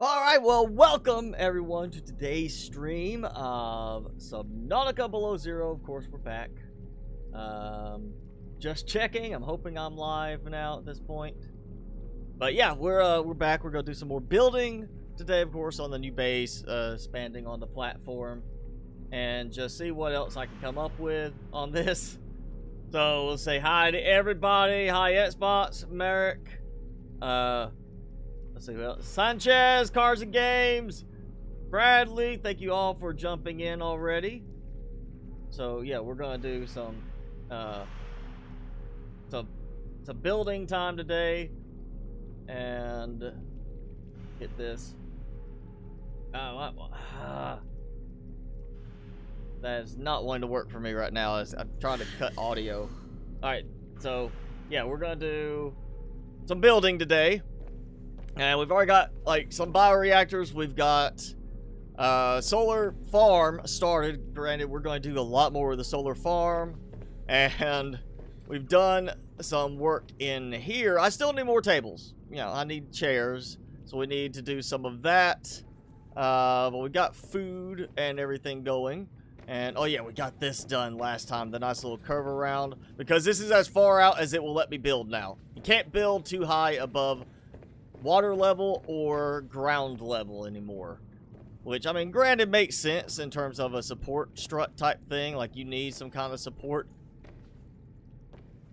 Alright, well, welcome everyone to today's stream of Subnautica Below Zero. Of course, we're back. Just checking. I'm hoping I'm live now at this point. But yeah, we're back. We're gonna do some more building today, of course, on the new base, expanding on the platform, and just see what else I can come up with on this. So we'll say hi to everybody. Hi, Xbox, Merrick. Let's see who else. Sanchez, Cars and Games, Bradley. Thank you all for jumping in already. So yeah, we're gonna do some building time today, and get this. That is not one to work for me right now. I'm trying to cut audio. All right, so yeah, we're gonna do some building today. And we've already got, like, some bioreactors. We've got solar farm started. Granted, we're going to do a lot more with the solar farm. And we've done some work in here. I still need more tables. You know, I need chairs. So we need to do some of that. But we got food and everything going. And, oh yeah, we got this done last time. The nice little curve around. Because this is as far out as it will let me build now. You can't build too high above water level or ground level anymore, which, I mean, granted, makes sense in terms of a support strut type thing. Like, you need some kind of support.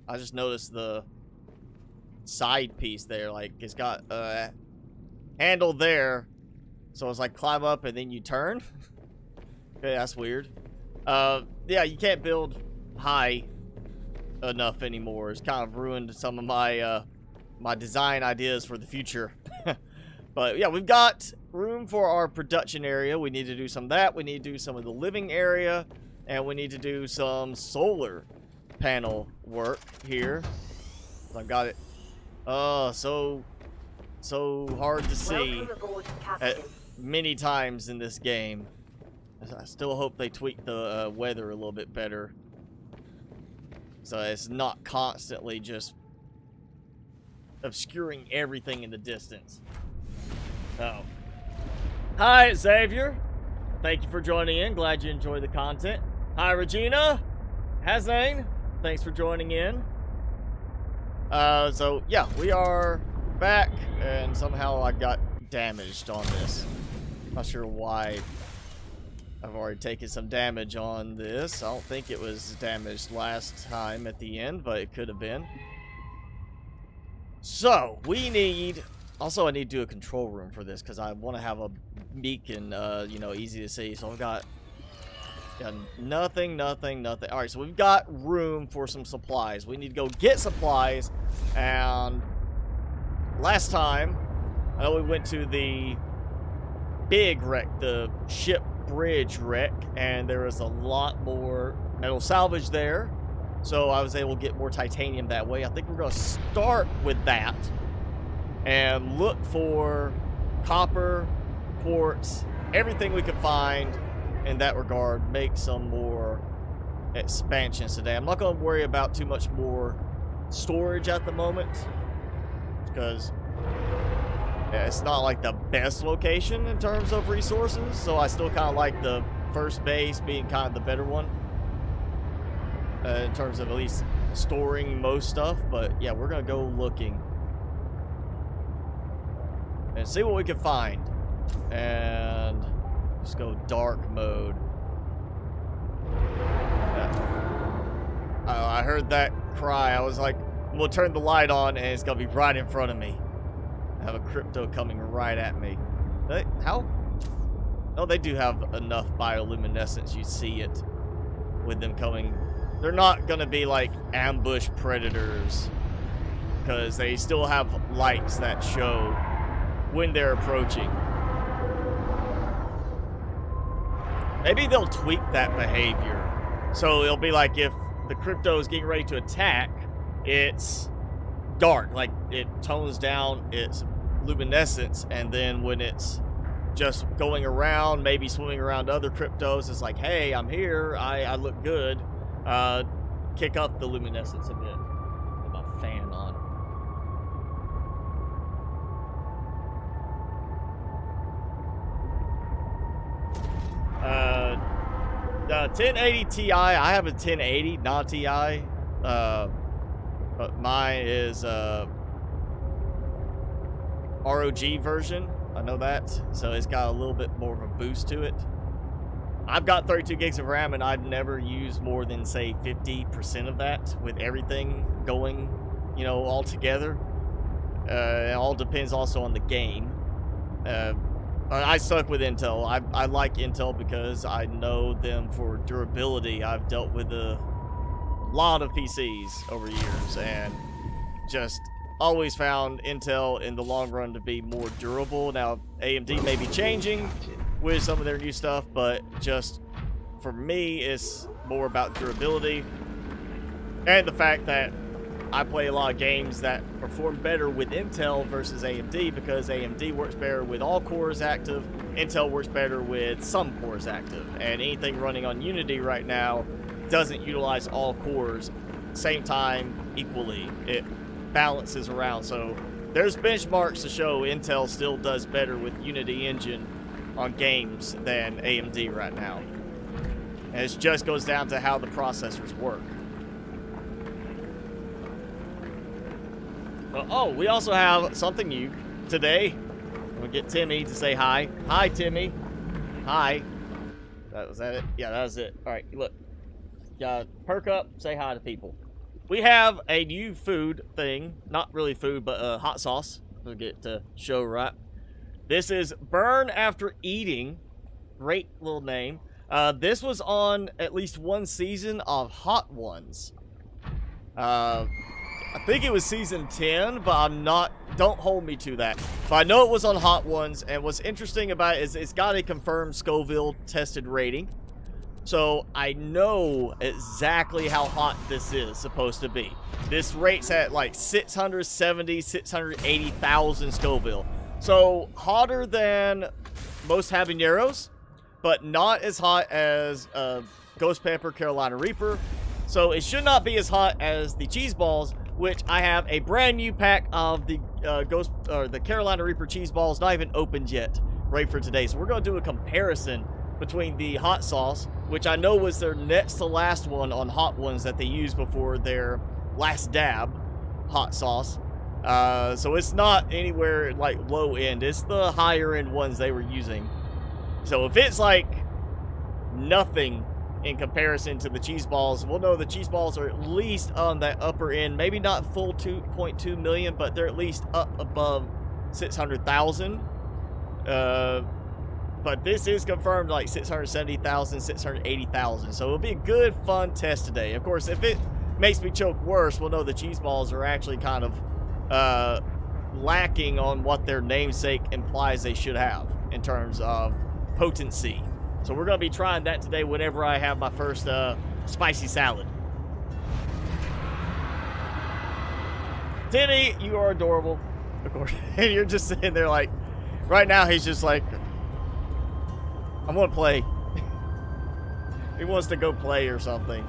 I just noticed the side piece there, like, it's got a handle there, so it's like climb up and then you turn. Okay, that's weird. Yeah, you can't build high enough anymore. It's kind of ruined some of my my design ideas for the future. But yeah, we've got room for our production area. We need to do some of that. We need to do some of the living area, and we need to do some solar panel work here. I've got it. Oh, so hard to see at many times in this game. I still hope they tweak the weather a little bit better, so it's not constantly just obscuring everything in the distance. Oh. Hi, Xavier. Thank you for joining in. Glad you enjoyed the content. Hi, Regina. Hazane. Thanks for joining in. So, yeah, we are back, and somehow I got damaged on this. Not sure why. I've already taken some damage on this. I don't think it was damaged last time at the end, but it could have been. So, we need... Also, I need to do a control room for this, because I want to have a beacon, you know, easy to see. So, I've got nothing. Alright, so we've got room for some supplies. We need to go get supplies, and last time, I know we went to the big wreck, the ship bridge wreck, and there was a lot more metal salvage there. So I was able to get more titanium that way. I think we're going to start with that and look for copper, quartz, everything we can find in that regard. Make some more expansions today. I'm not going to worry about too much more storage at the moment, because it's not like the best location in terms of resources. So I still kind of like the first base being kind of the better one. In terms of at least storing most stuff. But yeah, we're gonna go looking and see what we can find, and just go dark mode. I heard that cry. I was like, we'll turn the light on and it's gonna be right in front of me. I have a crypto coming right at me. How? Oh, they do have enough bioluminescence. You see it with them coming. They're not going to be like ambush predators, because they still have lights that show when they're approaching. Maybe they'll tweak that behavior. So it'll be like if the crypto is getting ready to attack, it's dark. Like, it tones down its luminescence, and then when it's just going around, maybe swimming around other cryptos, it's like, hey, I'm here, I look good. Kick up the luminescence a bit. Put my fan on. 1080 Ti. I have a 1080, not Ti. But mine is ROG version. I know that. So it's got a little bit more of a boost to it. I've got 32 gigs of RAM, and I've never used more than, say, 50% of that with everything going, you know, all together. It all depends also on the game. I suck with Intel. I like Intel because I know them for durability. I've dealt with a lot of PCs over years and just always found Intel in the long run to be more durable. Now, AMD may be changing with some of their new stuff, but just for me, it's more about durability and the fact that I play a lot of games that perform better with Intel versus AMD because AMD works better with all cores active, Intel works better with some cores active, and anything running on Unity right now doesn't utilize all cores same time equally. It balances around, so there's benchmarks to show Intel still does better with Unity engine on games than AMD right now. And it just goes down to how the processors work. Oh, we also have something new today. I'm gonna get Timmy to say hi. Hi, Timmy. Hi. Was that it? Yeah, that was it. All right, look. Perk up, say hi to people. We have a new food thing. Not really food, but hot sauce. We'll get to show right. This is Burn After Eating. Great little name. This was on at least one season of Hot Ones. I think it was season 10, but I'm not, don't hold me to that. But I know it was on Hot Ones, and what's interesting about it is it's got a confirmed Scoville tested rating. So I know exactly how hot this is supposed to be. This rates at like 670, 680,000 Scoville. So hotter than most habaneros, but not as hot as Ghost Pepper, Carolina Reaper. So it should not be as hot as the cheese balls, which I have a brand new pack of the the Carolina Reaper cheese balls, not even opened yet, right for today. So we're going to do a comparison between the hot sauce, which I know was their next to last one on Hot Ones that they used before their last dab hot sauce. So it's not anywhere like low end. It's the higher end ones they were using. So if it's like nothing in comparison to the cheese balls, we'll know the cheese balls are at least on that upper end, maybe not full 2.2 million, but they're at least up above 600,000. But this is confirmed like 670,000, 680,000. So it'll be a good, fun test today. Of course, if it makes me choke worse, we'll know the cheese balls are actually kind of lacking on what their namesake implies they should have in terms of potency. So we're going to be trying that today whenever I have my first spicy salad. Timmy, you are adorable, of course. And you're just sitting there like, right now he's just like, I'm going to play. He wants to go play or something.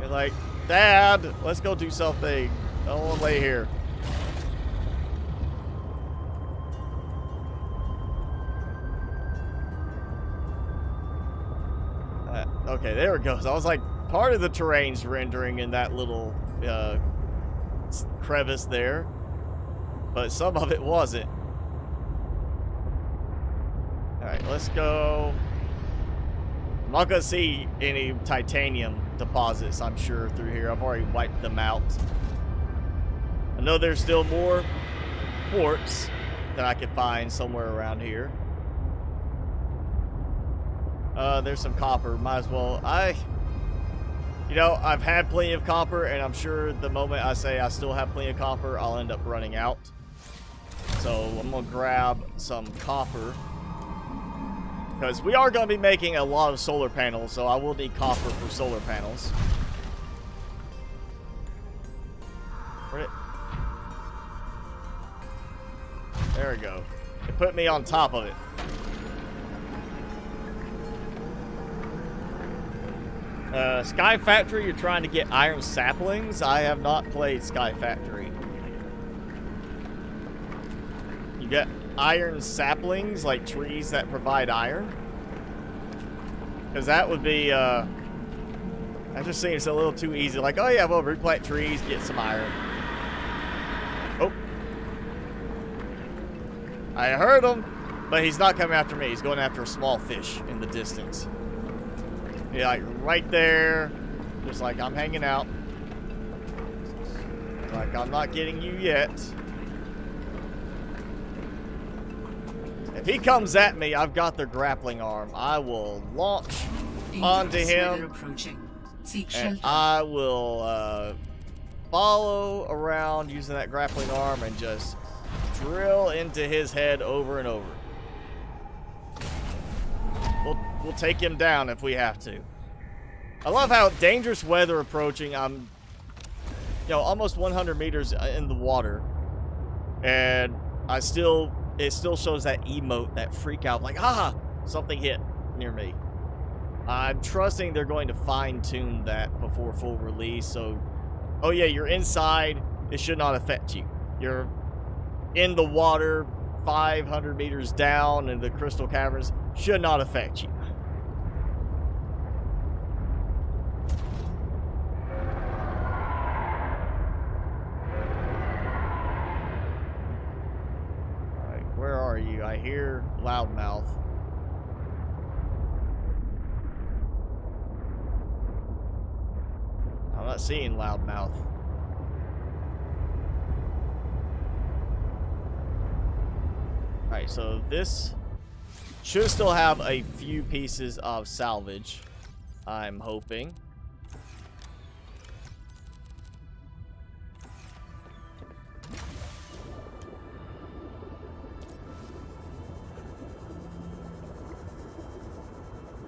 He's like, Dad, let's go do something. I don't want to lay here. Okay, there it goes. I was like, part of the terrain's rendering in that little crevice there, but some of it wasn't. Alright, let's go. I'm not going to see any titanium deposits, I'm sure, through here. I've already wiped them out. I know there's still more quartz that I could find somewhere around here. There's some copper. Might as well. You know, I've had plenty of copper, and I'm sure the moment I say I still have plenty of copper, I'll end up running out. So I'm going to grab some copper, because we are going to be making a lot of solar panels, so I will need copper for solar panels. Where'd it? There we go. It put me on top of it. Sky Factory, you're trying to get iron saplings? I have not played Sky Factory. You get iron saplings, like trees that provide iron? Because that would be, that just seems a little too easy. Like, oh yeah, well, replant trees, get some iron. Oh. I heard him, but he's not coming after me. He's going after a small fish in the distance. Yeah, like right there. Just like I'm hanging out. Like I'm not getting you yet. If he comes at me, I've got the grappling arm. I will launch onto him. And I will follow around using that grappling arm and just drill into his head over and over. We'll take him down if we have to. I love how dangerous weather approaching. I'm, almost 100 meters in the water, and it still shows that emote, that freak out, like, something hit near me. I'm trusting they're going to fine-tune that before full release. So, oh yeah, you're inside. It should not affect you. You're in the water, 500 meters down in the crystal caverns. Should not affect you. Alright, where are you? I hear loudmouth. I'm not seeing loudmouth. Alright, so this should still have a few pieces of salvage, I'm hoping.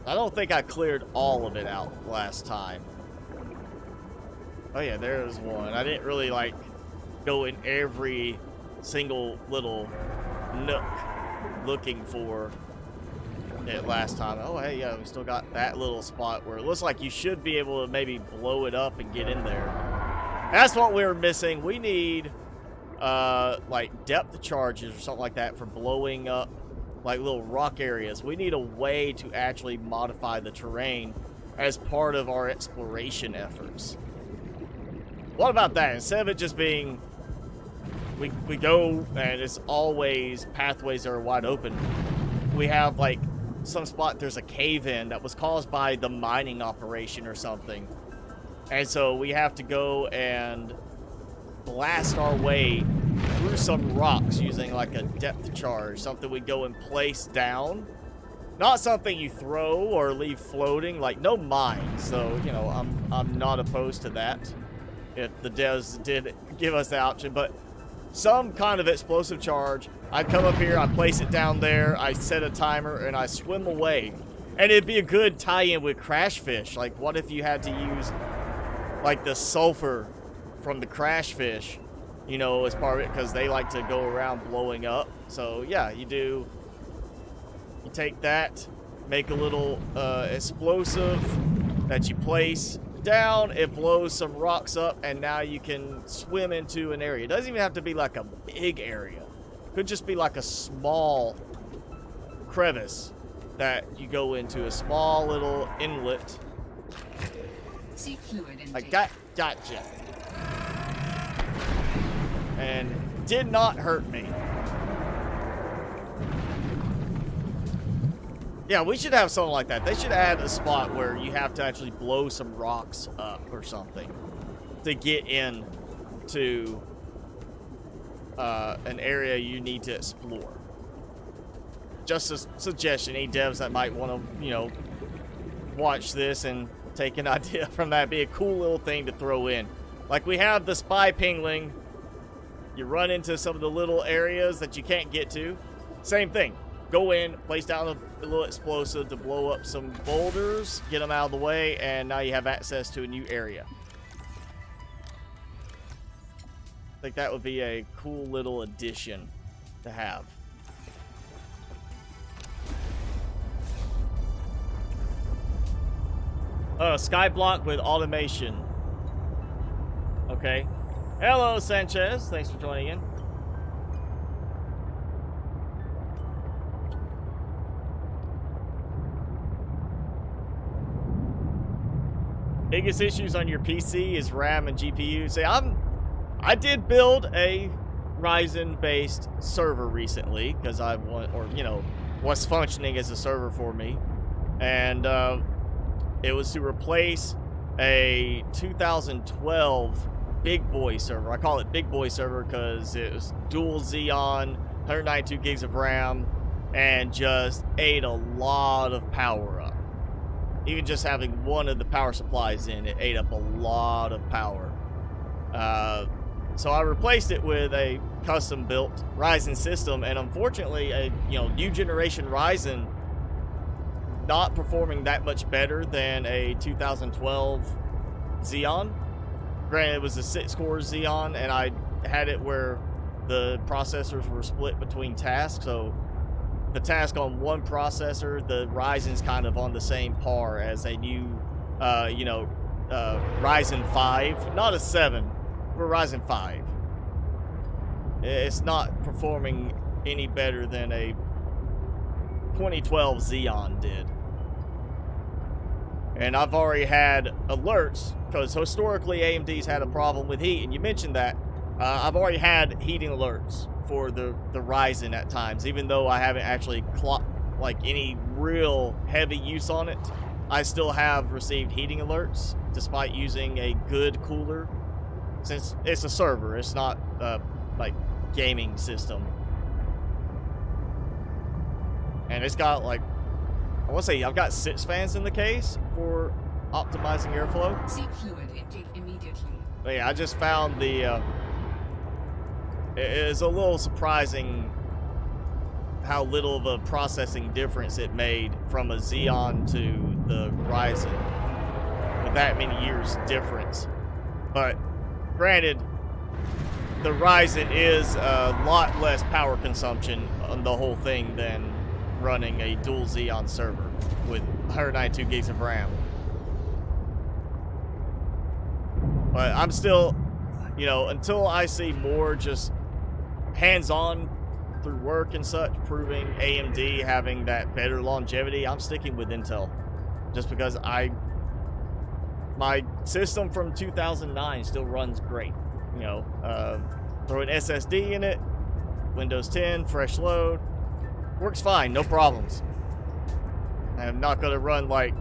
I don't think I cleared all of it out last time. Oh yeah, there's one. I didn't really like go in every single little nook looking for it last time. Oh hey, yeah, we still got that little spot where it looks like you should be able to maybe blow it up and get in there. That's what we were missing. We need like depth charges or something like that for blowing up like little rock areas. We need a way to actually modify the terrain as part of our exploration efforts. What about that? Instead of it just being we go and it's always pathways that are wide open, we have like some spot there's a cave-in that was caused by the mining operation or something, and so we have to go and blast our way through some rocks using like a depth charge, something we go and place down, not something you throw or leave floating, like no mine. So I'm not opposed to that if the devs did give us the option, but some kind of explosive charge. I come up here, I place it down there, I set a timer, and I swim away. And it'd be a good tie-in with crash fish. Like, what if you had to use, like, the sulfur from the crash fish, as part of it, because they like to go around blowing up. So, yeah, you take that, make a little explosive that you place down, it blows some rocks up, and now you can swim into an area. It doesn't even have to be like a big area. It could just be like a small crevice that you go into, a small little inlet. Seek fluid intake. I gotcha. And did not hurt me. Yeah, we should have something like that. They should add a spot where you have to actually blow some rocks up or something to get in to an area you need to explore. Just a suggestion. Any devs that might want to, watch this and take an idea from that. Be a cool little thing to throw in. Like we have the spy pingling. You run into some of the little areas that you can't get to. Same thing. Go in, place down a little explosive to blow up some boulders, get them out of the way, and now you have access to a new area. I think that would be a cool little addition to have. Skyblock with automation. Okay. Hello, Sanchez. Thanks for joining in. biggest issues on your PC is RAM and GPU. Say, I did build a Ryzen-based server recently because I want, or you know, was functioning as a server for me, and it was to replace a 2012 big boy server. I call it big boy server because it was dual Xeon, 192 gigs of RAM, and just ate a lot of power up. Even just having one of the power supplies in, it ate up a lot of power. So I replaced it with a custom-built Ryzen system, and unfortunately, a new generation Ryzen not performing that much better than a 2012 Xeon. Granted, it was a 6-core Xeon, and I had it where the processors were split between tasks, so the task on one processor, the Ryzen's kind of on the same par as a new, Ryzen 5. Not a 7, but Ryzen 5. It's not performing any better than a 2012 Xeon did. And I've already had alerts, because historically AMD's had a problem with heat, and you mentioned that. I've already had heating alerts for the Ryzen at times, even though I haven't actually clocked like any real heavy use on it. I still have received heating alerts despite using a good cooler, since it's a server, it's not like gaming system. And it's got like, I want to say I've got 6 fans in the case for optimizing airflow. Seek fluid intake immediately. But yeah, I just found the it is a little surprising how little of a processing difference it made from a Xeon to the Ryzen with that many years difference. But granted, the Ryzen is a lot less power consumption on the whole thing than running a dual Xeon server with 192 gigs of RAM. But I'm still, until I see more just hands-on through work and such, proving AMD having that better longevity, I'm sticking with Intel. Just because my system from 2009 still runs great. Throw an SSD in it, Windows 10, fresh load, works fine, no problems. I'm not going to run like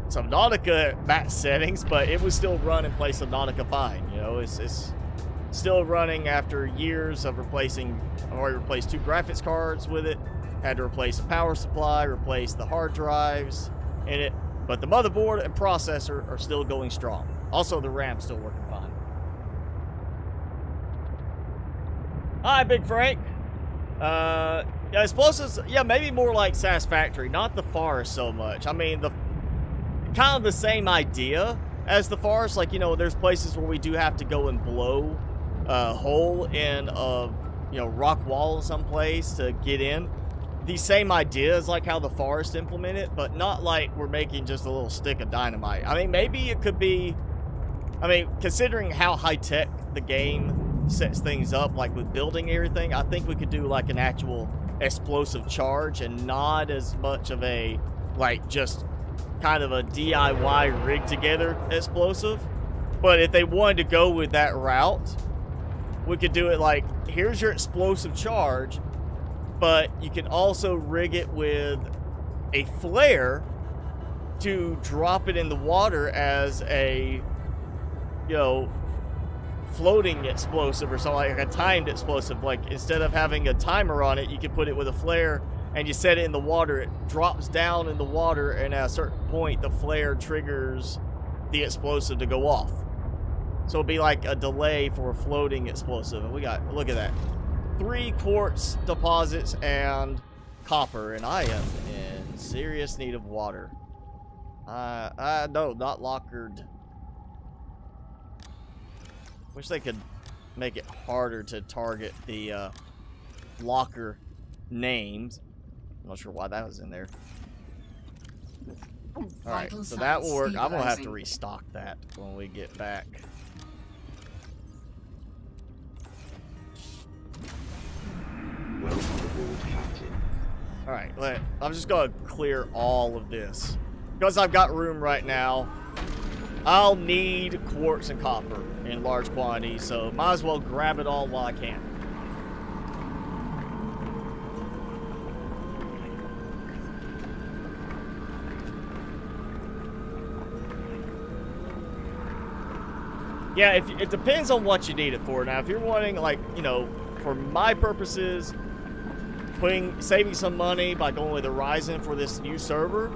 Subnautica at max settings, but it would still run and play Subnautica fine. It's still running after years of replacing. I've already replaced 2 graphics cards with it, had to replace a power supply, replace the hard drives in it, but the motherboard and processor are still going strong. Also, the RAM's still working fine. Hi, Big Frank. Yeah, explosives, yeah, maybe more like Satisfactory, not the Forest so much. I mean, kind of the same idea as the Forest. Like, there's places where we do have to go and blow a hole in a, rock wall someplace to get in. The same idea is like how the Forest implement it, but not like we're making just a little stick of dynamite. I mean, maybe it could be, considering how high-tech the game sets things up, like with building everything, I think we could do like an actual explosive charge and not as much of a, like, just kind of a DIY rig together explosive. But if they wanted to go with that route, we could do it like, here's your explosive charge, but you can also rig it with a flare to drop it in the water as a, floating explosive or something, like a timed explosive. Like, instead of having a timer on it, you can put it with a flare and you set it in the water. It drops down in the water, and at a certain point the flare triggers the explosive to go off. So it'll be like a delay for a floating explosive. And we got, look at that, 3 quartz deposits and copper, and I am in serious need of water. No, not lockered. Wish they could make it harder to target the locker names. I'm not sure why that was in there. Alright, so that will work. I'm going to have to restock that when we get back. Alright, I'm just going to clear all of this. because I've got room right now, I'll need quartz and copper in large quantities, so might as well grab it all while I can. Yeah, it depends on what you need it for. Now, if you're wanting, like, you know, for my purposes, saving some money by going with Horizon for this new server,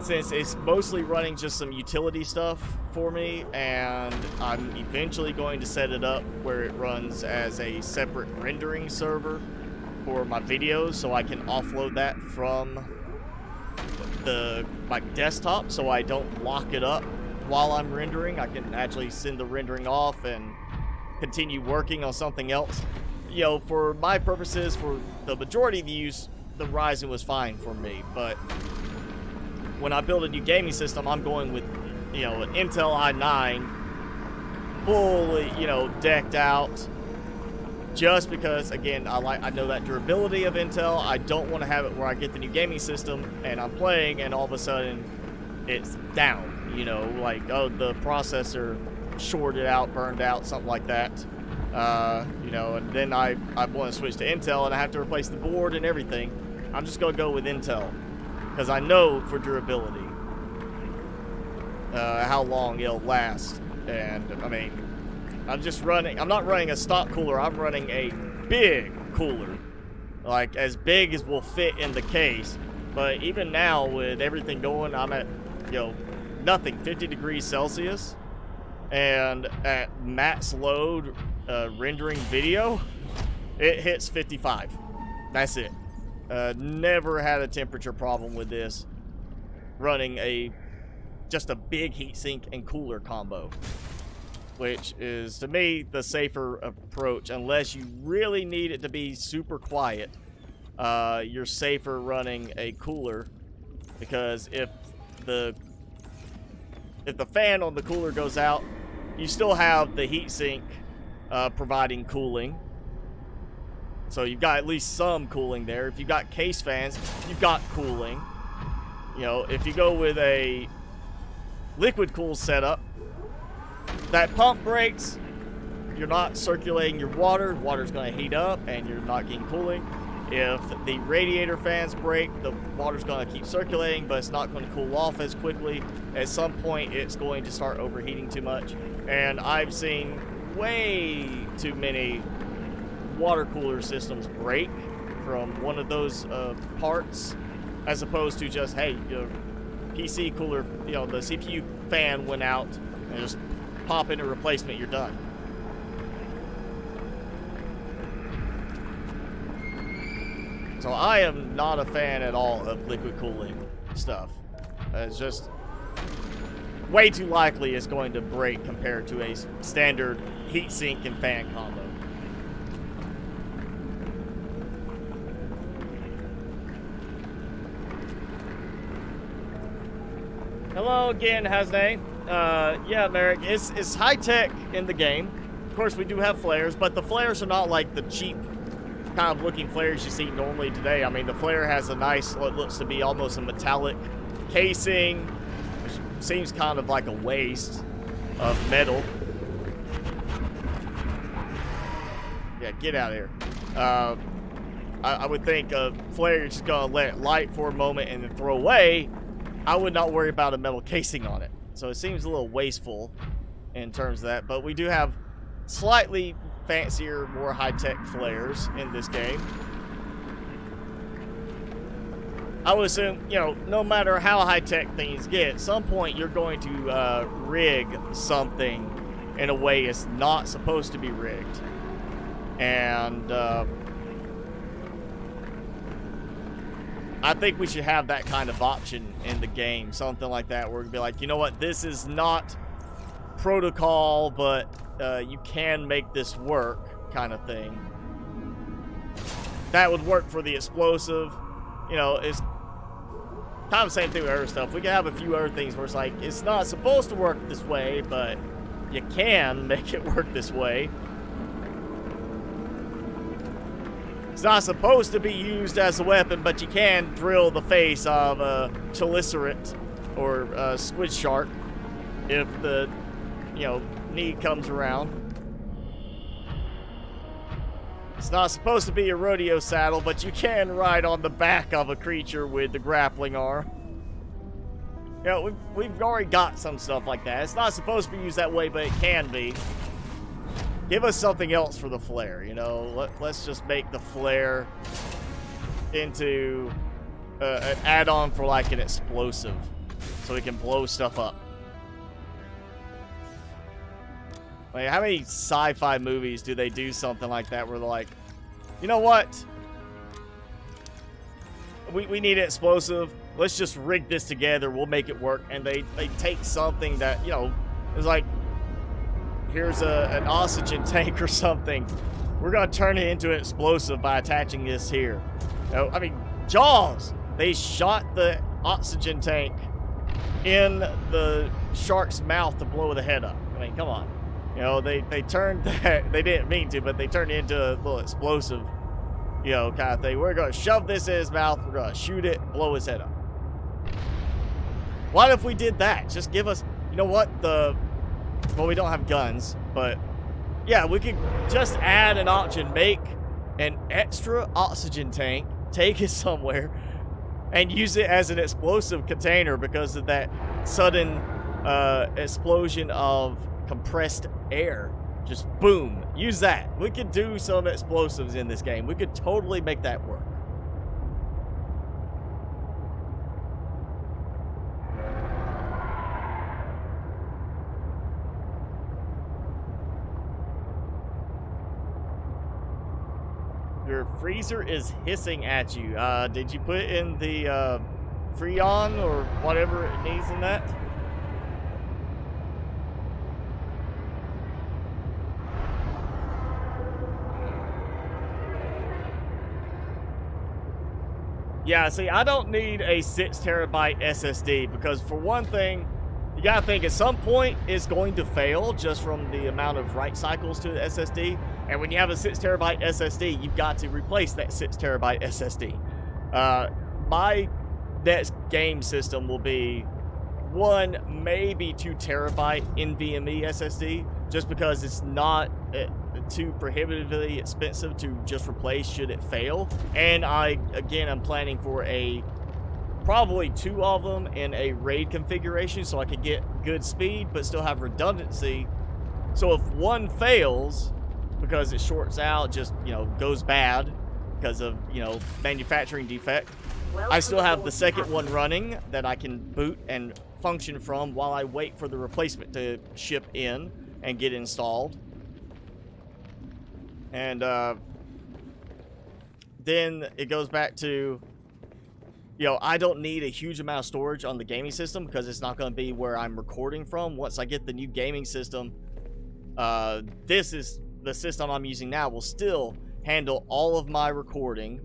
since it's mostly running just some utility stuff for me, and I'm eventually going to set it up where it runs as a separate rendering server for my videos, so I can offload that from my desktop, so I don't lock it up while I'm rendering. I can actually send the rendering off and continue working on something else. You know, for my purposes, for the majority of the use, the Ryzen was fine for me. But when I build a new gaming system, I'm going with, you know, an Intel i9, fully, you know, decked out. Just because, again, I know that durability of Intel. I don't want to have it where I get the new gaming system and I'm playing and all of a sudden it's down. You know, like, oh, the processor shorted out, burned out, something like that. You know, and then I want to switch to Intel and I have to replace the board and everything. I'm just going to go with Intel because I know for durability how long it'll last. And, I mean, I'm not running a stock cooler, I'm running a big cooler. Like, as big as will fit in the case. But even now, with everything going, I'm at, you know, nothing, 50 degrees Celsius, and at max load rendering video, it hits 55. That's it. Never had a temperature problem with this running just a big heatsink and cooler combo, which is, to me, the safer approach. Unless you really need it to be super quiet, you're safer running a cooler, because if the fan on the cooler goes out, you still have the heatsink providing cooling. So you've got at least some cooling there. If you've got case fans, you've got cooling. You know, if you go with a liquid cool setup, that pump breaks, you're not circulating your water. Water's going to heat up and you're not getting cooling. If the radiator fans break, the water's going to keep circulating, but it's not going to cool off as quickly. At some point, it's going to start overheating too much. And I've seen way too many water cooler systems break from one of those parts, as opposed to just, hey, PC cooler, you know, the CPU fan went out, and just pop in a replacement, you're done. So I am not a fan at all of liquid cooling stuff. It's just way too likely it's going to break compared to a standard heatsink and fan combo. Hello again, Hasnay. Yeah, Merrick, it's high tech in the game. Of course, we do have flares, but the flares are not like the cheap kind of looking flares you see normally today. I mean, the flare has a nice, what looks to be almost a metallic casing, which seems kind of like a waste of metal. Yeah, get out of here. I would think a flare, you're just gonna let it light for a moment and then throw away. I would not worry about a metal casing on it. So it seems a little wasteful in terms of that, but we do have slightly fancier, more high-tech flares in this game. I would assume, you know, no matter how high-tech things get, at some point you're going to rig something in a way it's not supposed to be rigged. And I think we should have that kind of option in the game, something like that, where we'd be like, you know what, this is not protocol, but you can make this work, kind of thing. That would work for the explosive. You know, it's kind of the same thing with other stuff. We can have a few other things where it's like, it's not supposed to work this way, but you can make it work this way. It's not supposed to be used as a weapon, but you can drill the face of a chelicerates or squid shark if the, you know, need comes around. It's not supposed to be a rodeo saddle, but you can ride on the back of a creature with the grappling arm. You know, we've already got some stuff like that. It's not supposed to be used that way, but it can be. Give us something else for the flare, you know. Let's just make the flare into an add-on for like an explosive, so we can blow stuff up. Like, how many sci-fi movies do they do something like that where they're like, you know what? We need an explosive. Let's just rig this together. We'll make it work. And they take something that, you know, is like, here's an oxygen tank or something. We're going to turn it into an explosive by attaching this here. You know, I mean, Jaws. They shot the oxygen tank in the shark's mouth to blow the head up. I mean, come on. You know, they turned that, they didn't mean to, but they turned it into a little explosive, you know, kind of thing. We're going to shove this in his mouth, we're going to shoot it, blow his head up. What if we did that? Just give us, you know what, well, we don't have guns, but yeah, we could just add an option, make an extra oxygen tank, take it somewhere, and use it as an explosive container because of that sudden explosion of compressed air. Just boom, use that. We could do some explosives in this game. We could totally make that work. Your freezer is hissing at you. Did you put in the Freon or whatever it needs in that? Yeah, see, I don't need a 6 terabyte SSD because, for one thing, you gotta think at some point it's going to fail just from the amount of write cycles to the SSD. And when you have a 6 terabyte SSD, you've got to replace that 6 terabyte SSD. My next game system will be 1, maybe 2 terabyte NVMe SSD, just because it's not too prohibitively expensive to just replace should it fail. And I'm planning for probably 2 of them in a RAID configuration so I could get good speed but still have redundancy. So if one fails because it shorts out, just, you know, goes bad because of, you know, manufacturing defect, I still have the second one running that I can boot and function from while I wait for the replacement to ship in and get installed. And then it goes back to, you know, I don't need a huge amount of storage on the gaming system because it's not going to be where I'm recording from. Once I get the new gaming system, this is the system I'm using now will still handle all of my recording,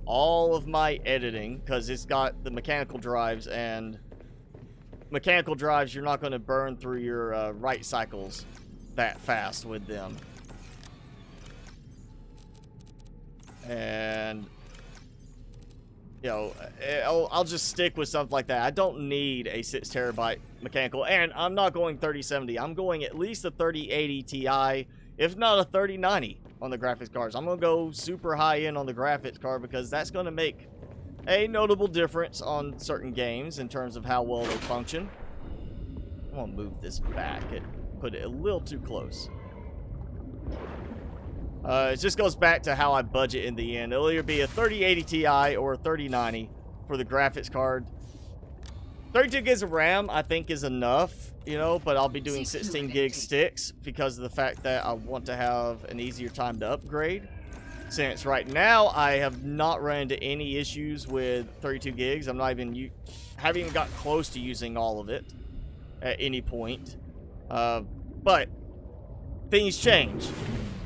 all of my editing, because it's got the mechanical drives, and mechanical drives, you're not going to burn through your write cycles that fast with them. And, you know, I'll just stick with something like that. I don't need a 6 terabyte mechanical, and I'm not going 3070. I'm going at least a 3080 Ti, if not a 3090 on the graphics cards. I'm going to go super high end on the graphics card because that's going to make a notable difference on certain games in terms of how well they function. I'm going to move this back and put it a little too close. It just goes back to how I budget in the end. It'll either be a 3080 Ti or a 3090 for the graphics card. 32 gigs of RAM, I think, is enough, you know, but I'll be doing 16 gig sticks because of the fact that I want to have an easier time to upgrade. Since right now, I have not run into any issues with 32 gigs. I'm not even, haven't even got close to using all of it at any point. But things change.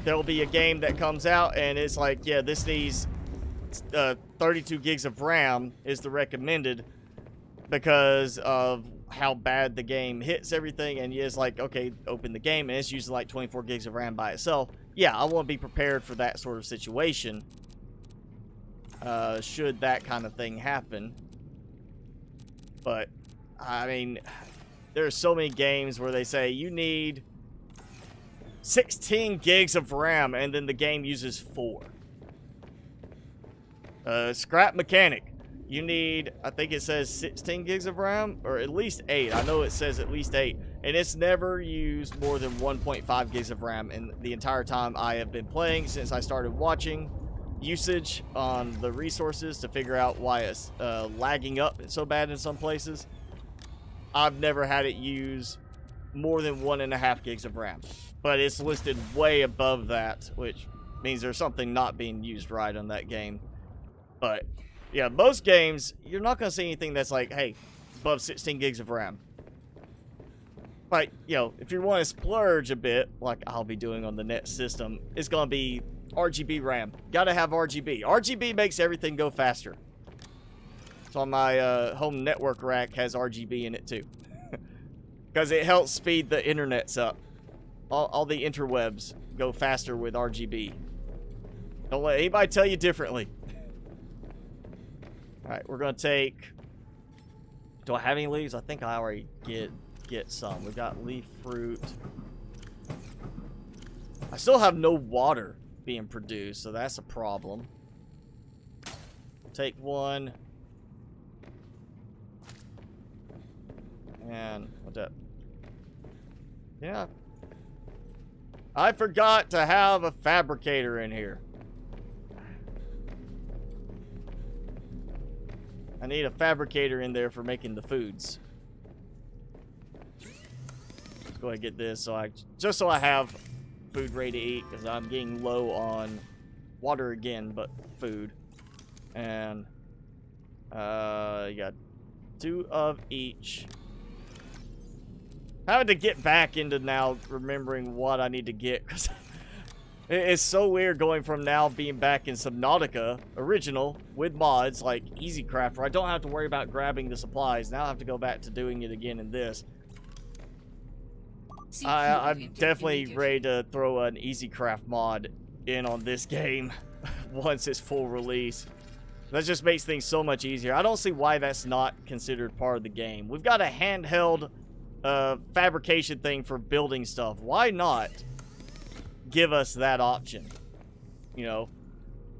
There'll be a game that comes out and it's like, yeah, this needs 32 gigs of RAM is the recommended because of how bad the game hits everything. And it's like, okay, open the game and it's using like 24 gigs of RAM by itself. Yeah, I want to be prepared for that sort of situation should that kind of thing happen. But I mean, there are so many games where they say you need 16 gigs of RAM, and then the game uses 4. Scrap Mechanic. You need, I think it says 16 gigs of RAM, or at least 8. I know it says at least 8. And it's never used more than 1.5 gigs of RAM in the entire time I have been playing since I started watching usage on the resources to figure out why it's lagging up so bad in some places. I've never had it use more than 1.5 gigs of RAM. But it's listed way above that, which means there's something not being used right on that game. But yeah, most games, you're not going to see anything that's like, hey, above 16 gigs of RAM. But, you know, if you want to splurge a bit, like I'll be doing on the net system, it's going to be RGB RAM. Got to have RGB. RGB makes everything go faster. So my home network rack has RGB in it too. Because it helps speed the internets up. All the interwebs go faster with RGB. Don't let anybody tell you differently. Alright, we're going to take... Do I have any leaves? I think I already get some. We've got leaf fruit. I still have no water being produced, so that's a problem. Take one. And what's up? Yeah. I forgot to have a fabricator in here. I need a fabricator in there for making the foods. Let's go ahead and get this just so I have food ready to eat, because I'm getting low on water again, but food. And you got 2 of each. Having to get back into now remembering what I need to get, because it's so weird going from now being back in Subnautica original with mods like Easy Craft, where I don't have to worry about grabbing the supplies. Now I have to go back to doing it again in this. I'm definitely ready to throw an Easy Craft mod in on this game once it's full release. That just makes things so much easier. I don't see why that's not considered part of the game. We've got a handheld fabrication thing for building stuff. Why not give us that option? You know,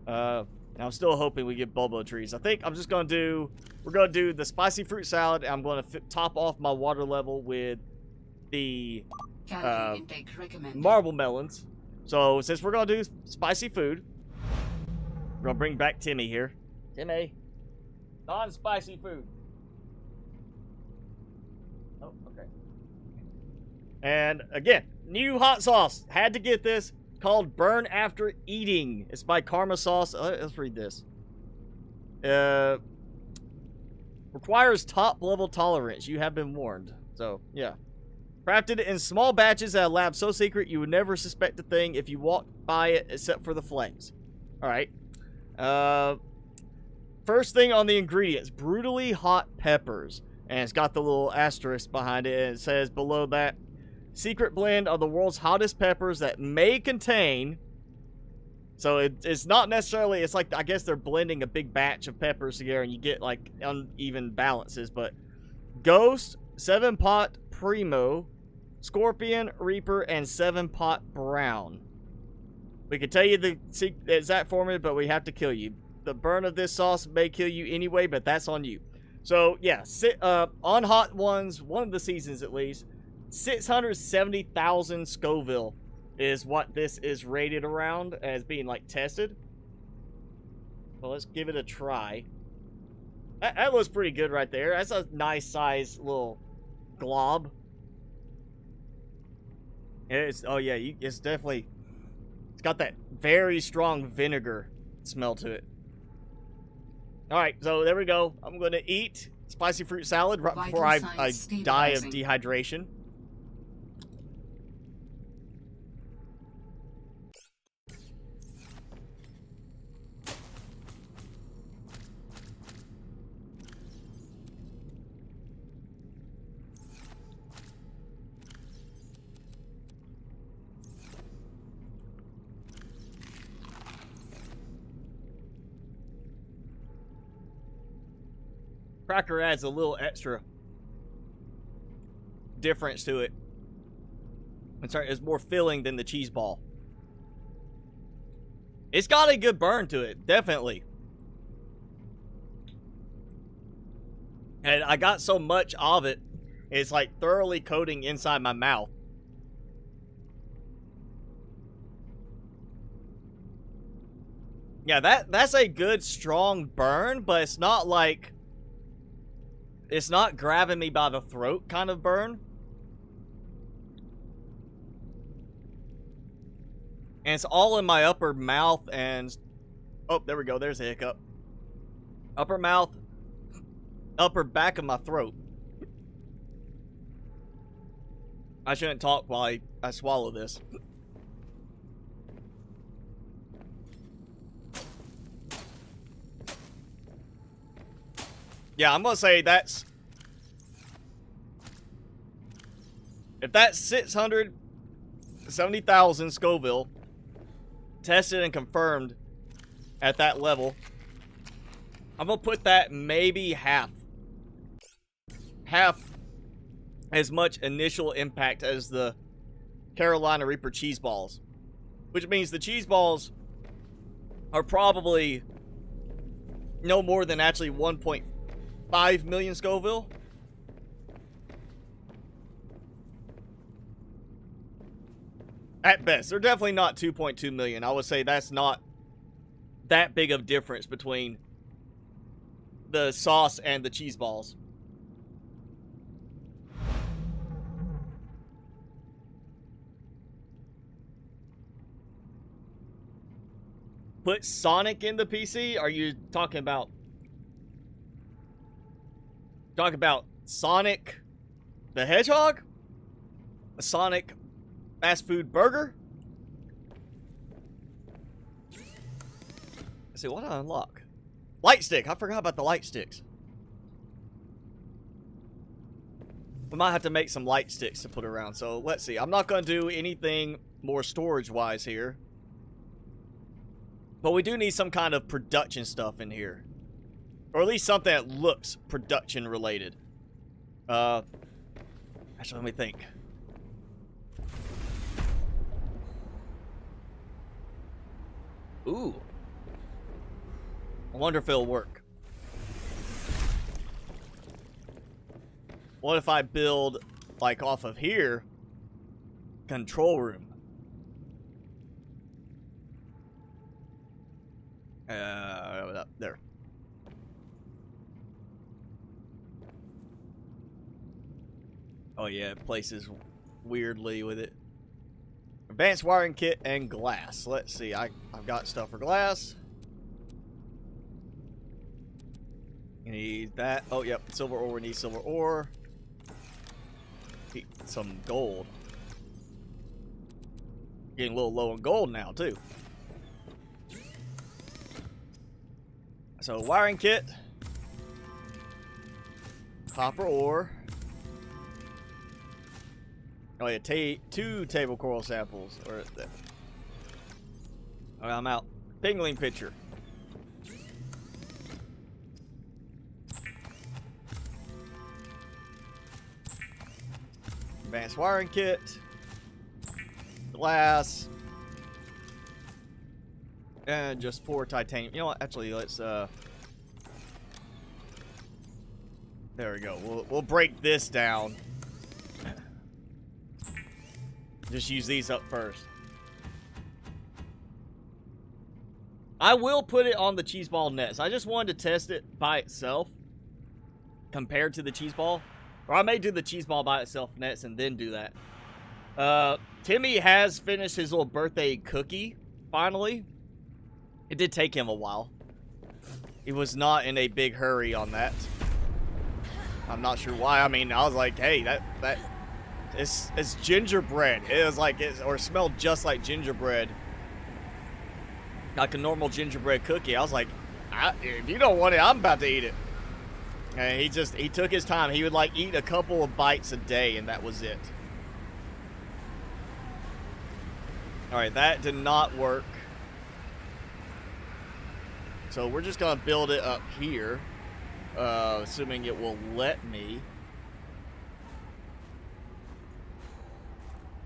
I'm still hoping we get Bobo trees. I think I'm just gonna do, we're gonna do the spicy fruit salad. I'm gonna top off my water level with the marble melons. So since we're gonna do spicy food, we're gonna bring back Timmy here. Timmy, non-spicy food. Oh, okay. And again, new hot sauce. Had to get this. Called Burn After Eating. It's by Karma Sauce. Let's read this. Requires top level tolerance. You have been warned. So, yeah. Crafted in small batches at a lab so secret you would never suspect a thing if you walked by it except for the flames. Alright. First thing on the ingredients. Brutally hot peppers. And it's got the little asterisk behind it. And it says below that, secret blend of the world's hottest peppers that may contain... So it's not necessarily... It's like, I guess they're blending a big batch of peppers together and you get like uneven balances. But Ghost, 7-Pot Primo, Scorpion, Reaper, and 7-Pot Brown. We can tell you the exact formula, but we have to kill you. The burn of this sauce may kill you anyway, but that's on you. So, yeah, on hot ones, one of the seasons at least, 670,000 Scoville is what this is rated around as being, like, tested. Well, let's give it a try. That looks pretty good right there. That's a nice size little glob. Oh yeah, it's definitely, it's got that very strong vinegar smell to it. Alright, so there we go. I'm going to eat spicy fruit salad right before I die of dehydration. Cracker adds a little extra difference to it. It's more filling than the cheese ball. It's got a good burn to it, definitely. And I got so much of it, it's like thoroughly coating inside my mouth. Yeah, that's a good strong burn, but it's not like, it's not grabbing me by the throat kind of burn. And it's all in my upper mouth and... Oh, there we go. There's a hiccup. Upper mouth, upper back of my throat. I shouldn't talk while I swallow this. Yeah, I'm gonna say that's... If that's 670,000 Scoville, tested and confirmed at that level, I'm gonna put that maybe half as much initial impact as the Carolina Reaper cheese balls, which means the cheese balls are probably no more than actually 1.5 million Scoville. At best. They're definitely not 2.2 million. I would say that's not that big of difference between the sauce and the cheese balls. Put Sonic in the PC? Are you talking about Sonic the Hedgehog? A Sonic fast food burger? Let's see, what did I unlock? Light stick. I forgot about the light sticks. We might have to make some light sticks to put around. So let's see. I'm not going to do anything more storage-wise here. But we do need some kind of production stuff in here. Or at least something that looks production-related. Actually, let me think. Ooh. I wonder if it'll work. What if I build, like, off of here, control room? There. Oh yeah, it places weirdly with it. Advanced wiring kit and glass. Let's see. I've got stuff for glass. You need that. Oh, yep. Silver ore. We need silver ore. Need some gold. Getting a little low on gold now, too. So, wiring kit. Copper ore. Oh yeah, 2 table coral samples. Or okay, I'm out. Pingling pitcher. Advanced wiring kit. Glass. And just 4 titanium. You know what? Actually, let's there we go. We'll break this down. Just use these up first. I will put it on the cheese ball nets. I just wanted to test it by itself compared to the cheese ball. Or I may do the cheese ball by itself nets and then do that. Timmy has finished his little birthday cookie, finally. It did take him a while. He was not in a big hurry on that. I'm not sure why. I mean, I was like, hey, that it's gingerbread. It was like, or smelled just like gingerbread. Like a normal gingerbread cookie. I was like, if you don't want it, I'm about to eat it. And he took his time. He would like eat a couple of bites a day and that was it. Alright, that did not work. So we're just gonna build it up here. Assuming it will let me.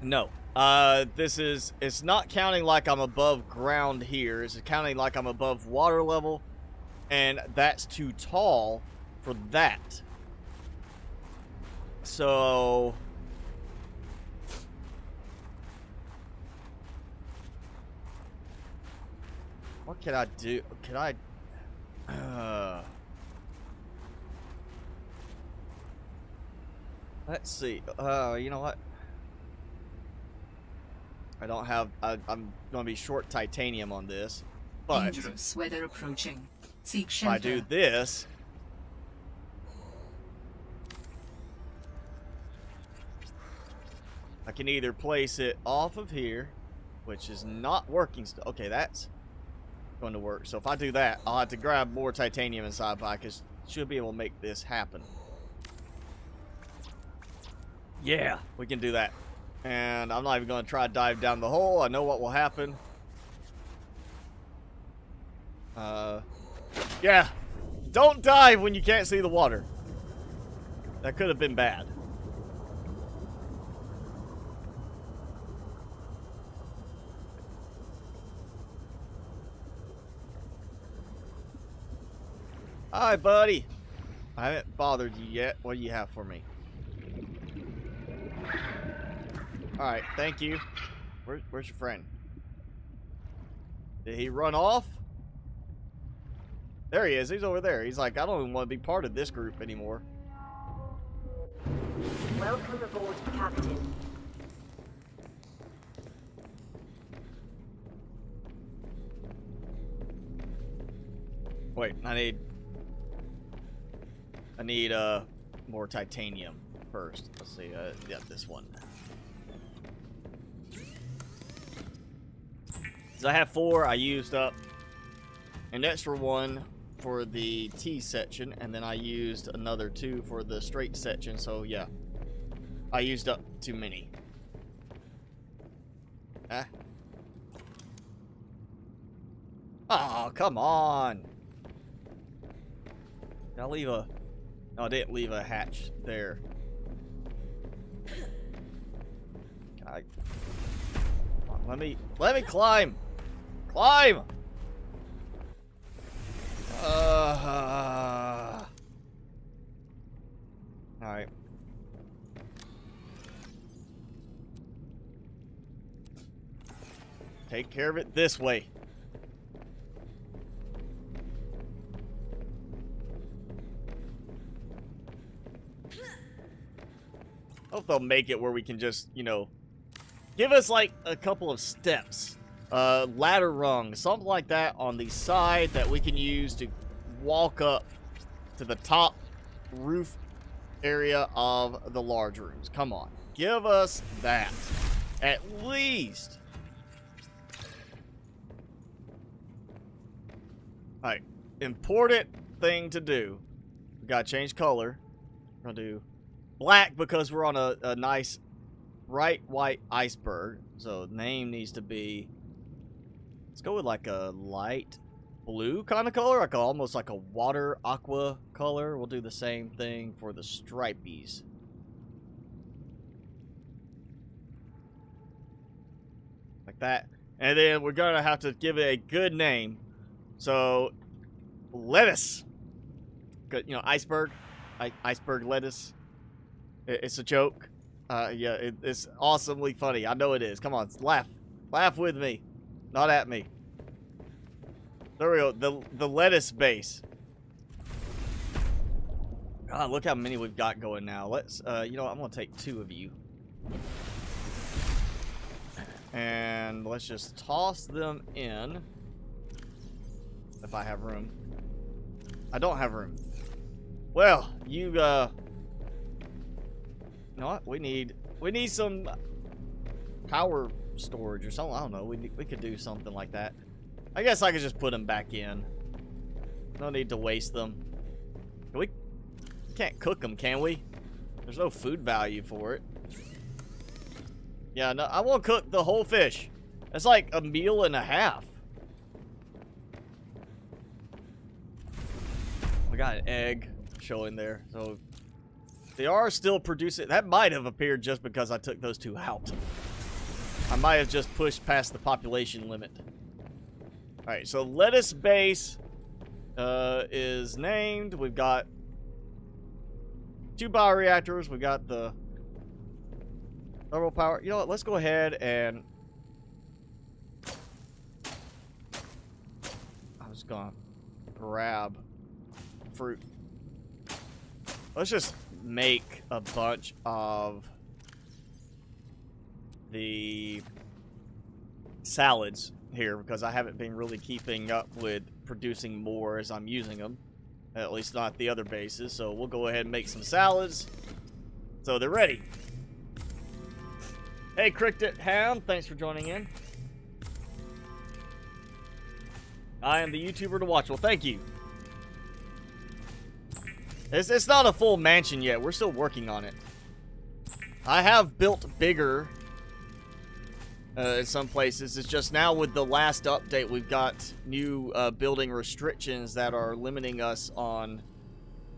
No. It's not counting like I'm above ground here. It's counting like I'm above water level, and that's too tall for that. So what can I do? Can I let's see. You know what? I don't have I'm going to be short titanium on this. But Dangerous weather approaching. Seek if shelter. I do this, I can either place it off of here, which is not working still. Okay, that's going to work. So if I do that, I'll have to grab more titanium inside, but I should be able to make this happen. Yeah, we can do that. And I'm not even going to try to dive down the hole. I know what will happen. Yeah. Don't dive when you can't see the water. That could have been bad. Hi, buddy. I haven't bothered you yet. What do you have for me? Alright, thank you. Where's your friend? Did he run off? There he is. He's over there. He's like, I don't even want to be part of this group anymore. Welcome aboard, Captain. Wait, I need more titanium first. Let's see. Yeah, this one. So I have 4. I used up an extra 1 for the T section, and then I used another 2 for the straight section. So yeah, I used up too many. Ah. Oh, come on. Did I leave a... No, I didn't leave a hatch there. Let me climb. Climb. All right. Take care of it this way. Hope they'll make it where we can just, you know, give us like a couple of steps, ladder rung, something like that on the side that we can use to walk up to the top roof area of the large rooms. Come on, give us that, at least. All right, important thing to do. We gotta change color. We're gonna do black because we're on a nice bright white iceberg. So name needs to be, let's go with like a light blue kind of color, like almost like a water aqua color. We'll do the same thing for the stripies. Like that. And then we're gonna have to give it a good name. So lettuce. Good, you know, iceberg. Iceberg lettuce. It's a joke. Yeah, it's awesomely funny. I know it is. Come on, laugh. Laugh with me. Not at me. There we go. The lettuce base. God, look how many we've got going now. Let's, you know what? I'm going to take 2 of you. And let's just toss them in. If I have room. I don't have room. Well, you know what? We need some power storage or something. I don't know. We could do something like that. I guess I could just put them back in. No need to waste them. We can't cook them, can we? There's no food value for it. Yeah, no, I won't cook the whole fish. That's like a meal and a half. We got an egg showing there, so they are still producing. That might have appeared just because I took those 2 out. I might have just pushed past the population limit. Alright, so lettuce base is named. We've got 2 bioreactors. We've got the thermal power. You know what? Let's go ahead and... I'm just gonna grab fruit. Let's just make a bunch of the salads here because I haven't been really keeping up with producing more as I'm using them. At least not the other bases. So we'll go ahead and make some salads. So they're ready. Hey, Cricket Hound, thanks for joining in. I am the YouTuber to watch. Well, thank you. It's not a full mansion yet. We're still working on it. I have built bigger in some places. It's just now with the last update, we've got new building restrictions that are limiting us on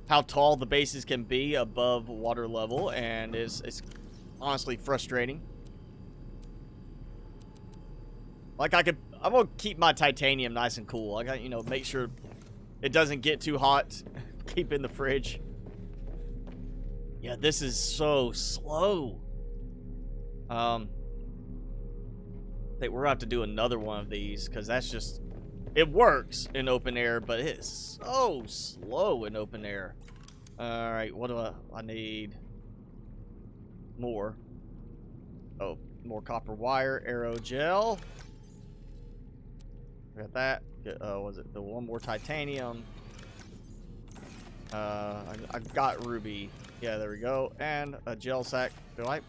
how tall the bases can be above water level, and it's honestly frustrating. Like I'm gonna keep my titanium nice and cool. I got, you know, make sure it doesn't get too hot. Keep in the fridge. Yeah, this is so slow. I think we're gonna have to do another one of these because that's just, it works in open air, but it is so slow in open air. All right, what do I need? More. Oh, more copper wire, aerogel. Got that. Was it the one more titanium? I've got ruby. Yeah, there we go. And a gel sack. Do I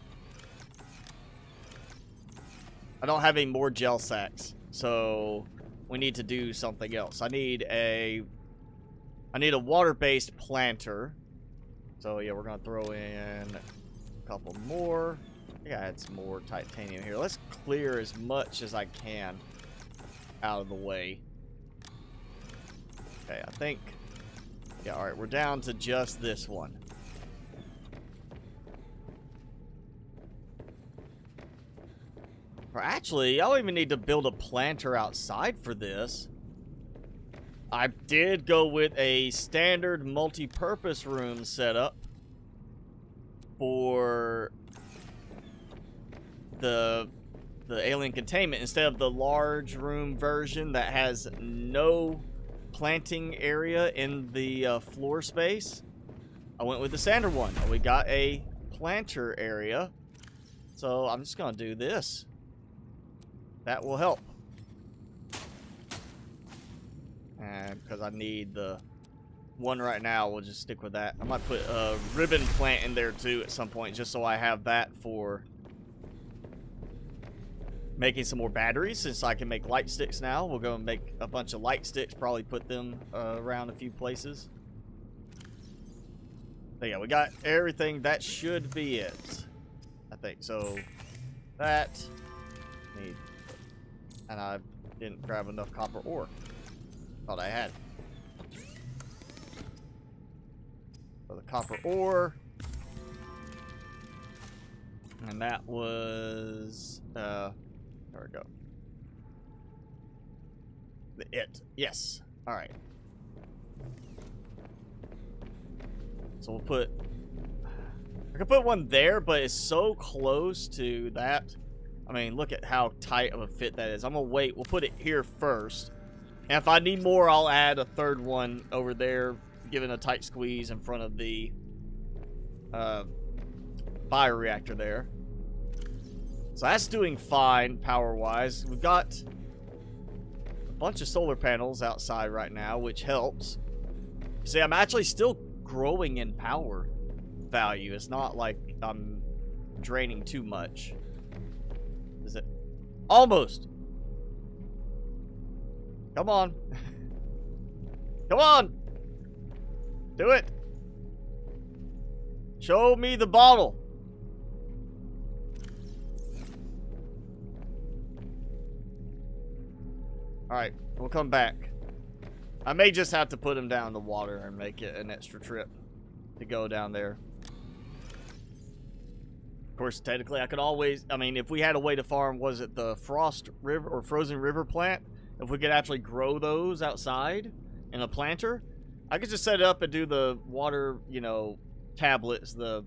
don't have any more gel sacks, so we need to do something else. I need a water-based planter. So yeah, we're gonna throw in a couple more. I think I had some more titanium here. Let's clear as much as I can out of the way. Okay, I think. Yeah, all right, we're down to just this one. Or actually, I don't even need to build a planter outside for this. I did go with a standard multi-purpose room setup for the alien containment instead of the large room version that has no planting area in the floor space. I went with the standard one. We got a planter area, so I'm just gonna do this. That will help. And because I need the one right now, we'll just stick with that. I might put a ribbon plant in there too at some point, just so I have that for making some more batteries, since I can make light sticks now. We'll go and make a bunch of light sticks, probably put them around a few places. But yeah, we got everything. That should be it, I think. So that need, and I didn't grab enough copper ore. Thought I had. So the copper ore, and that was there we go. Yes. All right. So we'll put. I could put one there, but it's so close to that. I mean, look at how tight of a fit that is. I'm gonna wait. We'll put it here first, and if I need more, I'll add a third one over there, giving a tight squeeze in front of the bioreactor there. So that's doing fine power-wise. We've got a bunch of solar panels outside right now, which helps. See, I'm actually still growing in power value. It's not like I'm draining too much. Is it? Almost. Come on. Come on. Do it. Show me the bottle. Alright, we'll come back. I may just have to put him down in the water and make it an extra trip to go down there. Of course, technically, I could always, I mean, if we had a way to farm, was it the Frost River or Frozen River plant? If we could actually grow those outside in a planter, I could just set it up and do the water, you know, tablets, the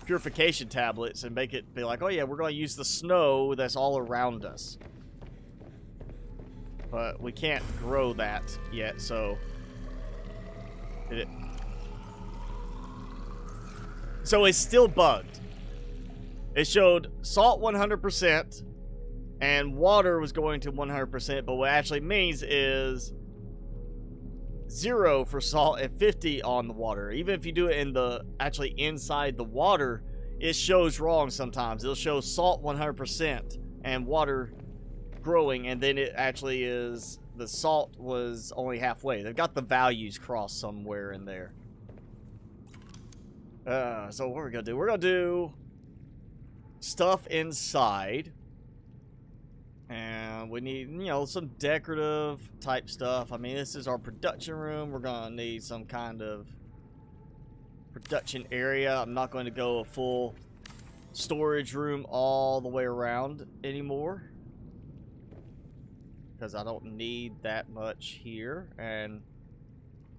purification tablets, and make it be like, oh yeah, we're going to use the snow that's all around us. But we can't grow that yet, so... So it's still bugged. It showed salt 100% and water was going to 100%, but what it actually means is 0 for salt and 50 on the water. Even if you do it in the actually inside the water, it shows wrong sometimes. It'll show salt 100% and water growing, and then it actually is the salt was only halfway. They've got the values crossed somewhere in there. So what are we gonna do? We're gonna do stuff inside, and we need, you know, some decorative type stuff. I mean, this is our production room. We're gonna need some kind of production area. I'm not going to go a full storage room all the way around anymore, because I don't need that much here, and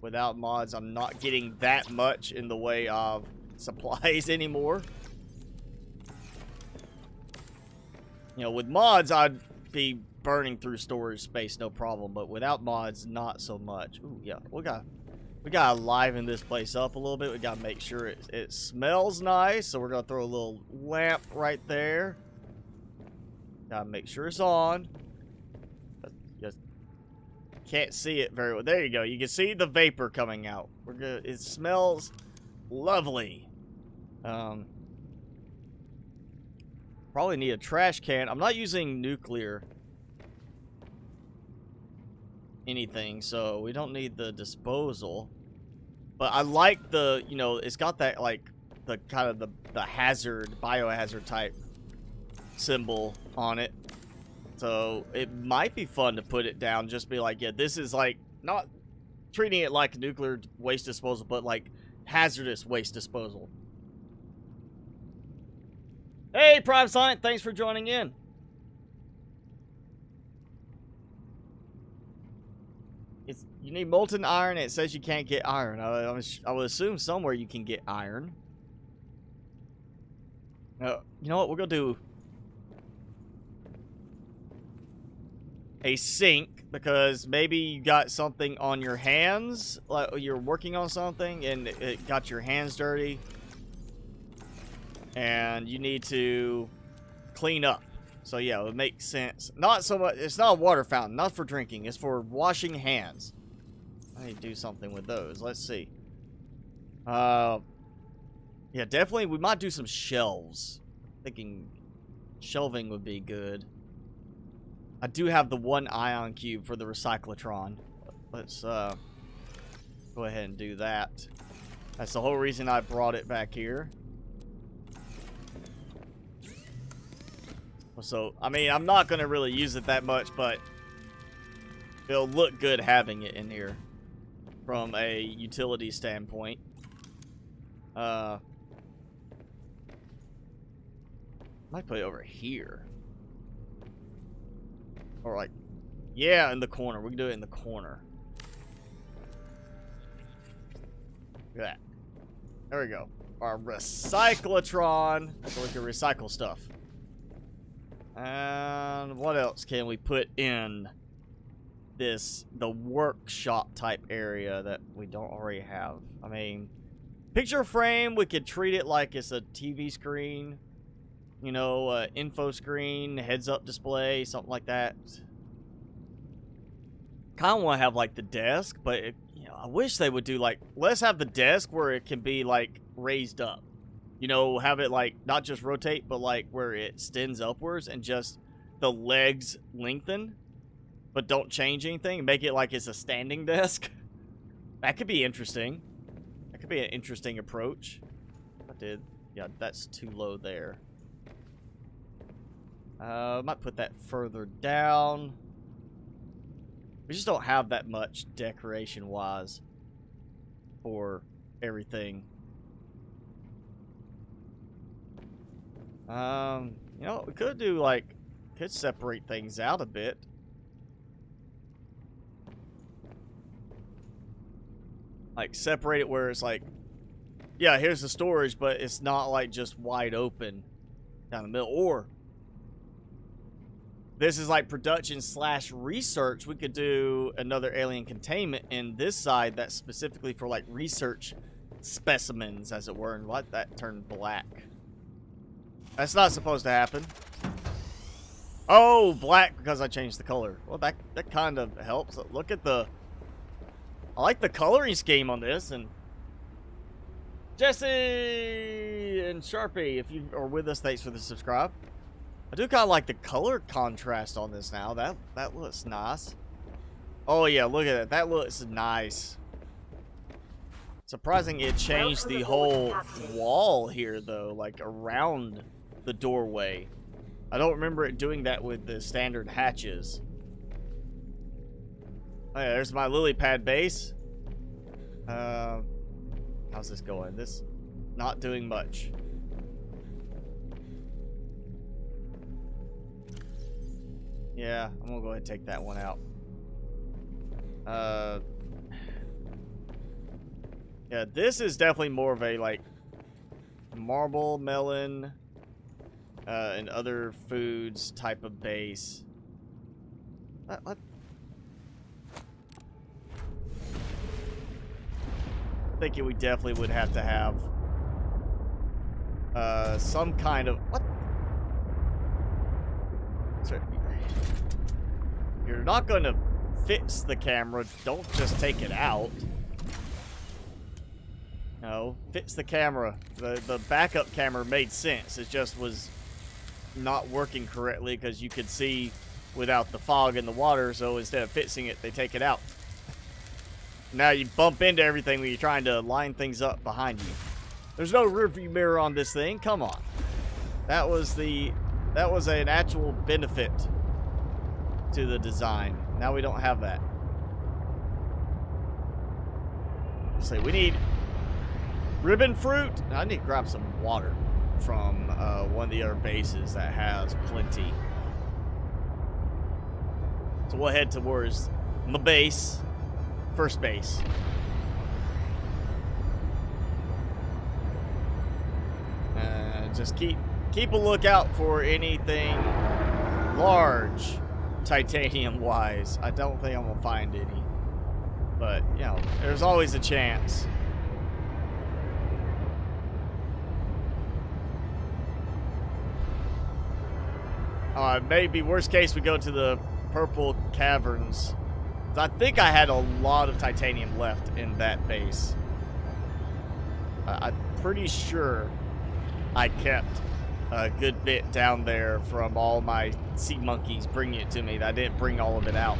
without mods, I'm not getting that much in the way of supplies anymore. You know, with mods, I'd be burning through storage space, no problem, but without mods, not so much. Ooh, yeah, we gotta liven this place up a little bit. We gotta make sure it smells nice, so we're gonna throw a little lamp right there. Gotta make sure it's on. Just can't see it very well. There you go. You can see the vapor coming out. We're good. It smells lovely. Probably need a trash can. I'm not using nuclear anything, so we don't need the disposal. But I like the, you know, it's got that, like, the kind of the hazard, biohazard type symbol on it. So it might be fun to put it down, just be like, yeah, this is like, not treating it like nuclear waste disposal, but like hazardous waste disposal. Hey, Prime Science, thanks for joining in. You need molten iron, and it says you can't get iron. I would assume somewhere you can get iron. You know what? We're going to do a sink, because maybe you got something on your hands, like you're working on something, and it got your hands dirty, and you need to clean up. So yeah, it would make sense. Not so much, it's not a water fountain, not for drinking, it's for washing hands. I need to do something with those. Let's see. Yeah, definitely we might do some shelves. Thinking shelving would be good. I do have the 1 ion cube for the recyclotron. Let's go ahead and do that. That's the whole reason I brought it back here. So, I mean, I'm not going to really use it that much, but it'll look good having it in here from a utility standpoint. Might put it over here. Or like, yeah, in the corner. We can do it in the corner. Look at that. There we go. Our recyclotron, so we can recycle stuff. And what else can we put in the workshop type area that we don't already have? I mean, picture frame, we could treat it like it's a TV screen. You know, info screen, heads-up display, something like that. Kind of want to have, like, the desk, but, you know, I wish they would do, like, let's have the desk where it can be, like, raised up. You know, have it, like, not just rotate, but, like, where it extends upwards and just the legs lengthen, but don't change anything. Make it like it's a standing desk. That could be interesting. That could be an interesting approach. Yeah, that's too low there. Might put that further down. We just don't have that much decoration-wise for everything. You know, we could do like, could separate things out a bit. Like separate it where it's like, yeah, here's the storage, but it's not like just wide open down the middle. Or this is like production / research. We could do another alien containment in this side that's specifically for like research specimens, as it were. And let that turn black. That's not supposed to happen. Oh, black because I changed the color. Well, that kind of helps. Look at the... I like the coloring scheme on this. And Jesse and Sharpie, if you are with us, thanks for the subscribe. I do kind of like the color contrast on this now. That looks nice. Oh yeah, look at that. That looks nice. Surprising it changed the whole wall here though, like around the doorway. I don't remember it doing that with the standard hatches. Oh yeah, there's my lily pad base. How's this going? This not doing much. Yeah, I'm gonna go ahead and take that one out. Yeah, this is definitely more of a like marble, melon, and other foods type of base. What? Thinking we definitely would have to have some kind of what? Sorry. You're not going to fix the camera. Don't just take it out. No, fix the camera. The backup camera made sense. It just was not working correctly because you could see without the fog in the water. So instead of fixing it, they take it out. Now you bump into everything when you're trying to line things up behind you. There's no rearview mirror on this thing. Come on. That was an actual benefit to the design. Now we don't have that. Say we need ribbon fruit. I need to grab some water from one of the other bases that has plenty. So we'll head towards the base. First base. Just keep a lookout for anything large, titanium-wise. I don't think I'm gonna find any, but you know, there's always a chance. Maybe worst case we go to the purple caverns. I think I had a lot of titanium left in that base. I'm pretty sure I kept a good bit down there from all my sea monkeys bringing it to me. I didn't bring all of it out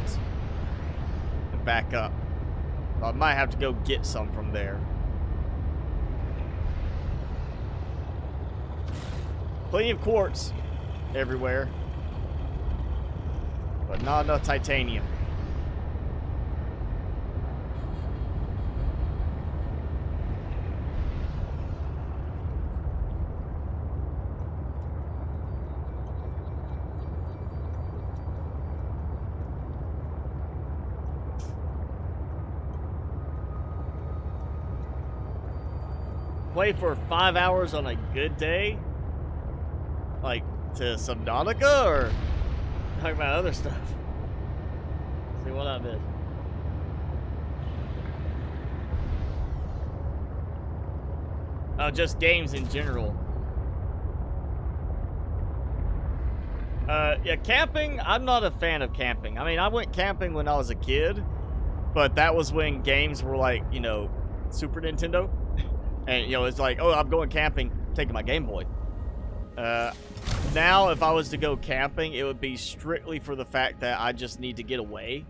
and back up. So I might have to go get some from there. Plenty of quartz everywhere, but not enough titanium. Play for 5 hours on a good day? Like to Subnautica, or talking about other stuff? See what I did. Oh, just games in general. Yeah, camping, I'm not a fan of camping. I mean, I went camping when I was a kid, but that was when games were like, you know, Super Nintendo. And, you know, it's like, oh, I'm going camping, taking my Game Boy. Now, if I was to go camping, it would be strictly for the fact that I just need to get away.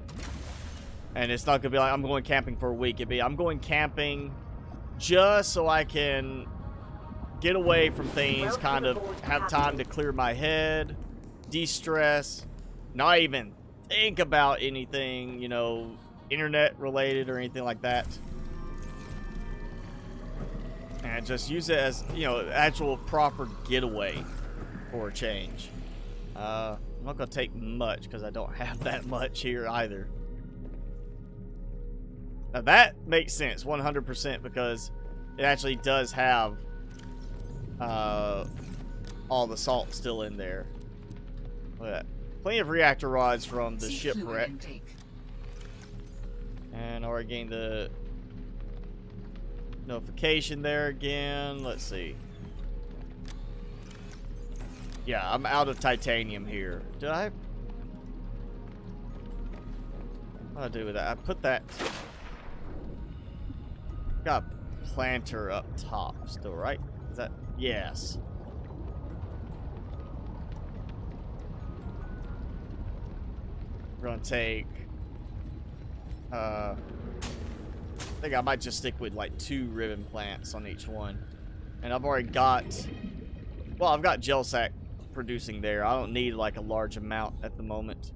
And it's not going to be like, I'm going camping for a week. It'd be, I'm going camping just so I can get away from things, kind of have time to clear my head, de-stress, not even think about anything, you know, internet related or anything like that. And just use it as, you know, actual proper getaway. for a change. I'm not gonna take much because I don't have that much here either. Now that makes sense 100% because it actually does have all the salt still in there. Look at that. Plenty of reactor rods from the shipwreck. And already gained the notification there again. Let's see. Yeah, I'm out of titanium here. Did I? What do I do with that? I put that. Got a planter up top still, right? Is that? Yes. We're gonna take. I think I might just stick with like 2 ribbon plants on each one, and I've already got. Well, I've got gel sack producing there. I don't need like a large amount at the moment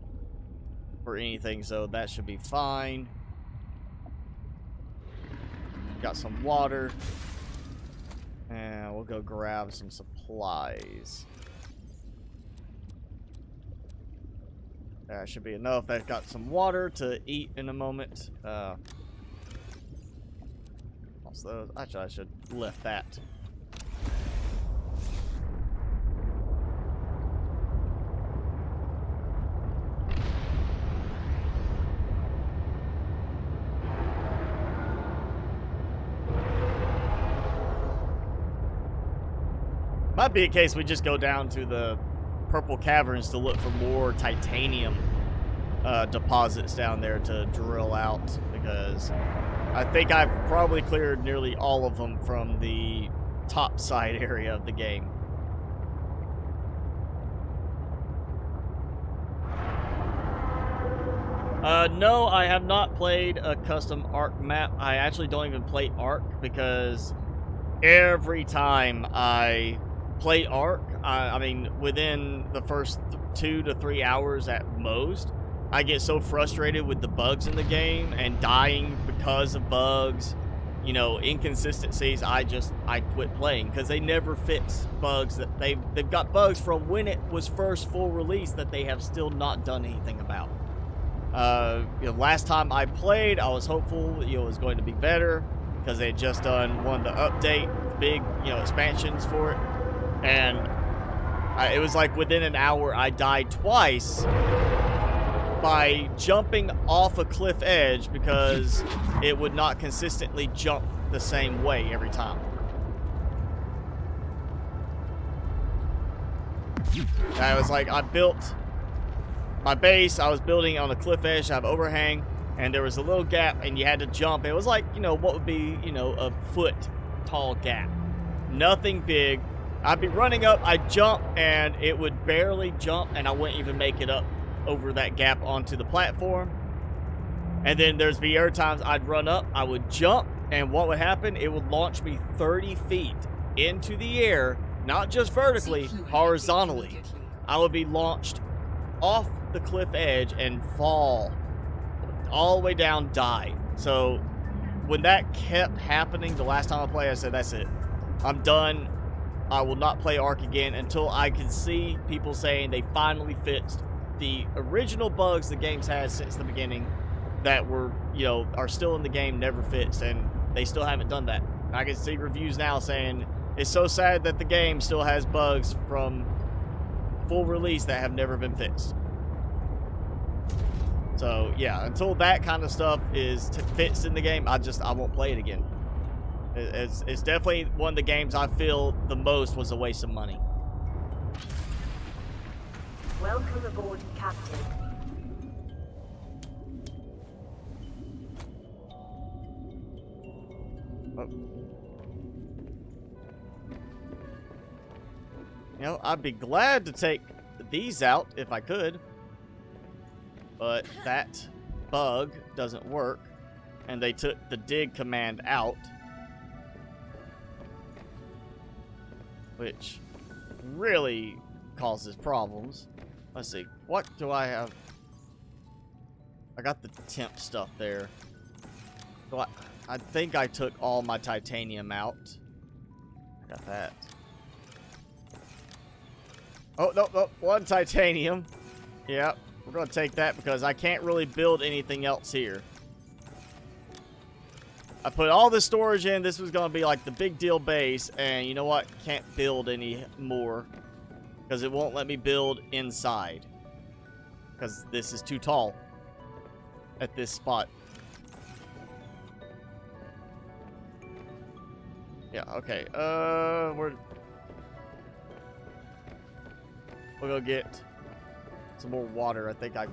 for anything, so that should be fine. Got some water, and we'll go grab some supplies. That should be enough. I've got some water to eat in a moment. Also, actually, I should lift that. Might be a case we just go down to the purple caverns to look for more titanium deposits down there to drill out, because I think I've probably cleared nearly all of them from the top side area of the game. No, I have not played a custom Ark map. I actually don't even play Ark because every time I play Ark, I mean, within the first 2 to 3 hours at most, I get so frustrated with the bugs in the game and dying because of bugs, you know, inconsistencies. I quit playing because they never fix bugs that they've got bugs from when it was first full release that they have still not done anything about. You know, last time I played, I was hopeful it was going to be better because they had just done one of the update, big, you know, expansions for it. And it was like within an hour, I died twice by jumping off a cliff edge because it would not consistently jump the same way every time. And I was like, I built my base, I was building on a cliff edge, I have overhang, and there was a little gap, and you had to jump. It was like, you know, what would be, you know, a foot tall gap. Nothing big. I'd be running up, I'd jump, and it would barely jump, and I wouldn't even make it up over that gap onto the platform. And then there's the other times I'd run up, I would jump, and what would happen? It would launch me 30 feet into the air, not just vertically, horizontally. I would be launched off the cliff edge and fall all the way down, die. So when that kept happening the last time I played, I said, that's it. I'm done. I will not play Ark again until I can see people saying they finally fixed the original bugs the game's had since the beginning that were, you know, are still in the game, never fixed, and they still haven't done that. I can see reviews now saying it's so sad that the game still has bugs from full release that have never been fixed. So yeah, until that kind of stuff is fixed in the game, I won't play it again. It's definitely one of the games I feel the most was a waste of money. Welcome aboard, Captain. Oh. You know, I'd be glad to take these out if I could, but that bug doesn't work, and they took the dig command out, which really causes problems. Let's see, what do I have? I got the temp stuff there. So I think I took all my titanium out. I got that. Oh, no, no. One titanium. Yep. We're going to take that because I can't really build anything else here. I put all the storage in. This was going to be like the big deal base. And you know what? Can't build any more because it won't let me build inside. Because this is too tall at this spot. Yeah, okay. We'll go get some more water. I think I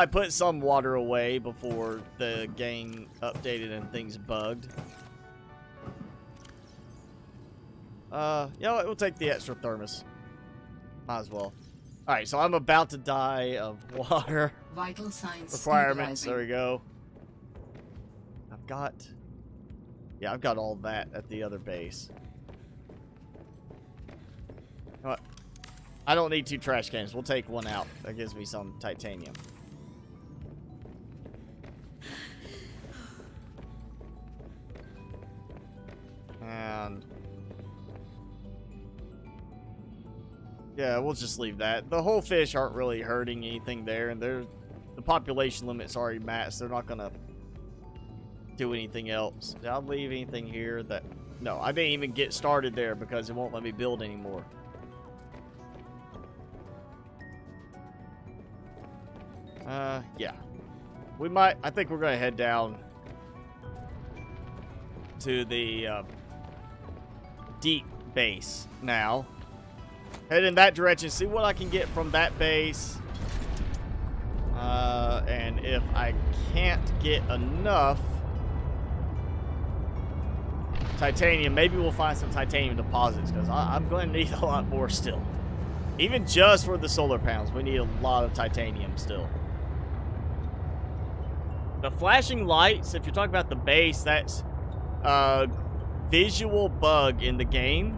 put some water away before the game updated and things bugged. You know what? We'll take the extra thermos. Might as well. Alright, so I'm about to die of water. Vital signs Requirements. stabilizing. There we go. I've got all that at the other base. You know what? I don't need 2 trash cans. We'll take one out. That gives me some titanium. And yeah, we'll just leave that. The whole fish aren't really hurting anything there, and the population limit's already matched. They're not gonna do anything else. Did I leave anything here that... No, I didn't even get started there because it won't let me build anymore. Yeah. I think we're gonna head down to the deep base now. Head in that direction, see what I can get from that base. And if I can't get enough titanium, maybe we'll find some titanium deposits, because I'm going to need a lot more still. Even just for the solar panels, we need a lot of titanium still. The flashing lights, if you're talking about the base, that's a visual bug in the game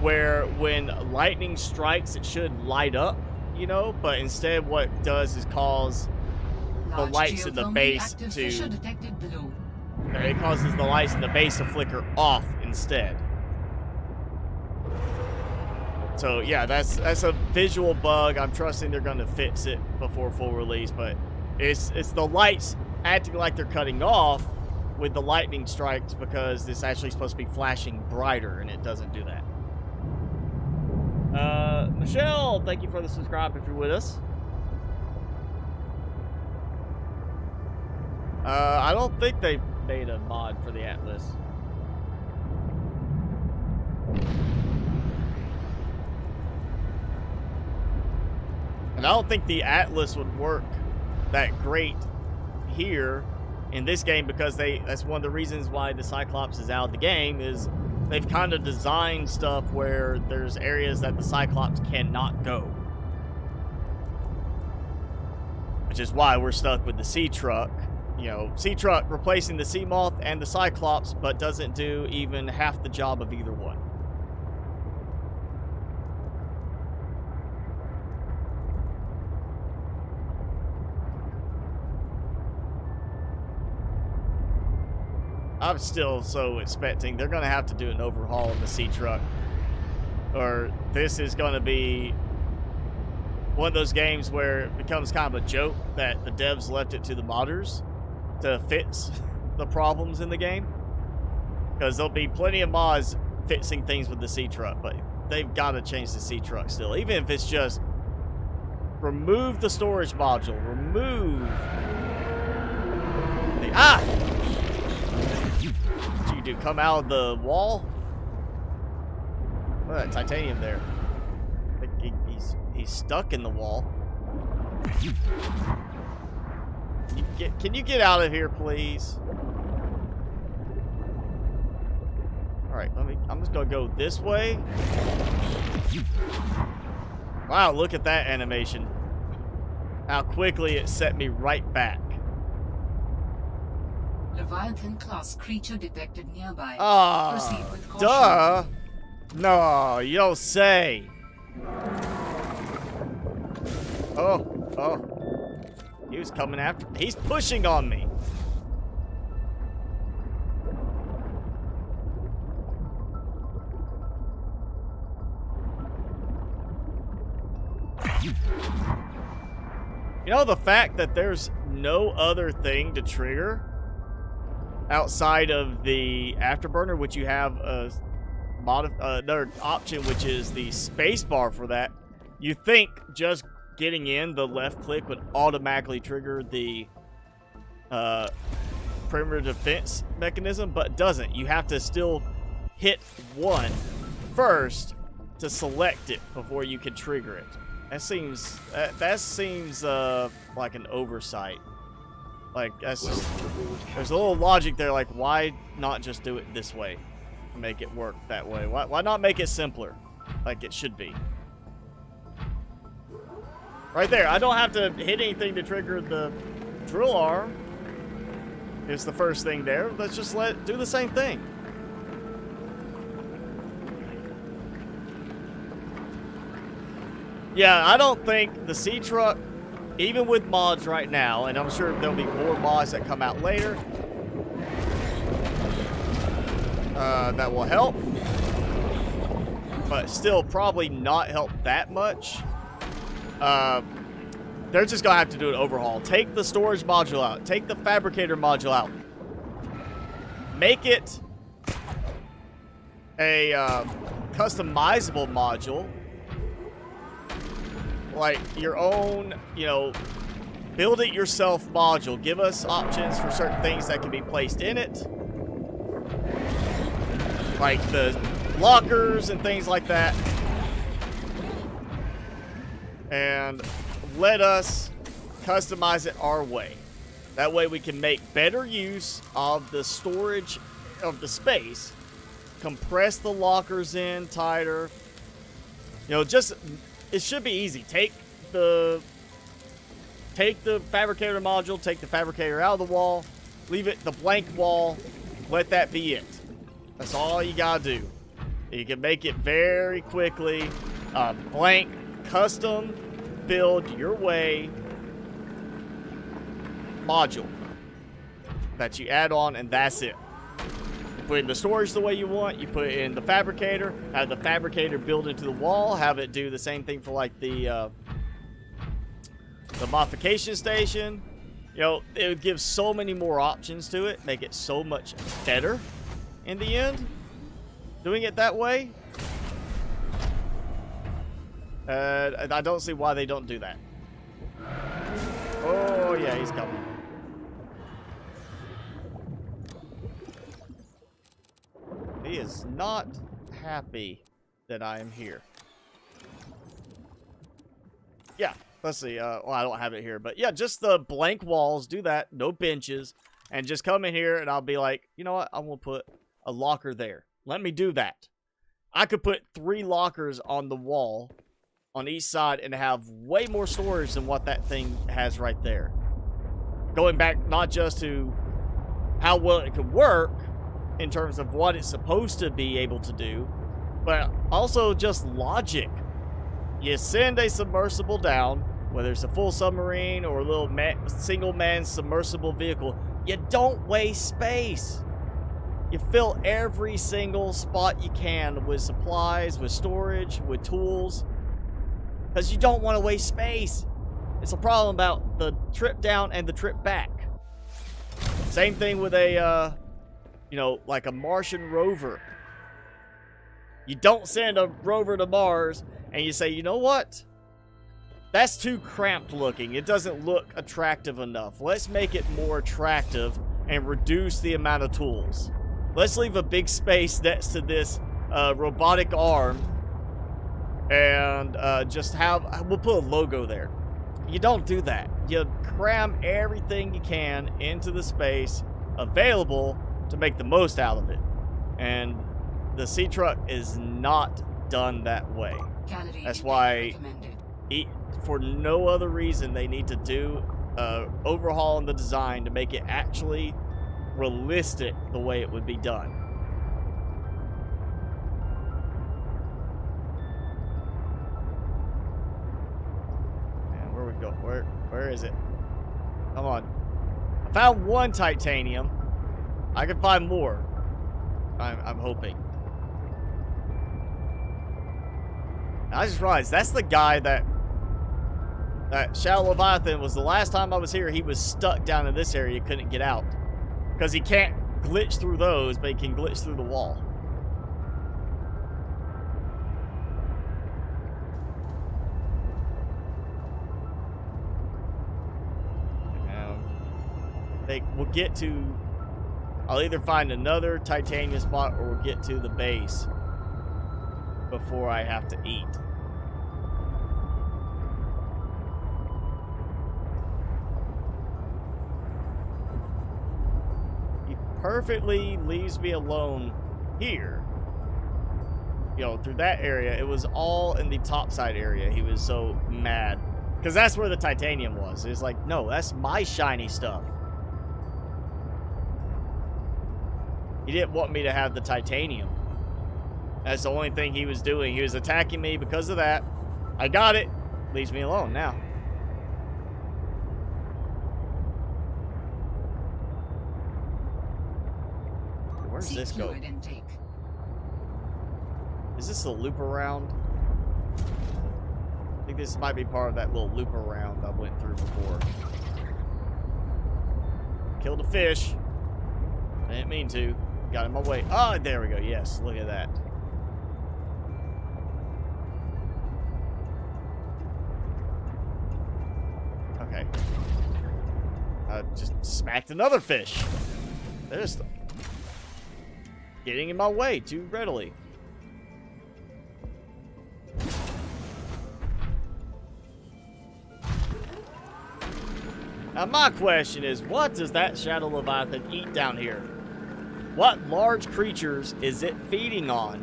where when lightning strikes, it should light up, you know, but instead what it does is cause the lights in the base to... It causes the lights in the base to flicker off instead. So yeah, that's a visual bug. I'm trusting they're going to fix it before full release, but it's the lights acting like they're cutting off with the lightning strikes because it's actually supposed to be flashing brighter, and it doesn't do that. Michelle, thank you for the subscribe if you're with us. I don't think they made a mod for the Atlas. And I don't think the Atlas would work that great here in this game because that's one of the reasons why the Cyclops is out of the game is they've kind of designed stuff where there's areas that the Cyclops cannot go. Which is why we're stuck with the Sea Truck. You know, Sea Truck replacing the Sea Moth and the Cyclops, but doesn't do even half the job of either one. I'm still so expecting they're going to have to do an overhaul of the Sea Truck. Or this is going to be one of those games where it becomes kind of a joke that the devs left it to the modders to fix the problems in the game. Because there'll be plenty of mods fixing things with the Sea Truck, but they've got to change the Sea Truck still. Even if it's just remove the storage module, remove the... Ah! What you do, come out of the wall? Look at that titanium there. I think he's stuck in the wall. Can you get out of here, please? Alright, I'm just gonna go this way. Wow, look at that animation. How quickly it set me right back. Leviathan class creature detected nearby. Ah, Proceed with caution. duh. No, you don't say. Oh. He was coming after me. He's pushing on me. You know, the fact that there's no other thing to trigger outside of the afterburner, which you have another option, which is the space bar for that. You think just getting in the left click would automatically trigger the perimeter defense mechanism, but it doesn't. You have to still hit 1 first to select it before you can trigger it. That seems like an oversight. Like, that's just, there's a little logic there. Like, why not just do it this way? Make it work that way. Why not make it simpler, like it should be? Right there. I don't have to hit anything to trigger the drill arm. It's the first thing there. Let's just do the same thing. Yeah, I don't think the sea truck, even with mods right now, and I'm sure there'll be more mods that come out later, that will help, but still probably not help that much. They're just gonna have to do an overhaul. Take the storage module out. Take the fabricator module out. Make it a customizable module, like your own, you know, build it yourself module. Give us options for certain things that can be placed in it, like the lockers and things like that, and let us customize it our way. That way we can make better use of the storage of the space, compress the lockers in tighter. You know, just, it should be easy. Take the fabricator module, take the fabricator out of the wall, leave it the blank wall, let that be it. That's all you gotta do. You can make it very quickly, blank, custom, build your way module that you add on, and that's it. You put in the storage the way you want, you put it in the fabricator, have the fabricator build into the wall, have it do the same thing for like the modification station. You know, it would give so many more options to it, make it so much better in the end, doing it that way. I don't see why they don't do that. Oh yeah, he's coming. He is not happy that I am here. Yeah, let's see. Well, I don't have it here, but yeah, just the blank walls. Do that. No benches. And just come in here, and I'll be like, you know what? I'm going to put a locker there. Let me do that. I could put 3 lockers on the wall on each side and have way more storage than what that thing has right there. Going back not just to how well it could work in terms of what it's supposed to be able to do, but also just logic. You send a submersible down, whether it's a full submarine or a little single-man submersible vehicle, you don't waste space. You fill every single spot you can with supplies, with storage, with tools, because you don't want to waste space. It's a problem about the trip down and the trip back. Same thing with a, you know, like a Martian rover. You don't send a rover to Mars and you say, you know what? That's too cramped looking. It doesn't look attractive enough. Let's make it more attractive and reduce the amount of tools. Let's leave a big space next to this robotic arm and just we'll put a logo there. You don't do that. You cram everything you can into the space available to make the most out of it. And the sea truck is not done that way. That's why, for no other reason, they need to do overhaul in the design to make it actually realistic the way it would be done. And where we go? Where is it? Come on. I found 1 titanium. I can find more. I'm hoping. I just realized that's the guy that That Shadow Leviathan was the last time I was here. He was stuck down in this area. Couldn't get out. Because he can't glitch through those, but he can glitch through the wall. We'll get to... I'll either find another titanium spot or we'll get to the base before I have to eat. He perfectly leaves me alone here. You know, through that area. It was all in the topside area. He was so mad. Because that's where the titanium was. It's like, no, that's my shiny stuff. He didn't want me to have the titanium. That's the only thing he was doing. He was attacking me because of that. I got it. Leaves me alone now. Where's this go? Is this a loop around? I think this might be part of that little loop around I went through before. Killed a fish. I didn't mean to. Got in my way. Oh, there we go. Yes, look at that. Okay. I just smacked another fish. They're just getting in my way too readily. Now my question is, what does that Shadow Leviathan eat down here? What large creatures is it feeding on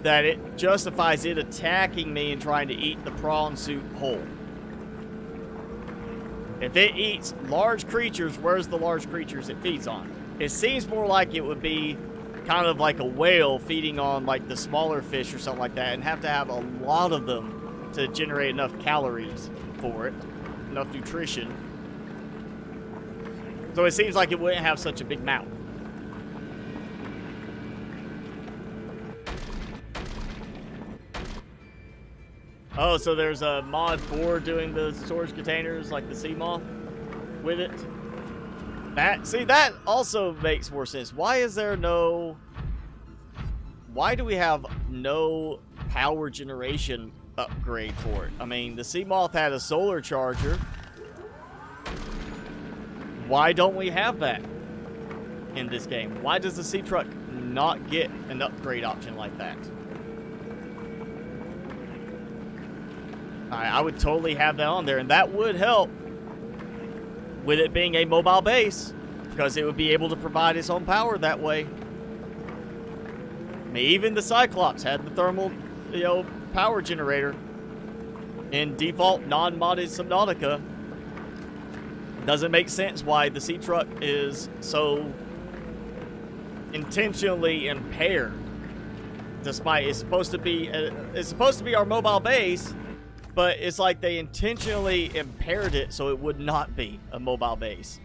that it justifies it attacking me and trying to eat the prawn suit whole? If it eats large creatures, where's the large creatures it feeds on? It seems more like it would be kind of like a whale feeding on like the smaller fish or something like that and have to have a lot of them to generate enough calories for it, enough nutrition. So it seems like it wouldn't have such a big mouth. Oh, so there's a mod for doing the storage containers, like the sea moth, with it. That also makes more sense. Why is there no... Why do we have no power generation upgrade for it? I mean, the sea moth had a solar charger. Why don't we have that in this game? Why does the sea truck not get an upgrade option like that? I would totally have that on there, and that would help with it being a mobile base, because it would be able to provide its own power that way. I mean, even the Cyclops had the thermal, power generator in default non-modded Subnautica. Doesn't make sense why the sea truck is so intentionally impaired. Despite it's supposed to be our mobile base. But it's like they intentionally impaired it so it would not be a mobile base.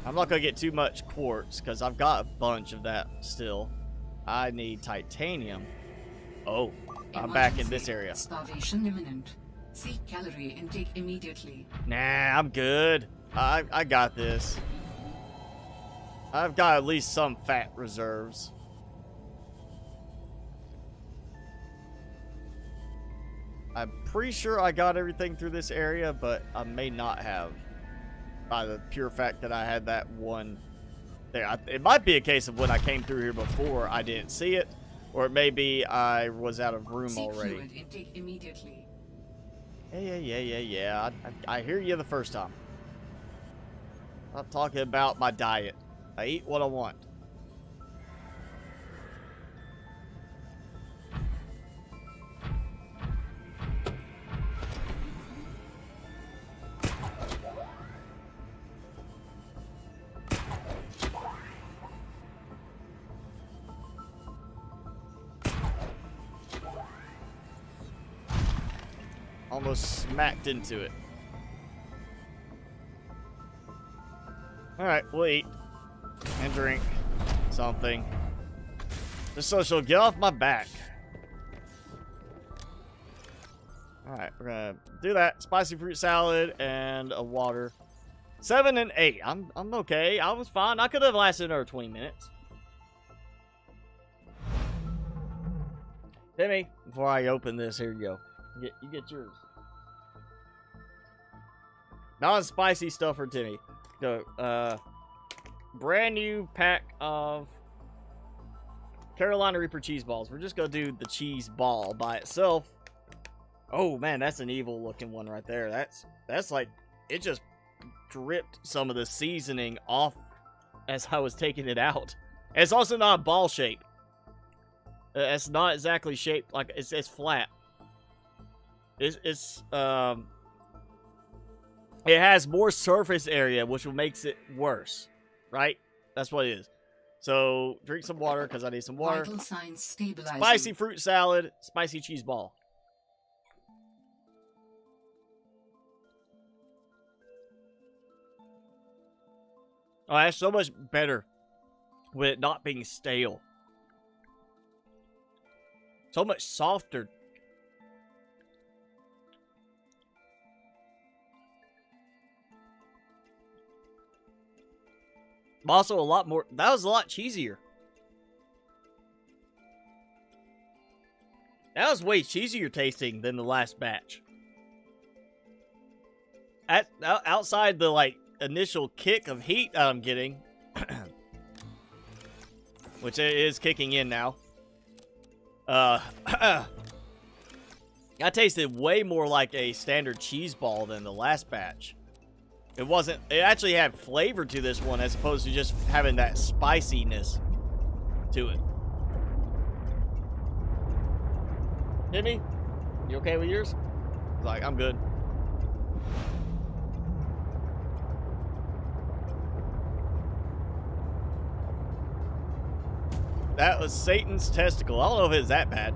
I'm not going to get too much quartz because I've got a bunch of that still. I need titanium. Oh, I'm back in this area. Starvation imminent. Seek calorie intake immediately. Nah, I'm good. I got this. I've got at least some fat reserves. I'm pretty sure I got everything through this area, but I may not have. By the pure fact that I had that one there. It might be a case of when I came through here before, I didn't see it. Or it may be I was out of room already. Fluid intake immediately. Yeah. I hear you the first time. I'm talking about my diet. I eat what I want. Almost smacked into it. Alright, we'll eat. And drink something. Just so she'll get off my back. Alright, we're gonna do that. Spicy fruit salad and a water. 7 and 8. I'm okay. I was fine. I could have lasted another 20 minutes. Timmy, before I open this, here you go. You get yours. Non-spicy stuff for Timmy. Go. Brand new pack of Carolina Reaper cheese balls. We're just gonna do the cheese ball by itself. Oh man, that's an evil looking one right there. That's like, it just dripped some of the seasoning off as I was taking it out. And it's also not a ball shape. It's not exactly shaped like it's flat. It has more surface area, which makes it worse, right? That's what it is. So drink some water because I need some water. Vital signs stabilizing. Spicy fruit salad, spicy cheese ball. Oh, that's so much better with it not being stale. So much softer. Also, a lot more. That was a lot cheesier. That was way cheesier tasting than the last batch. Outside the like initial kick of heat that I'm getting, which is kicking in now. I tasted way more like a standard cheese ball than the last batch. It actually had flavor to this one as opposed to just having that spiciness to it. Timmy, you okay with yours? He's like, I'm good. That was Satan's testicle. I don't know if it's that bad.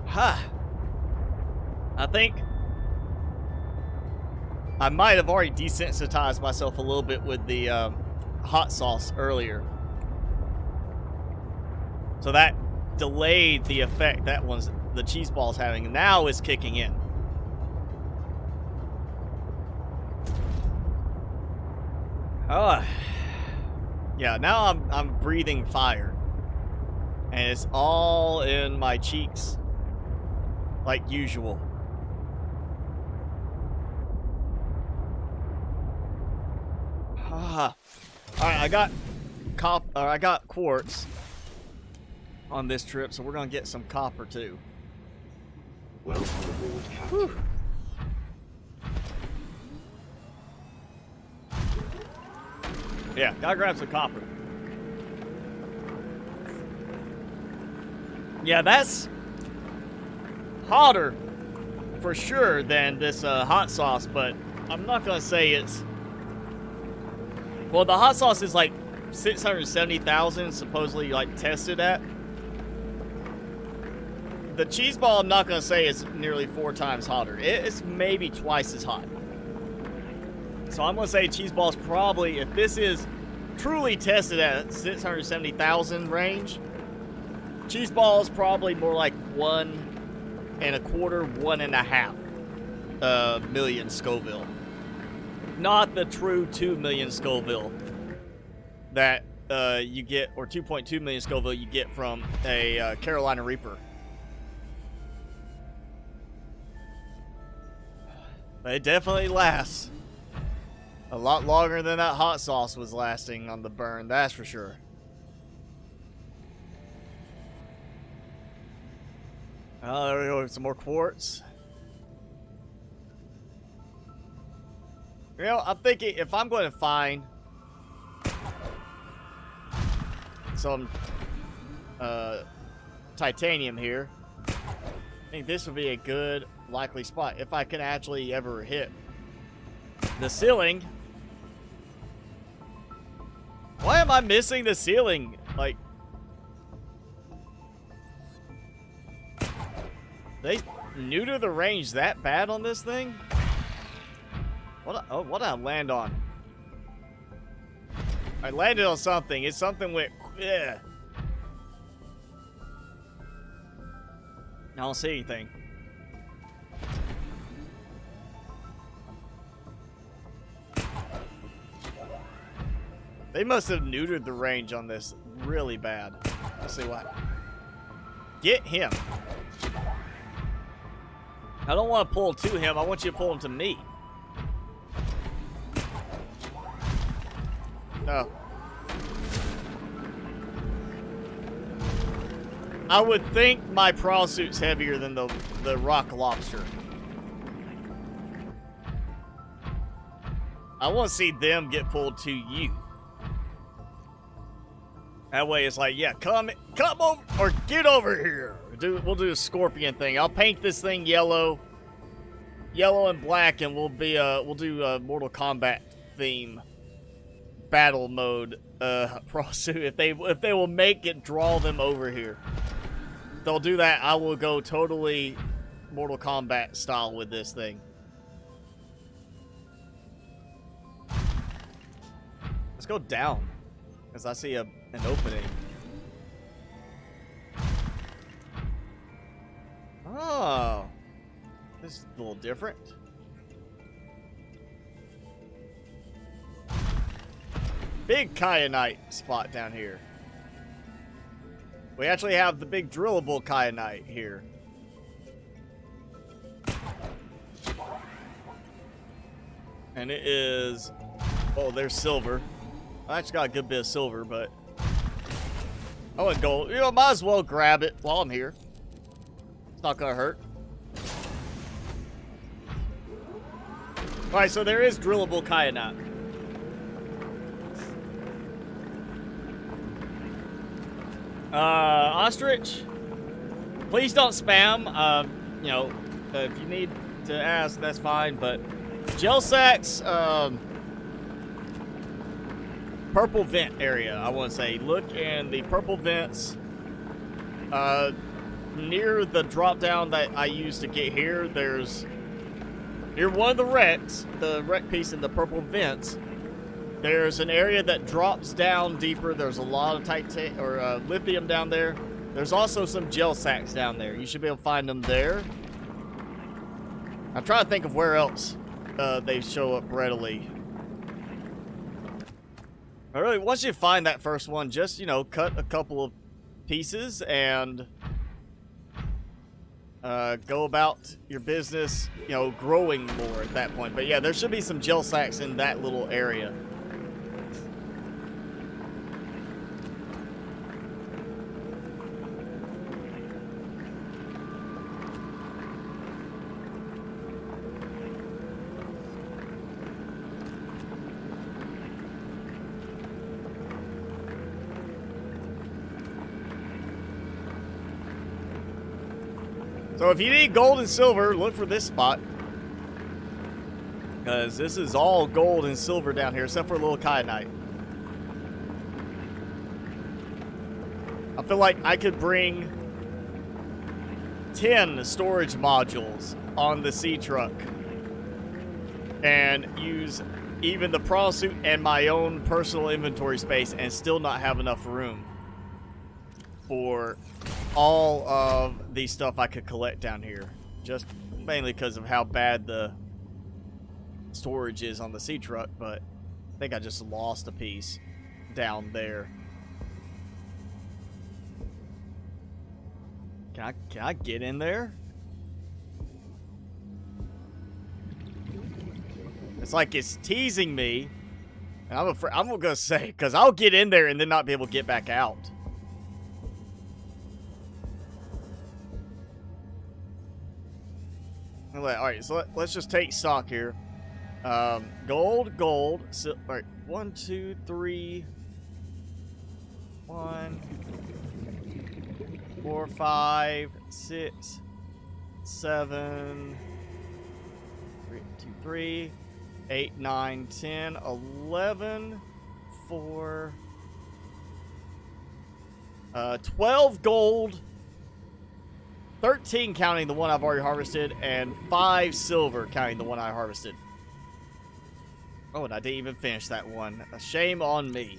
Ha! I think I might have already desensitized myself a little bit with the hot sauce earlier. So that delayed the effect the cheese ball's having. Now it's kicking in. Oh. Yeah, now I'm breathing fire. And it's all in my cheeks, like usual. All right, I got quartz on this trip, so we're gonna get some copper too. Welcome aboard, Captain. Whew. Yeah, gotta grab some copper. Yeah, that's hotter for sure than this hot sauce, but I'm not gonna say it's. Well, the hot sauce is like 670,000 supposedly like tested at. The cheese ball, I'm not gonna say is nearly 4 times hotter. It's maybe twice as hot. So I'm gonna say cheese ball is probably, if this is truly tested at 670,000 range, cheese ball is probably more like 1.25, 1.5 million Scoville. Not the true 2 million Scoville that you get, or 2.2 million Scoville you get from a Carolina Reaper. But it definitely lasts a lot longer than that hot sauce was lasting on the burn, that's for sure. Oh, there we go. Some more quartz. You know, I'm thinking if I'm going to find some titanium here, I think this would be a good likely spot if I can actually ever hit the ceiling. Why am I missing the ceiling? Like, they neuter the range that bad on this thing? What did I land on? I landed on something. It's something with... I don't see anything. They must have neutered the range on this really bad. Let's see what. Get him. I don't want to pull to him. I want you to pull him to me. No. I would think my prawn suit's heavier than the rock lobster. I want to see them get pulled to you. That way it's like, yeah, come over, or get over here. We'll do a scorpion thing. I'll paint this thing yellow and black, and we'll do a Mortal Kombat theme battle mode prawn suit. If they will make it draw them over here. If they'll do that, I will go totally Mortal Kombat style with this thing. Let's go down, because I see an opening. Oh, this is a little different. Big kyanite spot down here. We actually have the big drillable kyanite here. And it is... Oh, there's silver. I actually got a good bit of silver, but... I want gold. You know, might as well grab it while I'm here. It's not gonna hurt. Alright, so there is drillable kyanite. Ostrich, please don't spam. You know, if you need to ask, that's fine, but gel sacks, purple vent area, I want to say. Look in the purple vents, near the drop down that I used to get here. There's, near one of the wreck piece in the purple vents, there's an area that drops down deeper. There's a lot of lithium down there. There's also some gel sacks down there. You should be able to find them there. I'm trying to think of where else they show up readily. But really, once you find that first one, just, you know, cut a couple of pieces and go about your business, you know, growing more at that point. But yeah, there should be some gel sacks in that little area. So if you need gold and silver, look for this spot. Because this is all gold and silver down here, except for a little kyanite. I feel like I could bring 10 storage modules on the sea truck and use even the prawn suit and my own personal inventory space and still not have enough room for all of the stuff I could collect down here. Just mainly because of how bad the storage is on the sea truck, but I think I just lost a piece down there. Can I get in there? It's like it's teasing me. And I'm gonna say, because I'll get in there and then not be able to get back out. Alright, so let's just take stock here. Gold, alright, 1, 2, 3, 1, 4, 5, 6, 7, 3, 8, 9, 10, 11, 4, 12 gold, 13 counting the one I've already harvested, and 5 silver counting the one I harvested. Oh, and I didn't even finish that one. Shame on me.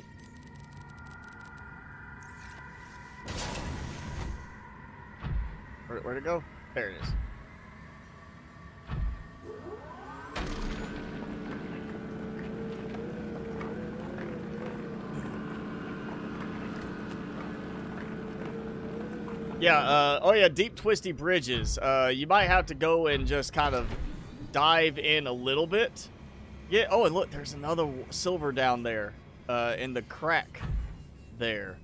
Where'd it go? There it is. Yeah, oh yeah, deep twisty bridges. You might have to go and just kind of dive in a little bit. Yeah, oh, and look, there's another silver down there, in the crack there.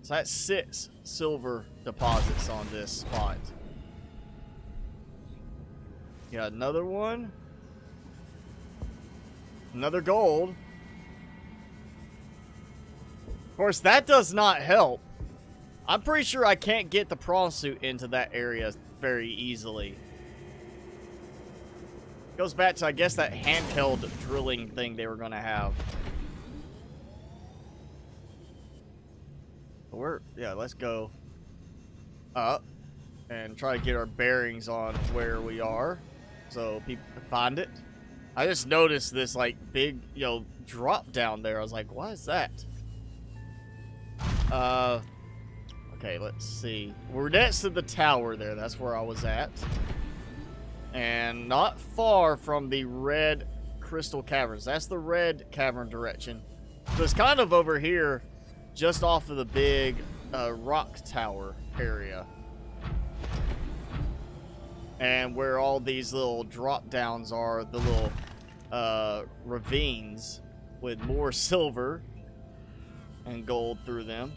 So that's 6 silver deposits on this spot. Yeah, another one. Another gold. Of course, that does not help. I'm pretty sure I can't get the prawn suit into that area very easily. Goes back to, I guess, that handheld drilling thing they were going to have. Yeah, let's go up and try to get our bearings on where we are so people can find it. I just noticed this, like, big, you know, drop down there. I was like, what is that? Okay, let's see. We're next to the tower there. That's where I was at. And not far from the red crystal caverns. That's the red cavern direction. So it's kind of over here, just off of the big rock tower area. And where all these little drop downs are, the little ravines with more silver and gold through them.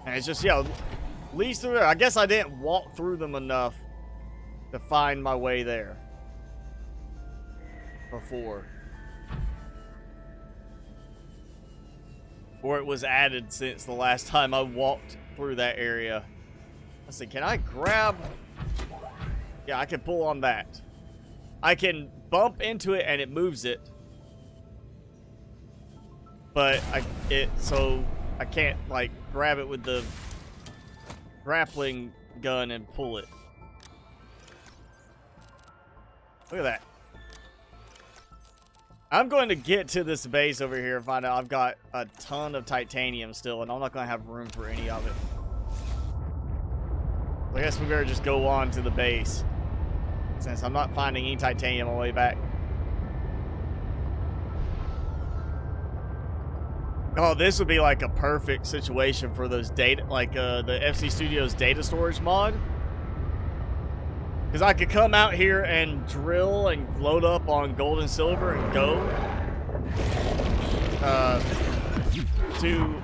And it's just, yeah, leads through there. I guess I didn't walk through them enough to find my way there before. Or it was added since the last time I walked through that area. Let's see, can I grab? Yeah, I can pull on that. I can bump into it and it moves it. But so I can't, like, grab it with the grappling gun and pull it. Look at that. I'm going to get to this base over here and find out I've got a ton of titanium still, and I'm not going to have room for any of it. I guess we better just go on to the base, since I'm not finding any titanium on the way back. Oh, this would be like a perfect situation for those data, like the FC Studios data storage mod. Because I could come out here and drill and load up on gold and silver and go to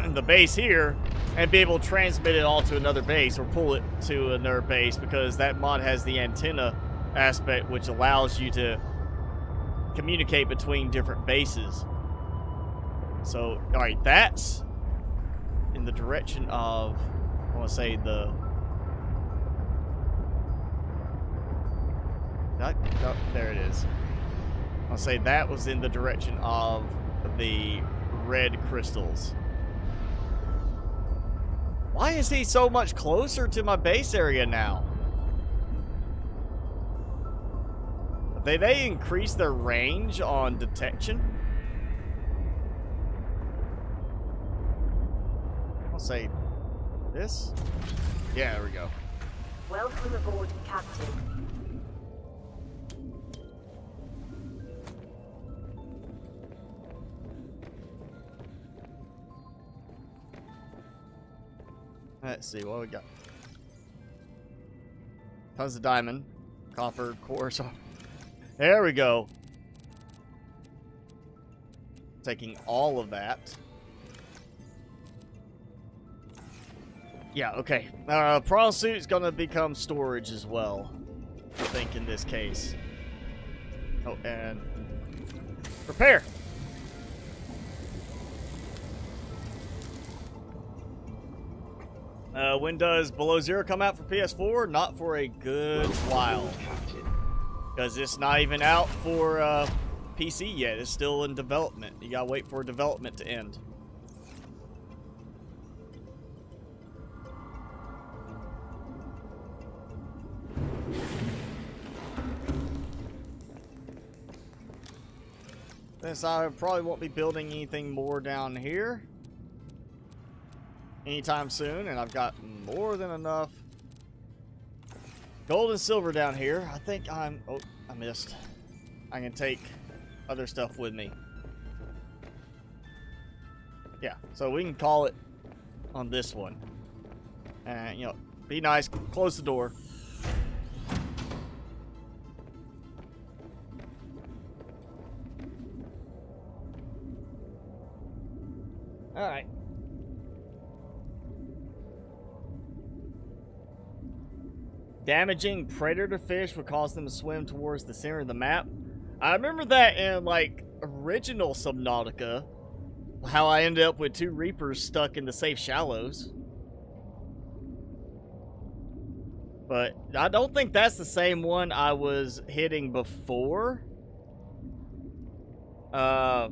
the base here and be able to transmit it all to another base or pull it to another base, because that mod has the antenna aspect, which allows you to communicate between different bases. So, alright, that's in the direction of, I want to say, the... Oh, there it is. I'll say that was in the direction of the red crystals. Why is he so much closer to my base area now? Did they increase their range on detection? I'll say this. Yeah, there we go. Welcome aboard, Captain. Let's see what we got. Tons of diamond, copper, quartz. There we go. Taking all of that. Yeah, okay. Prawn suit's gonna become storage as well, I think, in this case. Oh, and repair. When does Below Zero come out for PS4? Not for a good while, because it's not even out for PC yet. It's still in development. You gotta wait for development to end. Since I probably won't be building anything more down here. anytime soon, and I've got more than enough gold and silver down here. I think I'm... Oh, I missed. I can take other stuff with me. Yeah, so we can call it on this one. And, you know, be nice. Close the door. Alright. Damaging predator fish would cause them to swim towards the center of the map. I remember that in, like, original Subnautica. How I ended up with 2 Reapers stuck in the safe shallows. But I don't think that's the same one I was hitting before. I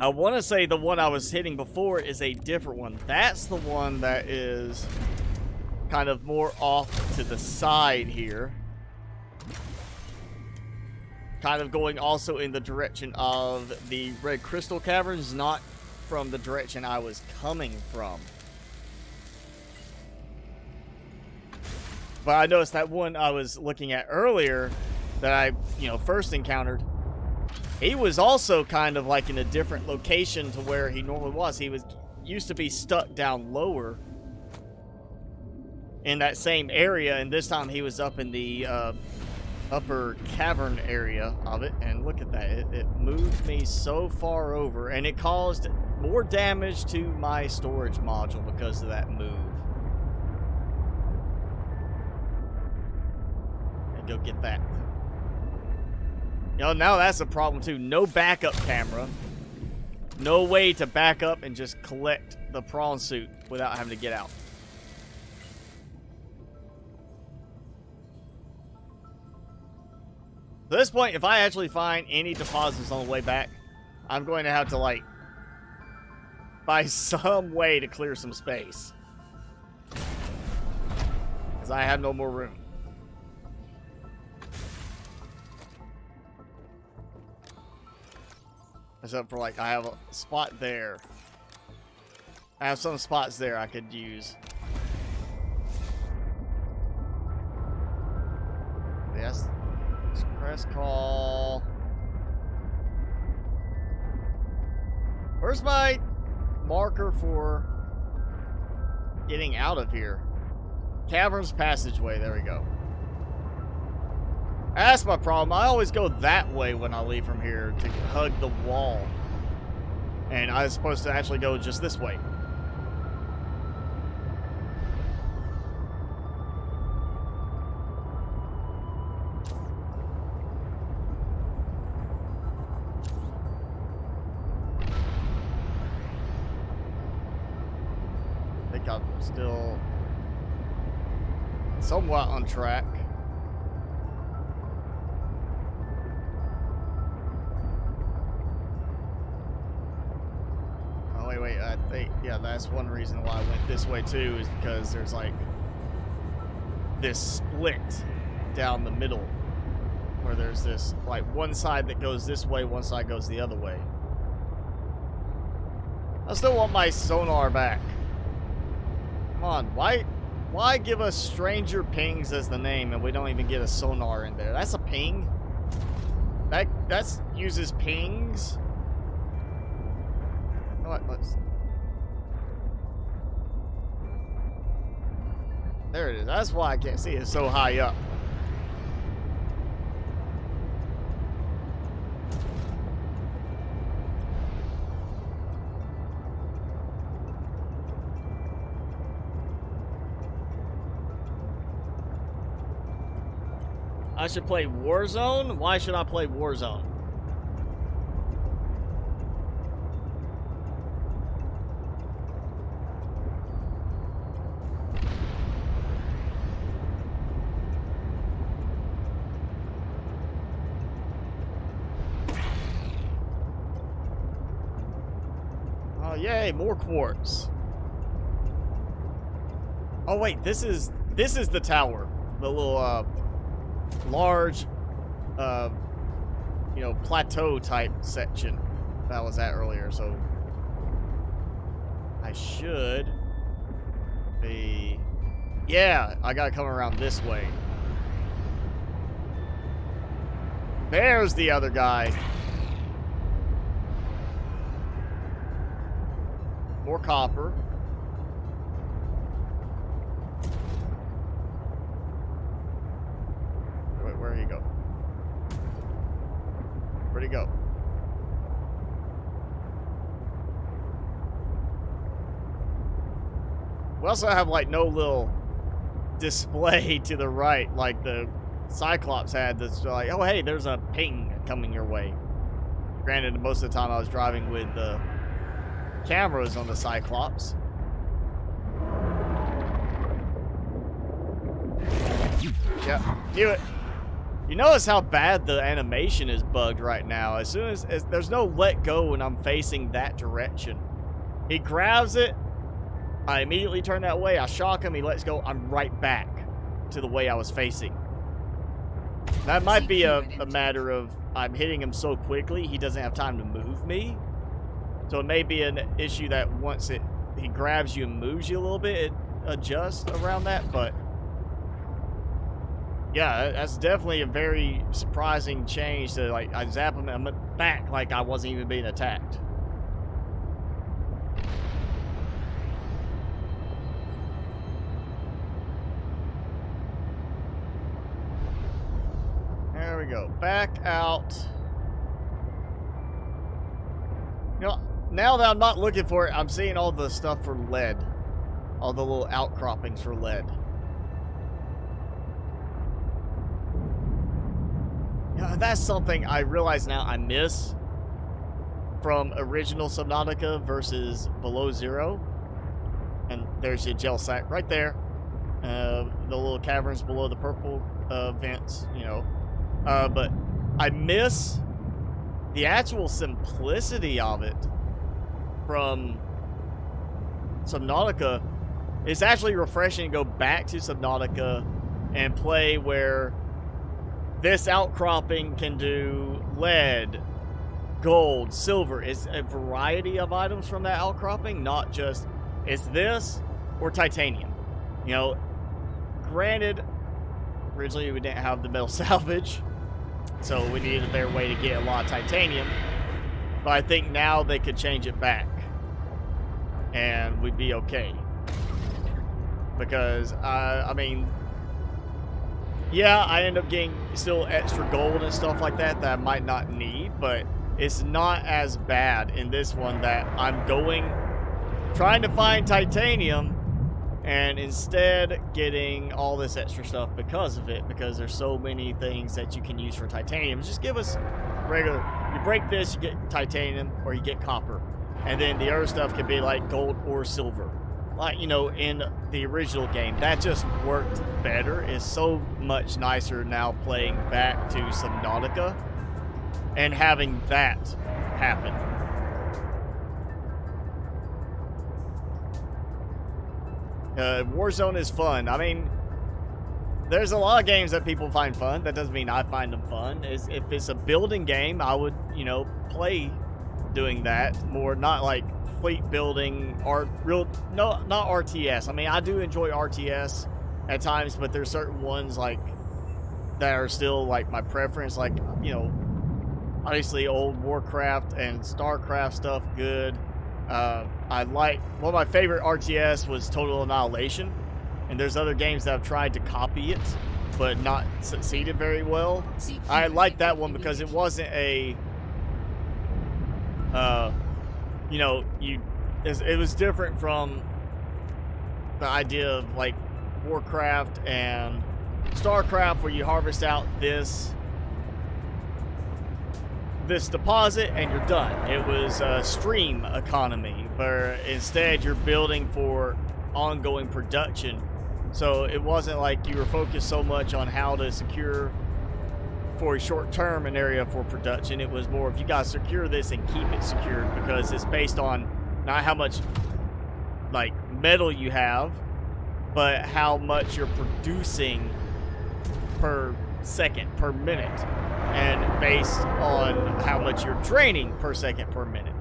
want to say the one I was hitting before is a different one. That's the one that is kind of more off to the side here. Kind of going also in the direction of the Red Crystal Caverns, not from the direction I was coming from. But I noticed that one I was looking at earlier that I, first encountered, he was also kind of like in a different location to where he normally was. He used to be stuck down lower in that same area, and this time he was up in the upper cavern area of it. And look at that, it moved me so far over, and it caused more damage to my storage module because of that move. And go get that. Now that's a problem too. No backup camera. No way to back up and just collect the prawn suit without having to get out. At this point, if I actually find any deposits on the way back, I'm going to have to, like, find some way to clear some space. Because I have no more room. Except for, like, I have a spot there. I have some spots there I could use. Yes. Press call. Where's my marker for getting out of here? Caverns passageway. There we go. That's my problem. I always go that way when I leave from here to hug the wall. And I was supposed to actually go just this way. I think I'm still somewhat on track. Wait, I think, yeah, that's one reason why I went this way too, is because there's like this split down the middle where there's this, like, one side that goes this way, one side goes the other way. I still want my sonar back. Come on, why give us Stranger Pings as the name and we don't even get a sonar in there? That's a ping? That's uses pings? Let's... There it is. That's why I can't see it so high up. I should play Warzone? Why should I play Warzone? Yay, more quartz. Oh wait, this is the tower. The little large plateau type section that I was at earlier, so I should be... Yeah, I gotta come around this way. There's the other guy. More copper. Wait, where'd he go? Where'd he go? We also have like no little display to the right like the Cyclops had that's like, oh hey, there's a ping coming your way. Granted, most of the time I was driving with the cameras on the Cyclops. Yep, knew it. You notice how bad the animation is bugged right now. As soon as there's no let go when I'm facing that direction. He grabs it, I immediately turn that way, I shock him, he lets go, I'm right back to the way I was facing. That might be a matter of I'm hitting him so quickly he doesn't have time to move me. So it may be an issue that once he grabs you and moves you a little bit, it adjusts around that, but yeah, that's definitely a very surprising change to like I zap him and I'm back like I wasn't even being attacked. There we go. Back out. You know, now that I'm not looking for it, I'm seeing all the stuff for lead. All the little outcroppings for lead. You know, that's something I realize now I miss from original Subnautica versus Below Zero. And there's your gel sack right there. The little caverns below the purple vents, you know. But I miss the actual simplicity of it from Subnautica. It's actually refreshing to go back to Subnautica and play where this outcropping can do lead, gold, silver. It's a variety of items from that outcropping, not just it's this or titanium. You know, granted, originally we didn't have the metal salvage, so we needed a better way to get a lot of titanium. But I think now they could change it back, and we'd be okay. Because, I mean, yeah, I end up getting still extra gold and stuff like that that I might not need, but it's not as bad in this one that I'm trying to find titanium, and instead getting all this extra stuff because of it, because there's so many things that you can use for titanium. Just give us regular, you break this, you get titanium, or you get copper. And then the other stuff can be like gold or silver. Like, you know, in the original game, that just worked better. It's so much nicer now playing back to Subnautica and having that happen. Warzone is fun. I mean, there's a lot of games that people find fun. That doesn't mean I find them fun. If it's a building game, I would, you know, play doing that more. Not like fleet building or not RTS. I mean, I do enjoy RTS at times, but there's certain ones like that are still like my preference. Like, you know, obviously old Warcraft and StarCraft stuff, good. I like, one of my favorite RTS was Total Annihilation, and there's other games that have tried to copy it but not succeeded very well. I like that one because it wasn't a you know, it was different from the idea of like Warcraft and StarCraft, where you harvest out this deposit and you're done. It was a stream economy, where instead you're building for ongoing production. So it wasn't like you were focused so much on how to secure for a short term an area for production. It was more, if you guys secure this and keep it secured, because it's based on not how much like metal you have, but how much you're producing per second, per minute, and based on how much you're draining per second, per minute.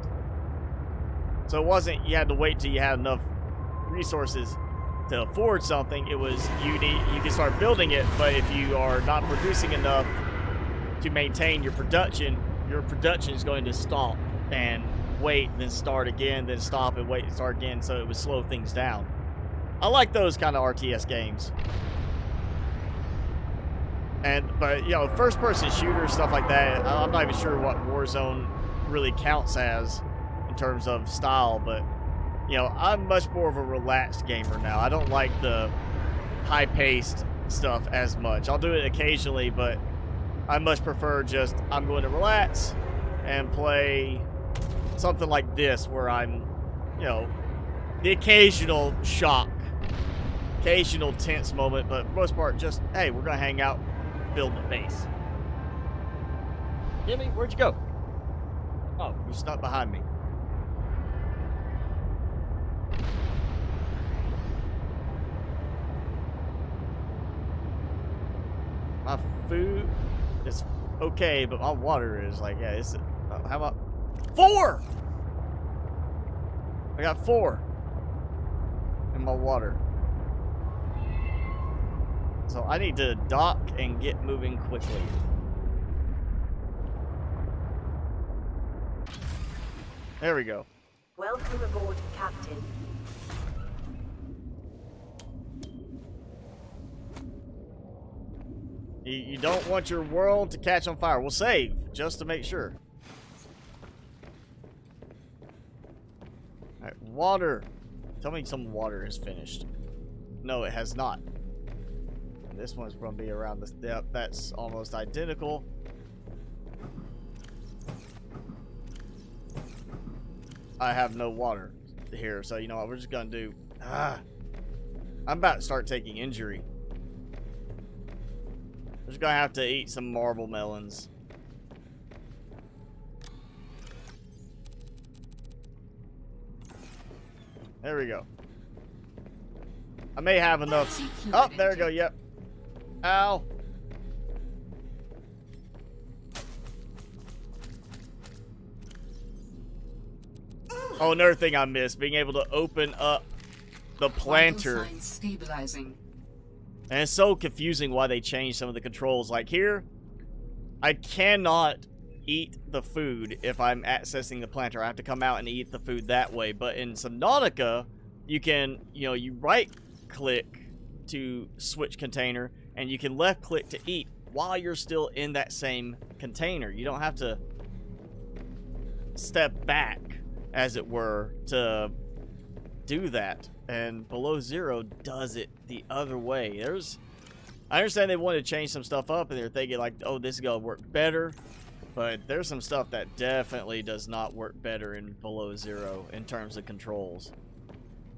So it wasn't you had to wait till you had enough resources to afford something. It was you can start building it, but if you are not producing enough to maintain your production is going to stop and wait, then start again, then stop and wait and start again, so it would slow things down. I like those kind of RTS games. But you know, first person shooter, stuff like that, I'm not even sure what Warzone really counts as in terms of style, but you know, I'm much more of a relaxed gamer now. I don't like the high-paced stuff as much. I'll do it occasionally, but I much prefer just, I'm going to relax and play something like this where I'm, you know, the occasional shock, occasional tense moment, but for the most part, just, hey, we're going to hang out, build a base. Timmy, where'd you go? Oh, you snuck behind me. My food is okay, but my water is like, yeah, it's, how about 4? I got 4 in my water. So I need to dock and get moving quickly. There we go. Welcome aboard, Captain. You don't want your world to catch on fire. We'll save, just to make sure. Alright, water. Tell me some water is finished. No, it has not. This one's going to be around this depth. That's almost identical. I have no water here, so you know what we're just going to do. I'm about to start taking injury. We're just gonna have to eat some marble melons. There we go. I may have enough. Oh, there we go. Yep. Ow. Oh, another thing I missed, being able to open up the planter. Stabilizing. And it's so confusing why they changed some of the controls. Like here, I cannot eat the food if I'm accessing the planter. I have to come out and eat the food that way. But in Subnautica, you can, you know, you right click to switch container and you can left click to eat while you're still in that same container. You don't have to step back, as it were, to do that. And Below Zero does it the other way. I understand they wanted to change some stuff up and they're thinking like, oh, this is gonna work better, but there's some stuff that definitely does not work better in Below Zero in terms of controls.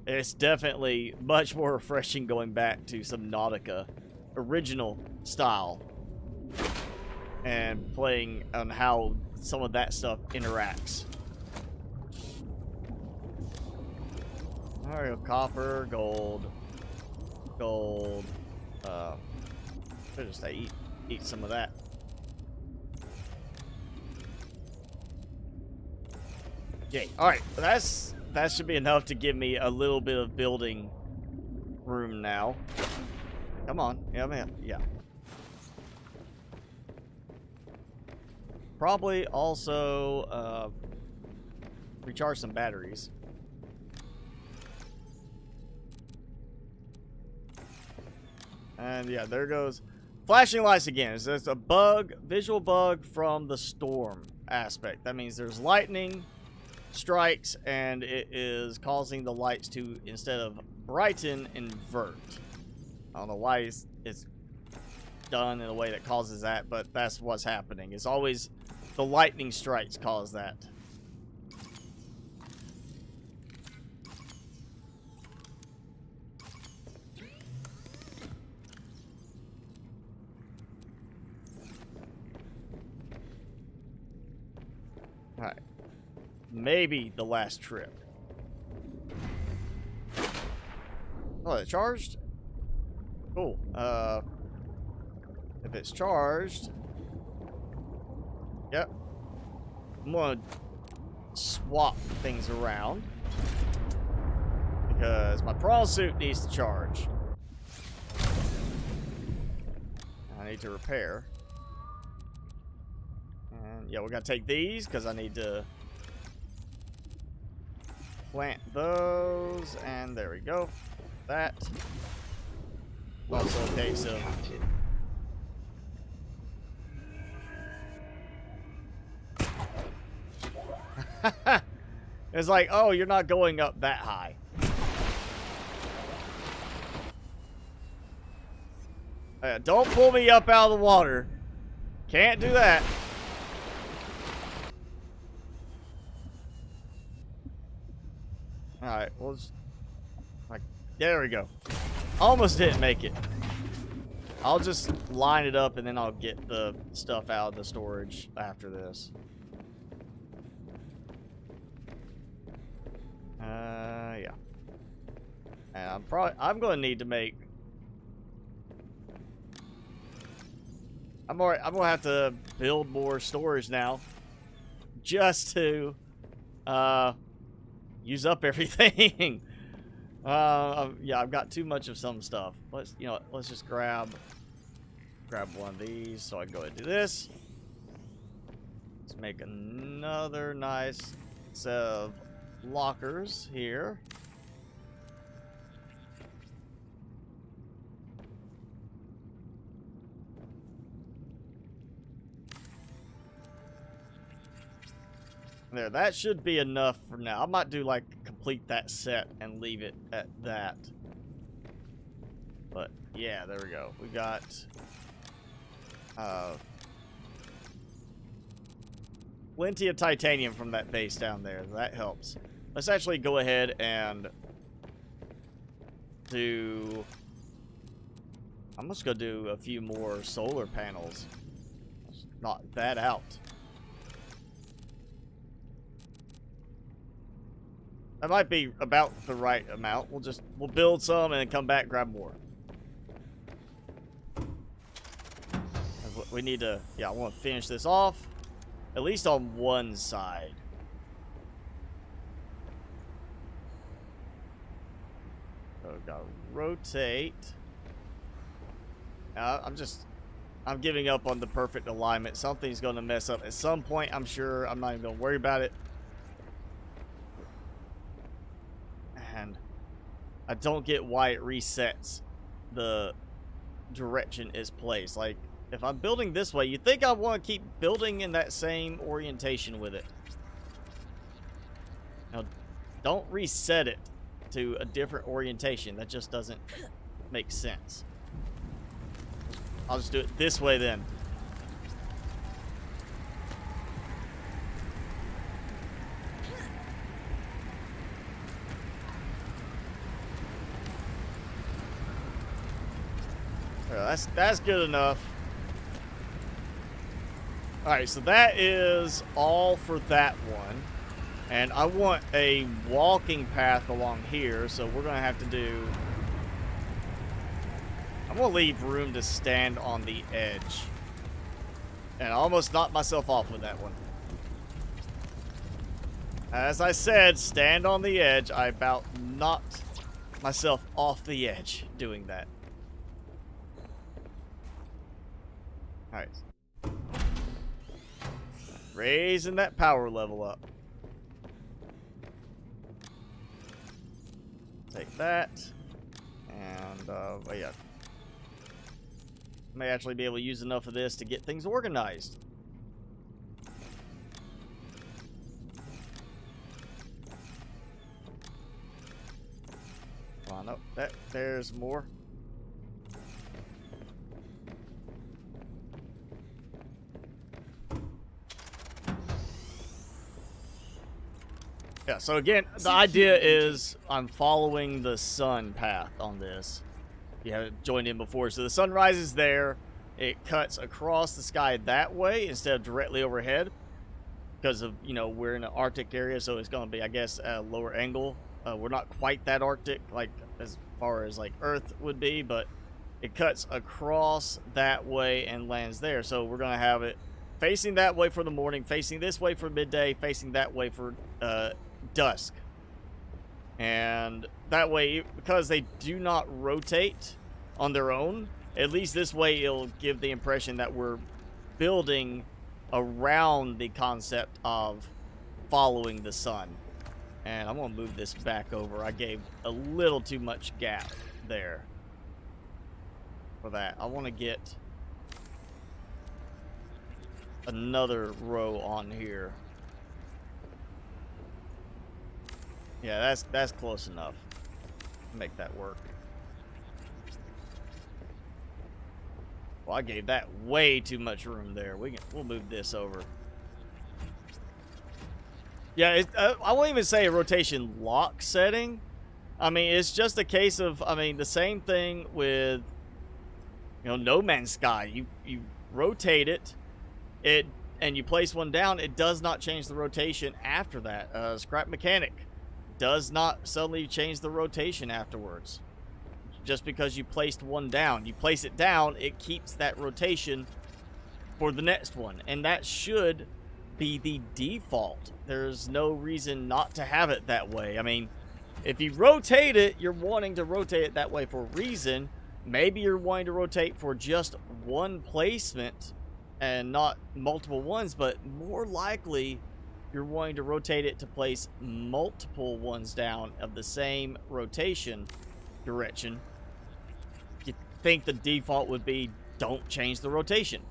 It's definitely much more refreshing going back to Subnautica original style and playing on how some of that stuff interacts. Alright, copper, gold. Should just eat some of that. Okay, alright, that should be enough to give me a little bit of building room now. Come on, yeah, man, yeah. Probably also recharge some batteries. And yeah, there goes flashing lights again. It's a bug, visual bug from the storm aspect. That means there's lightning strikes and it is causing the lights to, instead of brighten, invert. I don't know why it's done in a way that causes that, but that's what's happening. It's always the lightning strikes cause that. Alright. Maybe the last trip. Oh, it charged? Cool. If it's charged... Yep. I'm gonna swap things around. because my prawn suit needs to charge. I need to repair. And yeah, we gotta take these because I need to plant those. And there we go. That. Also a case of Captain. it's like, oh, you're not going up that high. Don't pull me up out of the water. Can't do that. Alright, we'll just... Like, there we go. Almost didn't make it. I'll just line it up and then I'll get the stuff out of the storage after this. Yeah. And I'm going to need to make... I'm going to have to build more storage now. Just to, use up everything. Yeah, I've got too much of some stuff. Let's just grab one of these so I can go ahead and do this. Let's make another nice set of lockers here. There, that should be enough for now. I might do like complete that set and leave it at that. But yeah, there we go. We got plenty of titanium from that base down there. That helps. Let's actually go ahead and do... I'm just gonna do a few more solar panels. Let's knock that out. That might be about the right amount. We'll build some and then come back, grab more. We need to, yeah, I want to finish this off. At least on one side. So we've got to rotate. I'm giving up on the perfect alignment. Something's going to mess up at some point, I'm sure. I'm not even going to worry about it. And I don't get why it resets the direction it's placed. Like, if I'm building this way, you'd think I want to keep building in that same orientation with it. Now, don't reset it to a different orientation. That just doesn't make sense. I'll just do it this way then. That's good enough. Alright, so that is all for that one. And I want a walking path along here, so we're going to have to do... I'm going to leave room to stand on the edge. And I almost knocked myself off with that one. As I said, stand on the edge. I about knocked myself off the edge doing that. Alright. Raising that power level up. Take that. And, yeah. May actually be able to use enough of this to get things organized. Come on, no, there's more. Yeah, so again, the idea is I'm following the sun path on this. You haven't joined in before. So the sun rises there. It cuts across the sky that way instead of directly overhead. Because of, you know, we're in an Arctic area, so it's going to be, I guess, a lower angle. We're not quite that Arctic, like, as far as, like, Earth would be, but it cuts across that way and lands there. So we're going to have it facing that way for the morning, facing this way for midday, facing that way for, dusk. And that way, because they do not rotate on their own, at least this way it'll give the impression that we're building around the concept of following the sun. And I'm going to move this back over. I gave a little too much gap there for that. I want to get another row on here. Yeah, that's close enough. Make that work. Well, I gave that way too much room there. We'll move this over. Yeah, I won't even say a rotation lock setting. I mean, it's just a case of, I mean, the same thing with, you know, No Man's Sky. You rotate it, and you place one down. It does not change the rotation after that. Scrap Mechanic does not suddenly change the rotation afterwards. Just because you placed one down. You place it down, it keeps that rotation for the next one. And that should be the default. There's no reason not to have it that way. I mean, if you rotate it, you're wanting to rotate it that way for a reason. Maybe you're wanting to rotate for just one placement and not multiple ones, but more likely you're wanting to rotate it to place multiple ones down of the same rotation direction. You think the default would be don't change the rotation.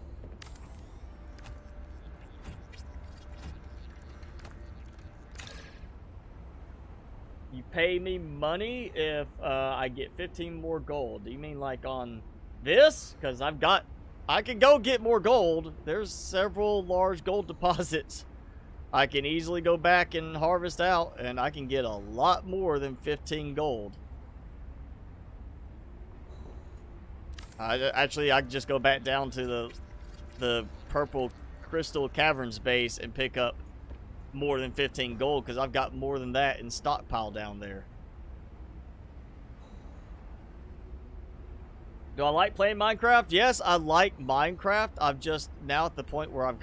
You pay me money if I get 15 more gold. Do you mean like on this? Because I can go get more gold. There's several large gold deposits I can easily go back and harvest out, and I can get a lot more than 15 gold. I can just go back down to the purple crystal caverns base and pick up more than 15 gold, because I've got more than that in stockpile down there. Do I like playing Minecraft? Yes, I like Minecraft. I'm just now at the point where I've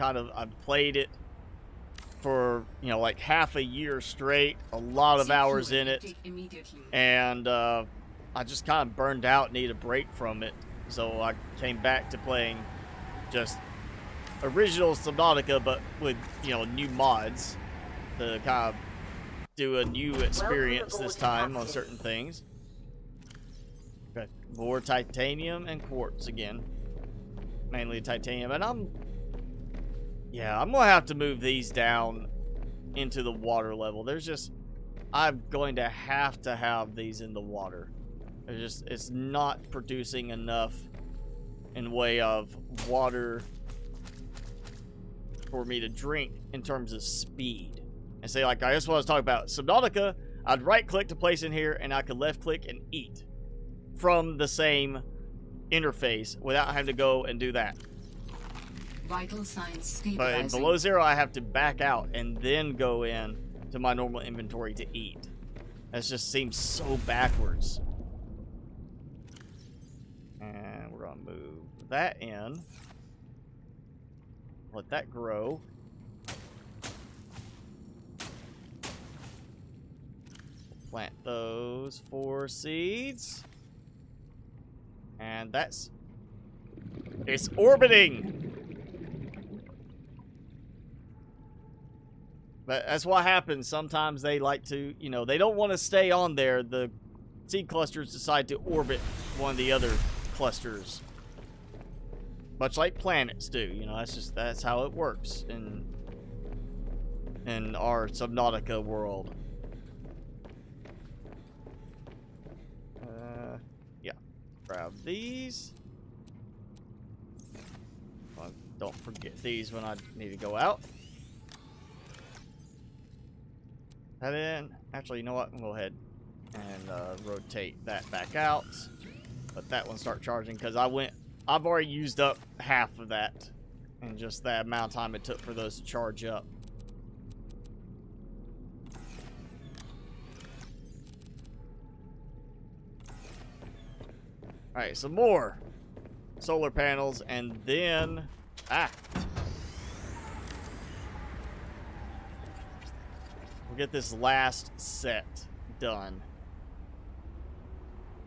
played it for, you know, like half a year straight, a lot of hours in it, and I just kind of burned out, need a break from it, so I came back to playing just original Subnautica, but with, you know, new mods to kind of do a new experience this time on certain things. Okay, more titanium and quartz again, mainly titanium, and I'm gonna have to move these down into the water level. I'm going to have these in the water. It's not producing enough in way of water for me to drink in terms of speed. And say, like, I just want to talk about Subnautica. I'd right click to place in here, and I could left click and eat from the same interface without having to go and do that. Vital signs stabilizing. But in below zero, I have to back out and then go in to my normal inventory to eat. That just seems so backwards. And we're gonna move that in. Let that grow. Plant those 4 seeds. And it's orbiting. But that's what happens. Sometimes they like to, you know, they don't want to stay on there. The seed clusters decide to orbit one of the other clusters. Much like planets do, you know, that's how it works in our Subnautica world. Yeah. Grab these. Well, don't forget these when I need to go out. That in. Actually, you know what? Go ahead and rotate that back out. Let that one start charging, because I've already used up half of that in just that amount of time it took for those to charge up. Alright, some more solar panels, and then we'll get this last set done.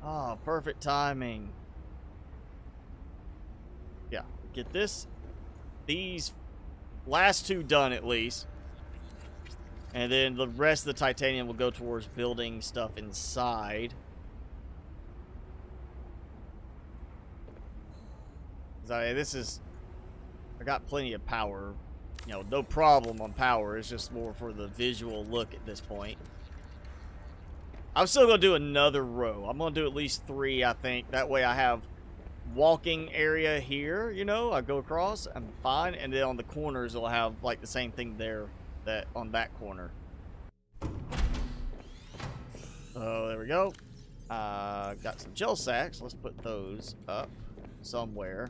Oh, perfect timing. Yeah, get these last two done at least. And then the rest of the titanium will go towards building stuff inside. I got plenty of power. You know, no problem on power. It's just more for the visual look at this point. I'm still going to do another row. I'm going to do at least 3, I think. That way I have walking area here, you know. I go across, I'm fine. And then on the corners, I'll have, like, the same thing there that on that corner. Oh, there we go. Got some gel sacks. Let's put those up somewhere.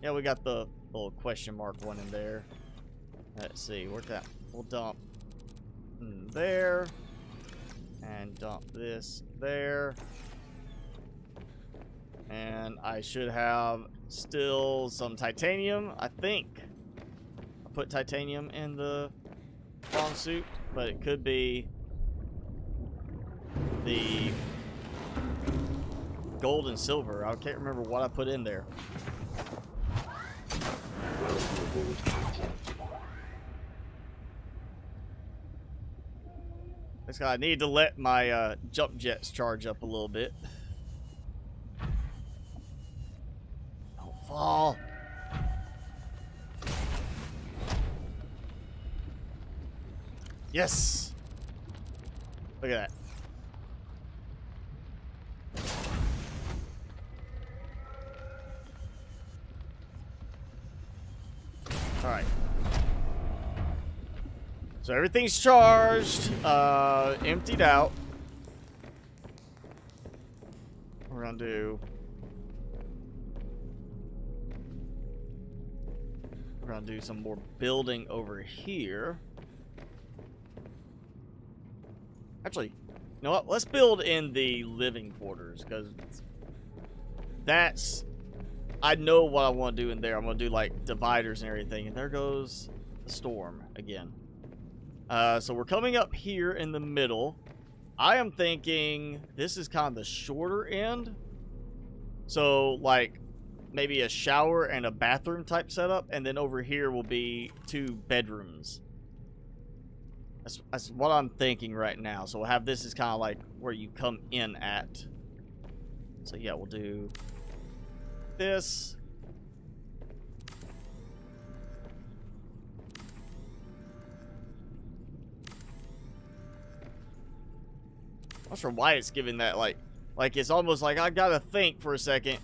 Yeah, we got the little question mark one in there. Let's see, where's that? We'll dump there. And dump this there. And I should have still some titanium, I think. I put titanium in the long suit, but it could be the gold and silver. I can't remember what I put in there. Welcome aboard, Captain. I need to let my jump jets charge up a little bit. Don't fall. Yes. Look at that. All right. So everything's charged, emptied out. We're gonna do. We're gonna do some more building over here. Actually, you know what? Let's build in the living quarters, because that's... I know what I want to do in there. I'm going to do, like, dividers and everything. And there goes the storm again. So we're coming up here in the middle. I am thinking this is kind of the shorter end. So, like, maybe a shower and a bathroom type setup. And then over here will be 2 bedrooms. That's what I'm thinking right now. So we'll have this as kind of like where you come in at. So yeah, we'll do this. I'm not sure why it's giving that like it's almost like I gotta think for a second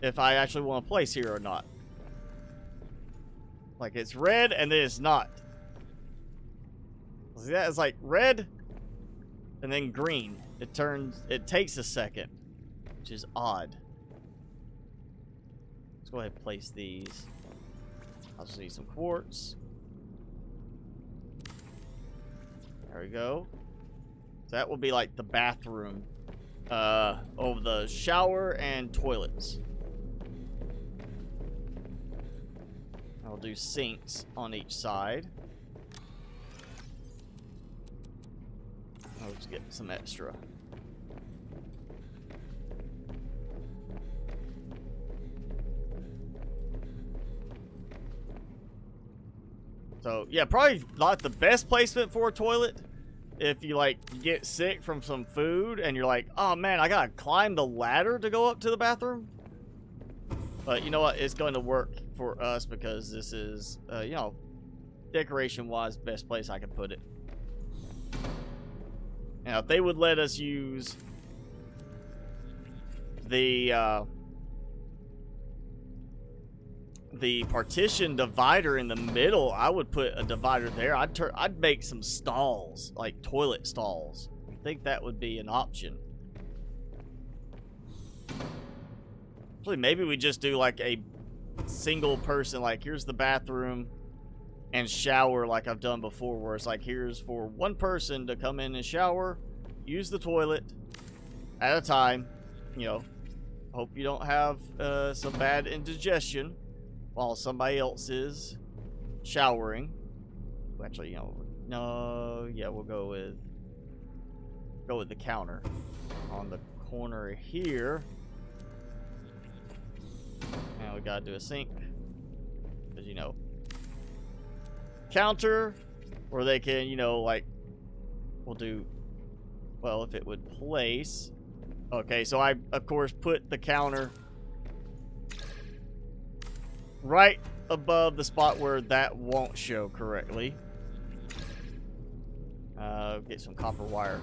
if I actually want to place here or not. Like it's red and then it's not. See that? It's like red and then green. It takes a second, which is odd. Let's go ahead and place these. I'll just need some quartz. There we go. So that will be like the bathroom over the shower and toilets. I'll do sinks on each side. I'll just get some extra. So, yeah, probably not the best placement for a toilet. If you, like, get sick from some food and you're like, oh, man, I gotta climb the ladder to go up to the bathroom. But you know what? It's going to work for us because this is, you know, decoration-wise, best place I can put it. Now, if they would let us use the partition divider in the middle, I would put a divider there. I'd make some stalls, like toilet stalls. I think that would be an option. Actually, maybe we just do like a single person, like here's the bathroom and shower like I've done before, where it's like here's for one person to come in and shower, use the toilet at a time, you know. Hope you don't have some bad indigestion while somebody else is showering. Actually, you know, No, yeah, we'll go with the counter on the corner here. And we gotta do a sink, because you know, counter, or they can, you know, like, we'll do, well, if it would place. Okay, so I of course put the counter right above the spot where that won't show correctly. Get some copper wire.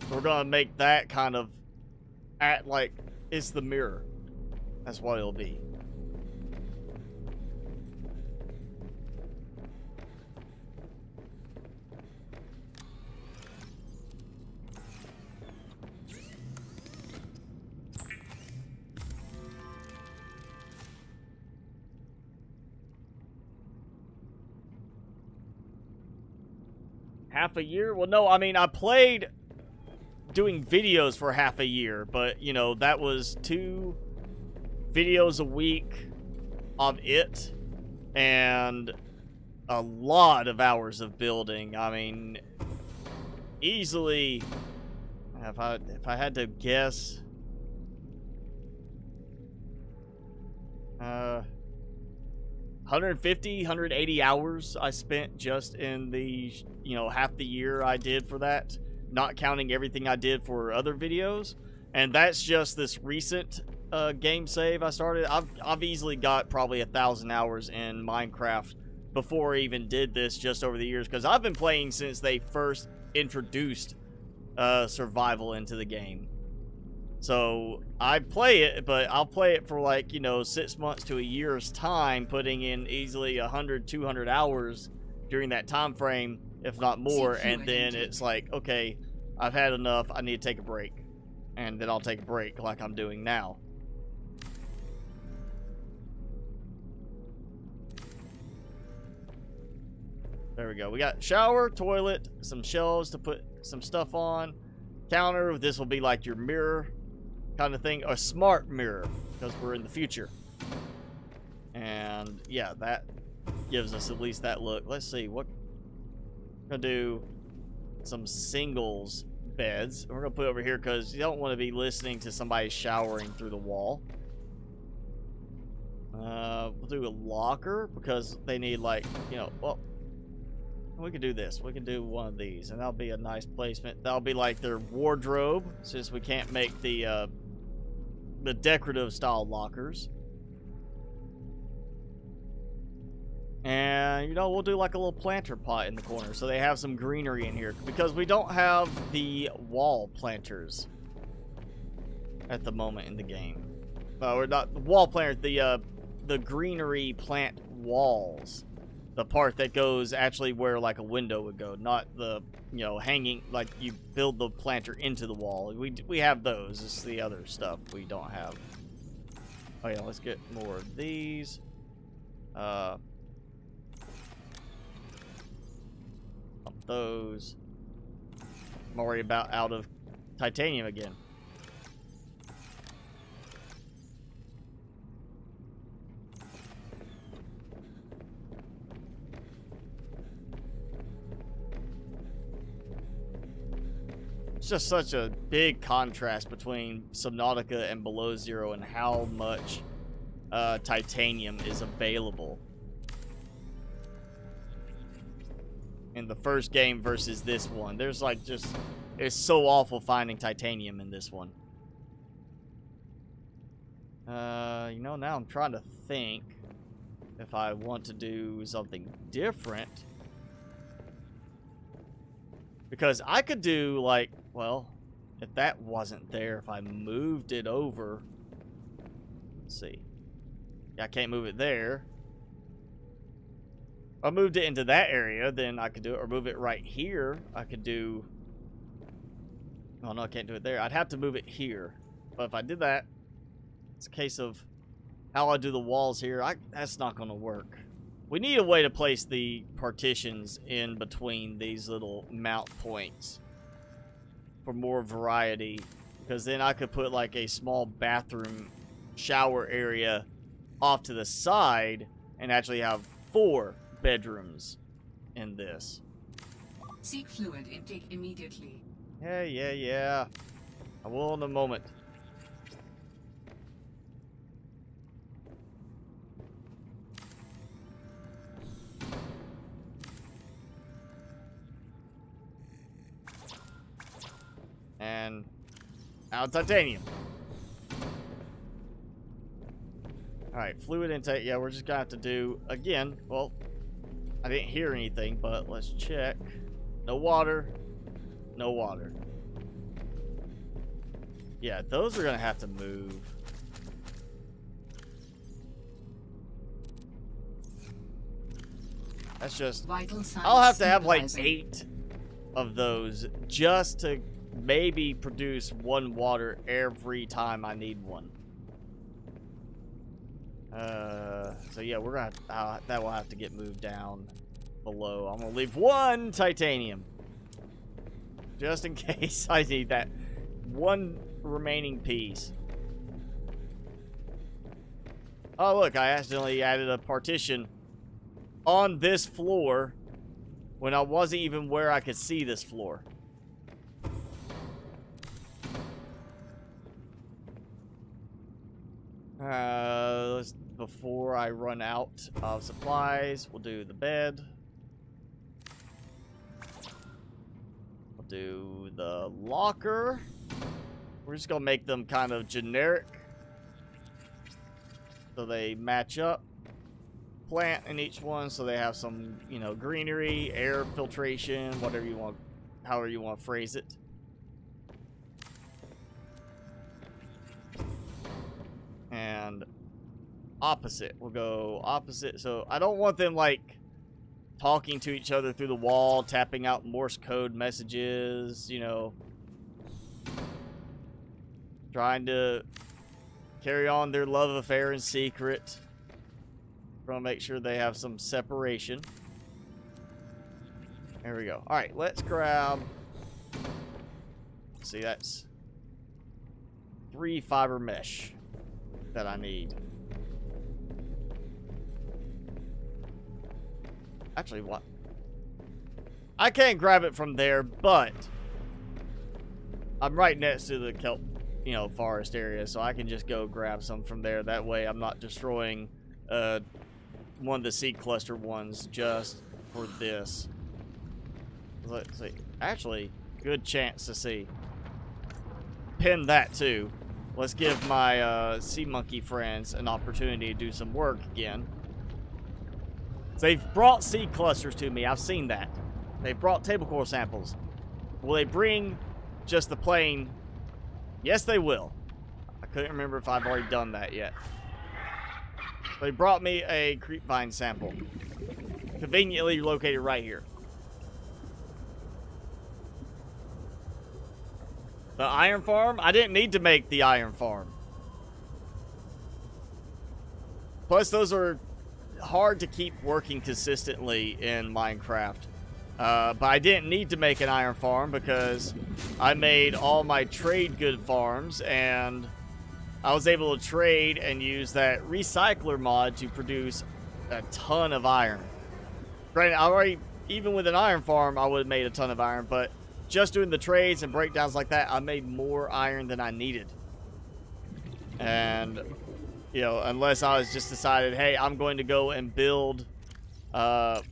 So we're gonna make that kind of act like it's the mirror. That's what it'll be. Half a year? Well, no, I mean, I played doing videos for half a year, but, you know, that was 2 videos a week of it, and a lot of hours of building. I mean, easily, if I had to guess, 150, 180 hours I spent just in the, you know, half the year I did for that, not counting everything I did for other videos. And that's just this recent game save I started. I've easily got probably 1,000 hours in Minecraft before I even did this, just over the years, because I've been playing since they first introduced survival into the game. So I play it, but I'll play it for, like, you know, 6 months to a year's time, putting in easily 100, 200 hours during that time frame, if not more. And then it's like, okay, I've had enough. I need to take a break. And then I'll take a break like I'm doing now. There we go. We got shower, toilet, some shelves to put some stuff on. Counter, this will be like your mirror kind of thing. A smart mirror, because we're in the future. And yeah, that gives us at least that look. Let's see, what I'm gonna do, some singles beds. We're gonna put it over here because you don't want to be listening to somebody showering through the wall. We'll do a locker because they need, like, you know, well, we can do this. We can do one of these, and that'll be a nice placement. That'll be like their wardrobe, since we can't make the decorative style lockers. And, you know, we'll do like a little planter pot in the corner so they have some greenery in here, because we don't have the wall planters at the moment in the game. Or not the wall planters, the greenery plant walls. The part that goes actually where, like, a window would go, not the, you know, hanging, like you build the planter into the wall. We have those. It's the other stuff we don't have. Oh yeah, let's get more of these. Those. I'm worried about out of titanium again. It's just such a big contrast between Subnautica and Below Zero and how much titanium is available in the first game versus this one. There's, like, just, it's so awful finding titanium in this one. You know, now I'm trying to think if I want to do something different. Because I could do, like, well, if that wasn't there, if I moved it over, let's see. Yeah, I can't move it there. If I moved it into that area, then I could do it, or move it right here. I could do, oh no, I can't do it there. I'd have to move it here. But if I did that, it's a case of how I do the walls here. That's not going to work. We need a way to place the partitions in between these little mount points for more variety, because then I could put, like, a small bathroom shower area off to the side and actually have 4 bedrooms in this. Seek fluid intake immediately. Yeah. I will in a moment. And out titanium. Alright, fluid intake. Yeah, we're just gonna have to do again. Well, I didn't hear anything, but let's check. No water. No water. Yeah, those are gonna have to move. That's just... Vital signs I'll have to have like stabilizing. 8 of those just to maybe produce 1 water every time I need one. So yeah, we're gonna that will have to get moved down below. I'm gonna leave 1 titanium just in case I need that 1 remaining piece. Oh look, I accidentally added a partition on this floor when I wasn't even where I could see this floor. Before I run out of supplies, we'll do the bed. We'll do the locker. We're just gonna make them kind of generic so they match up. Plant in each one so they have some, you know, greenery, air filtration, whatever you want, however you want to phrase it. And opposite. We'll go opposite. So I don't want them like talking to each other through the wall, tapping out Morse code messages, you know, trying to carry on their love affair in secret. We're gonna make sure they have some separation. There we go. All right, let's grab. See, that's 3 fiber mesh that I need. Actually, what? I can't grab it from there, but I'm right next to the kelp, you know, forest area, so I can just go grab some from there. That way, I'm not destroying one of the seed cluster ones just for this. Let's see. Actually, good chance to see. Pin that too. Let's give my sea monkey friends an opportunity to do some work again. They've brought seed clusters to me. I've seen that. They've brought table core samples. Will they bring just the plain? Yes, they will. I couldn't remember if I've already done that yet. They brought me a creepvine sample. Conveniently located right here. The iron farm? I didn't need to make the iron farm. Plus, those are hard to keep working consistently in Minecraft. But I didn't need to make an iron farm because I made all my trade good farms and I was able to trade and use that recycler mod to produce a ton of iron. Granted, I already, even with an iron farm, I would have made a ton of iron, but just doing the trades and breakdowns like that, I made more iron than I needed. And, you know, unless I was just decided, hey, I'm going to go and build, a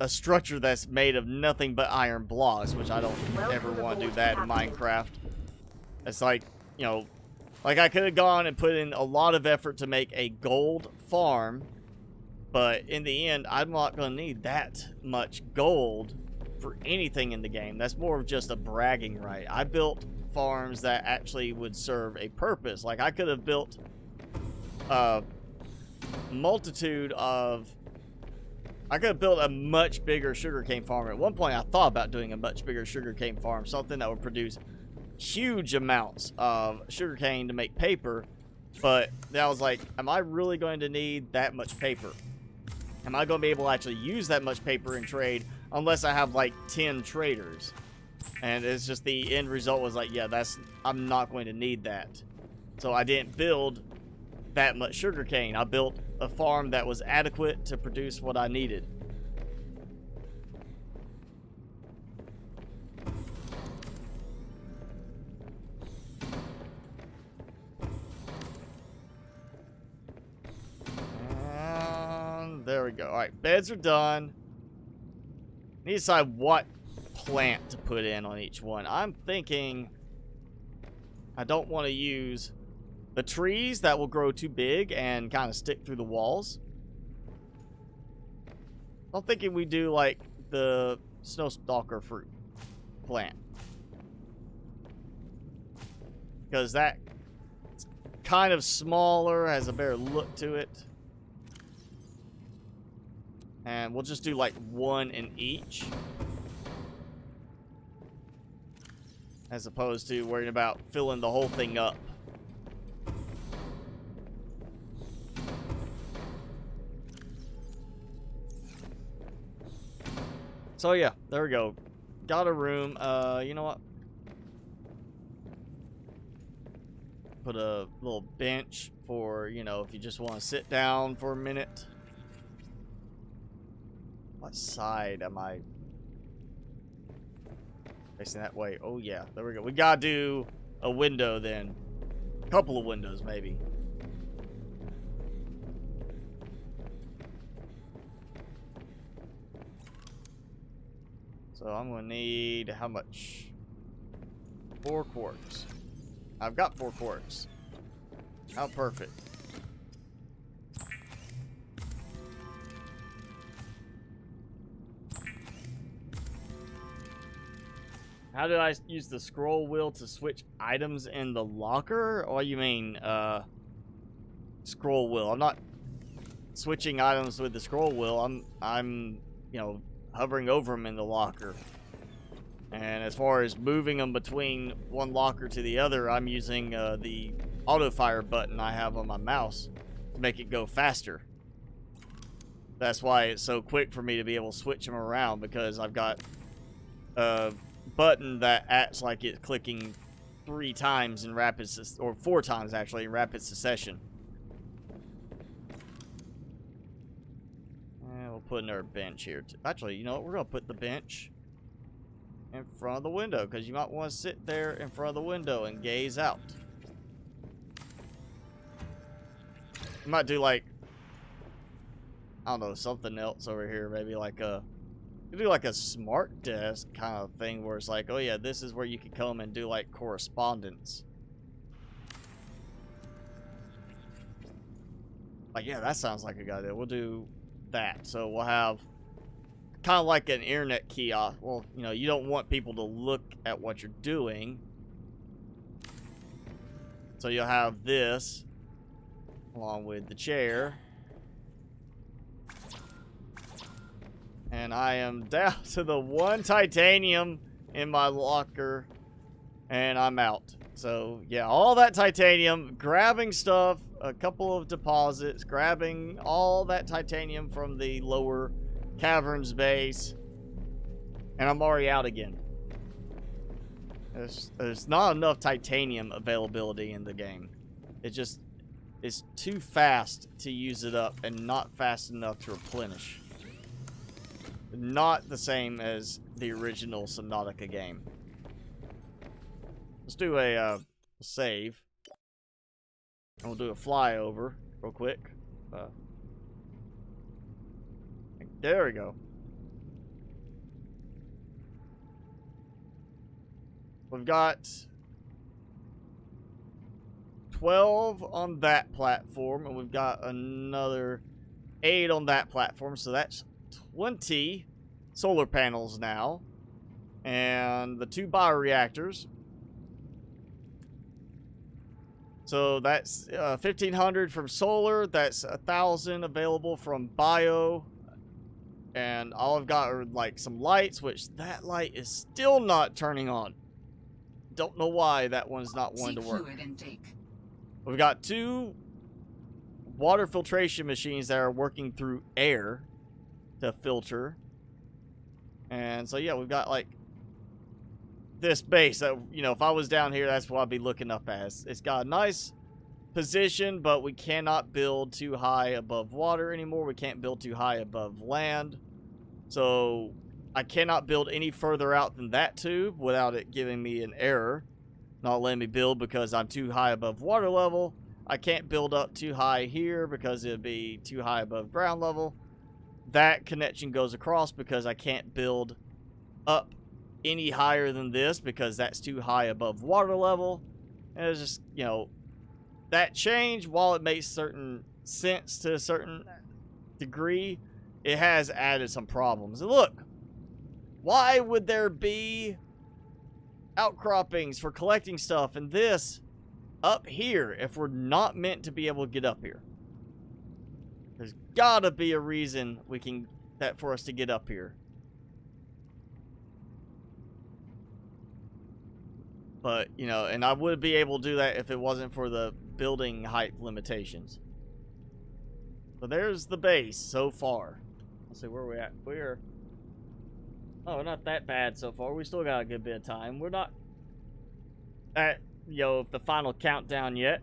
structure that's made of nothing but iron blocks, which I don't ever want to do that in Minecraft. It's like, you know, like I could have gone and put in a lot of effort to make a gold farm, but in the end, I'm not going to need that much gold for anything in the game. That's more of just a bragging right. I built farms that actually would serve a purpose. Like I could have built a multitude of... I could have built a much bigger sugarcane farm. At one point, I thought about doing a much bigger sugarcane farm, something that would produce huge amounts of sugarcane to make paper. But then I was like, am I really going to need that much paper? Am I going to be able to actually use that much paper in trade unless I have like 10 traders? And it's just the end result was like, yeah, I'm not going to need that. So I didn't build that much sugarcane. I built a farm that was adequate to produce what I needed. we go. Alright, beds are done. Need to decide what plant to put in on each one. I'm thinking I don't want to use the trees that will grow too big and kind of stick through the walls. I'm thinking we do like the snowstalker fruit plant. Because that kind of smaller, has a better look to it. And we'll just do like one in each. As opposed to worrying about filling the whole thing up. So yeah, there we go. Got a room. You know what? Put a little bench for, you know, if you just want to sit down for a minute. What side am I facing? That way? Oh yeah, there we go. We gotta do a window then. A couple of windows maybe. So I'm gonna need how much? 4 quartz. I've got 4 quartz. How perfect. How did I use the scroll wheel to switch items in the locker? Or you mean, scroll wheel? I'm not switching items with the scroll wheel. I'm, you know, hovering over them in the locker. And as far as moving them between one locker to the other, I'm using the auto fire button I have on my mouse to make it go faster. That's why it's so quick for me to be able to switch them around, because I've got a button that acts like it's clicking 3 times in rapid, or 4 times actually in rapid succession. And we'll put another bench here too. Actually, you know what? We're gonna put the bench in front of the window, because you might want to sit there in front of the window and gaze out. You might do like, I don't know, something else over here. Maybe like a, you do like a smart desk kind of thing where it's like, oh yeah, this is where you can come and do like correspondence. Like, yeah, that sounds like a good idea. We'll do that. So we'll have kind of like an internet kiosk. Well, you know, you don't want people to look at what you're doing. So you'll have this along with the chair. And I am down to the 1 titanium in my locker. And I'm out. So, yeah, all that titanium, grabbing stuff, a couple of deposits, grabbing all that titanium from the lower caverns base, and I'm already out again. There's not enough titanium availability in the game. It just is too fast to use it up and not fast enough to replenish. Not the same as the original Subnautica game. Let's do a save. And we'll do a flyover real quick. There we go. We've got 12 on that platform, and we've got another 8 on that platform, so that's 20 solar panels now, and the 2 bioreactors. So that's 1,500 from solar, that's 1,000 available from bio. And all I've got are like some lights, which that light is still not turning on. Don't know why that one's not wanting to work. We've got 2 water filtration machines that are working through air to filter. And so yeah, we've got like this base that, you know, if I was down here, that's what I'd be looking up as. It's got a nice position, but we cannot build too high above water anymore. We can't build too high above land. So I cannot build any further out than that tube without it giving me an error, not letting me build because I'm too high above water level. I can't build up too high here because it'd be too high above ground level. that connection goes across because I can't build up any higher than this because that's too high above water level. And it's just, you know, that change, while it makes certain sense to a certain degree, it has added some problems. And look, why would there be outcroppings for collecting stuff and this up here if we're not meant to be able to get up here? There's gotta be a reason for us to get up here. But, you know, and I would be able to do that if it wasn't for the building height limitations. So there's the base so far. Let's see where we're at. We're not that bad so far. We still got a good bit of time. We're not at, you know, the final countdown yet.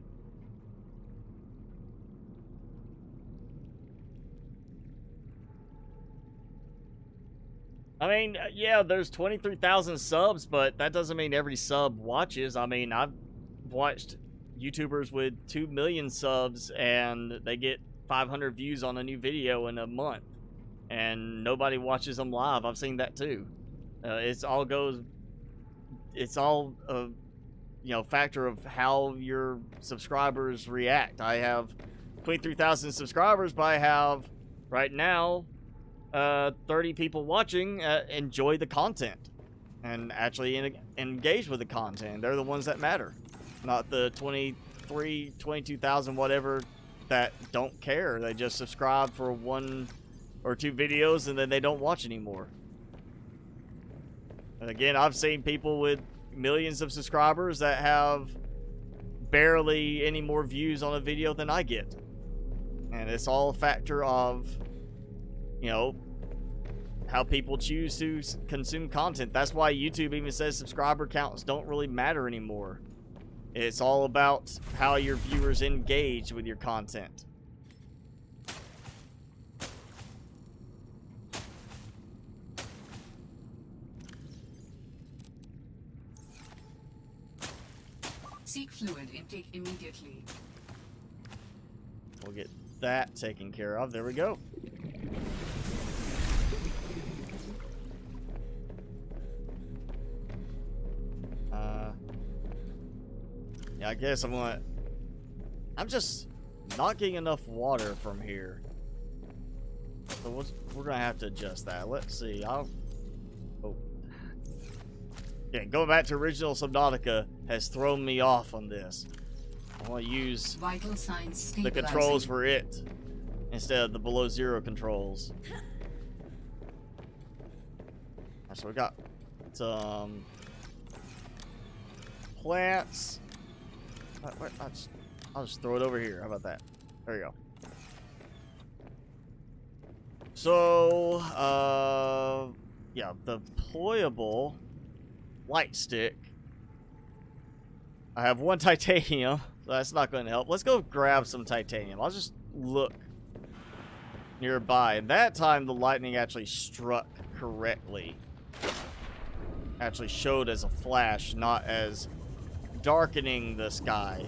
I mean, yeah, there's 23,000 subs, but that doesn't mean every sub watches. I mean, I've watched YouTubers with 2 million subs and they get 500 views on a new video in a month and nobody watches them live. I've seen that too. It's all a, you know, factor of how your subscribers react. I have 23,000 subscribers, but I have right now 30 people watching enjoy the content and actually engage with the content. They're the ones that matter, not the 22,000 whatever that don't care. They just subscribe for 1 or 2 videos and then they don't watch anymore. And again, I've seen people with millions of subscribers that have barely any more views on a video than I get. And it's all a factor of, you know, how people choose to consume content. That's why YouTube even says subscriber counts don't really matter anymore. It's all about how your viewers engage with your content. Seek fluid intake immediately. We'll get that taken care of. There we go. Yeah, I guess I'm just not getting enough water from here. So we're gonna have to adjust that. Let's see. Yeah, going back to original Subnautica has thrown me off on this. I want to use Vital signs the controls for it instead of the below zero controls. So we got some plants. I'll just throw it over here. How about that? There you go. So, yeah, the deployable light stick. I have 1 titanium, so that's not going to help. Let's go grab some titanium. I'll just look nearby. And that time, the lightning actually struck correctly. Actually showed as a flash, not as darkening the sky.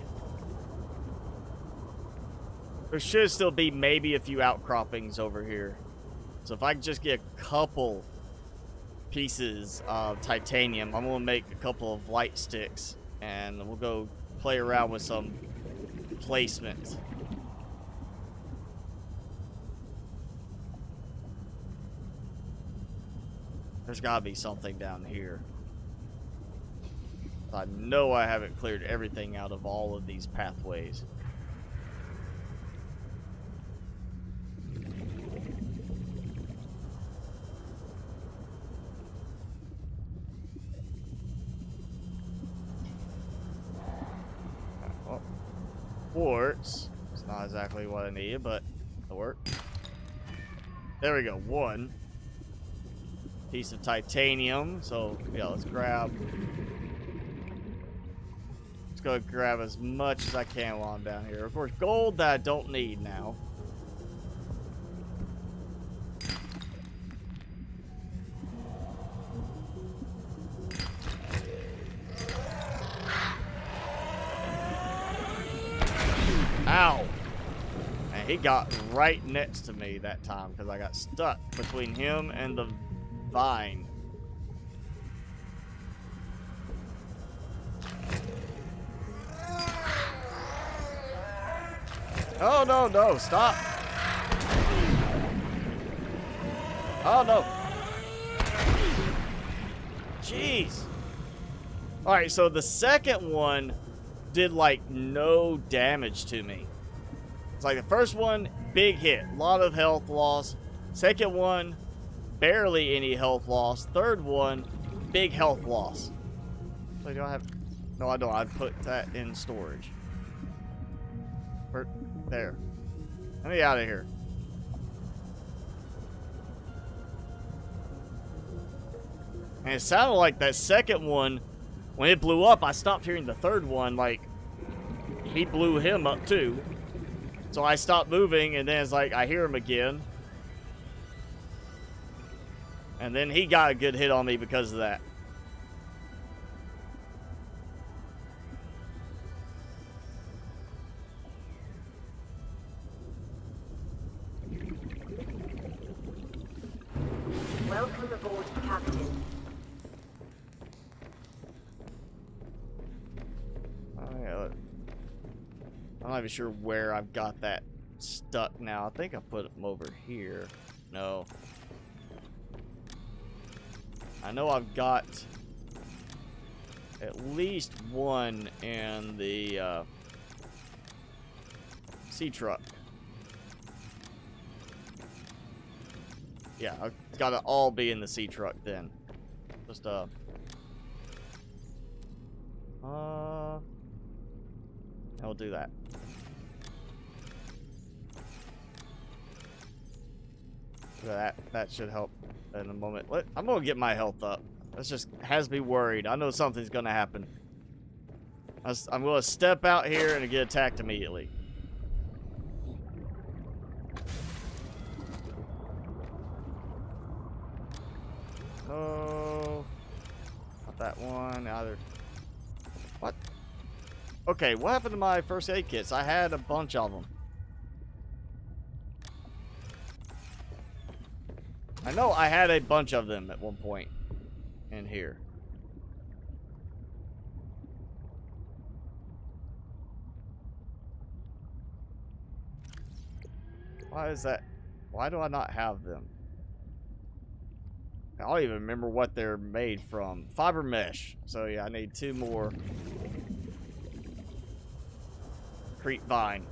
There should still be maybe a few outcroppings over here. So if I can just get a couple pieces of titanium, I'm going to make a couple of light sticks. And we'll go play around with some placement. There's got to be something down here. I know I haven't cleared everything out of all of these pathways. Well, quartz. It's not exactly what I needed, but it'll work. There we go. 1 piece of titanium. So, yeah, let's go grab as much as I can while I'm down here. Of course, gold that I don't need now. Ow! Alright, he got right next to me that time because I got stuck between him and the vine. Oh, no, no, stop. Oh, no. Jeez. Alright, so the second one did, like, no damage to me. It's like the first one, big hit. A lot of health loss. Second one, barely any health loss. Third one, big health loss. So do I have... No, I don't. I put that in storage. There. Let me out of here. And it sounded like that second one, when it blew up, I stopped hearing the third one. Like, he blew him up too. So I stopped moving, and then it's like, I hear him again. And then he got a good hit on me because of that. Welcome aboard, Captain. Oh, yeah, look. I'm not even sure where I've got that stuck now. I think I put them over here. No. I know I've got at least one in the sea truck. Yeah, I've got to all be in the sea truck then. Just I'll do that. That should help in a moment. I'm gonna get my health up. That's just has me worried. I know something's gonna happen. I'm gonna step out here and get attacked immediately. Oh, not that one either. What? Okay, what happened to my first aid kits? I had a bunch of them. I know I had a bunch of them at one point in here. Why is that? Why do I not have them? I don't even remember what they're made from. Fiber mesh. So yeah, I need 2 more. Crete vine.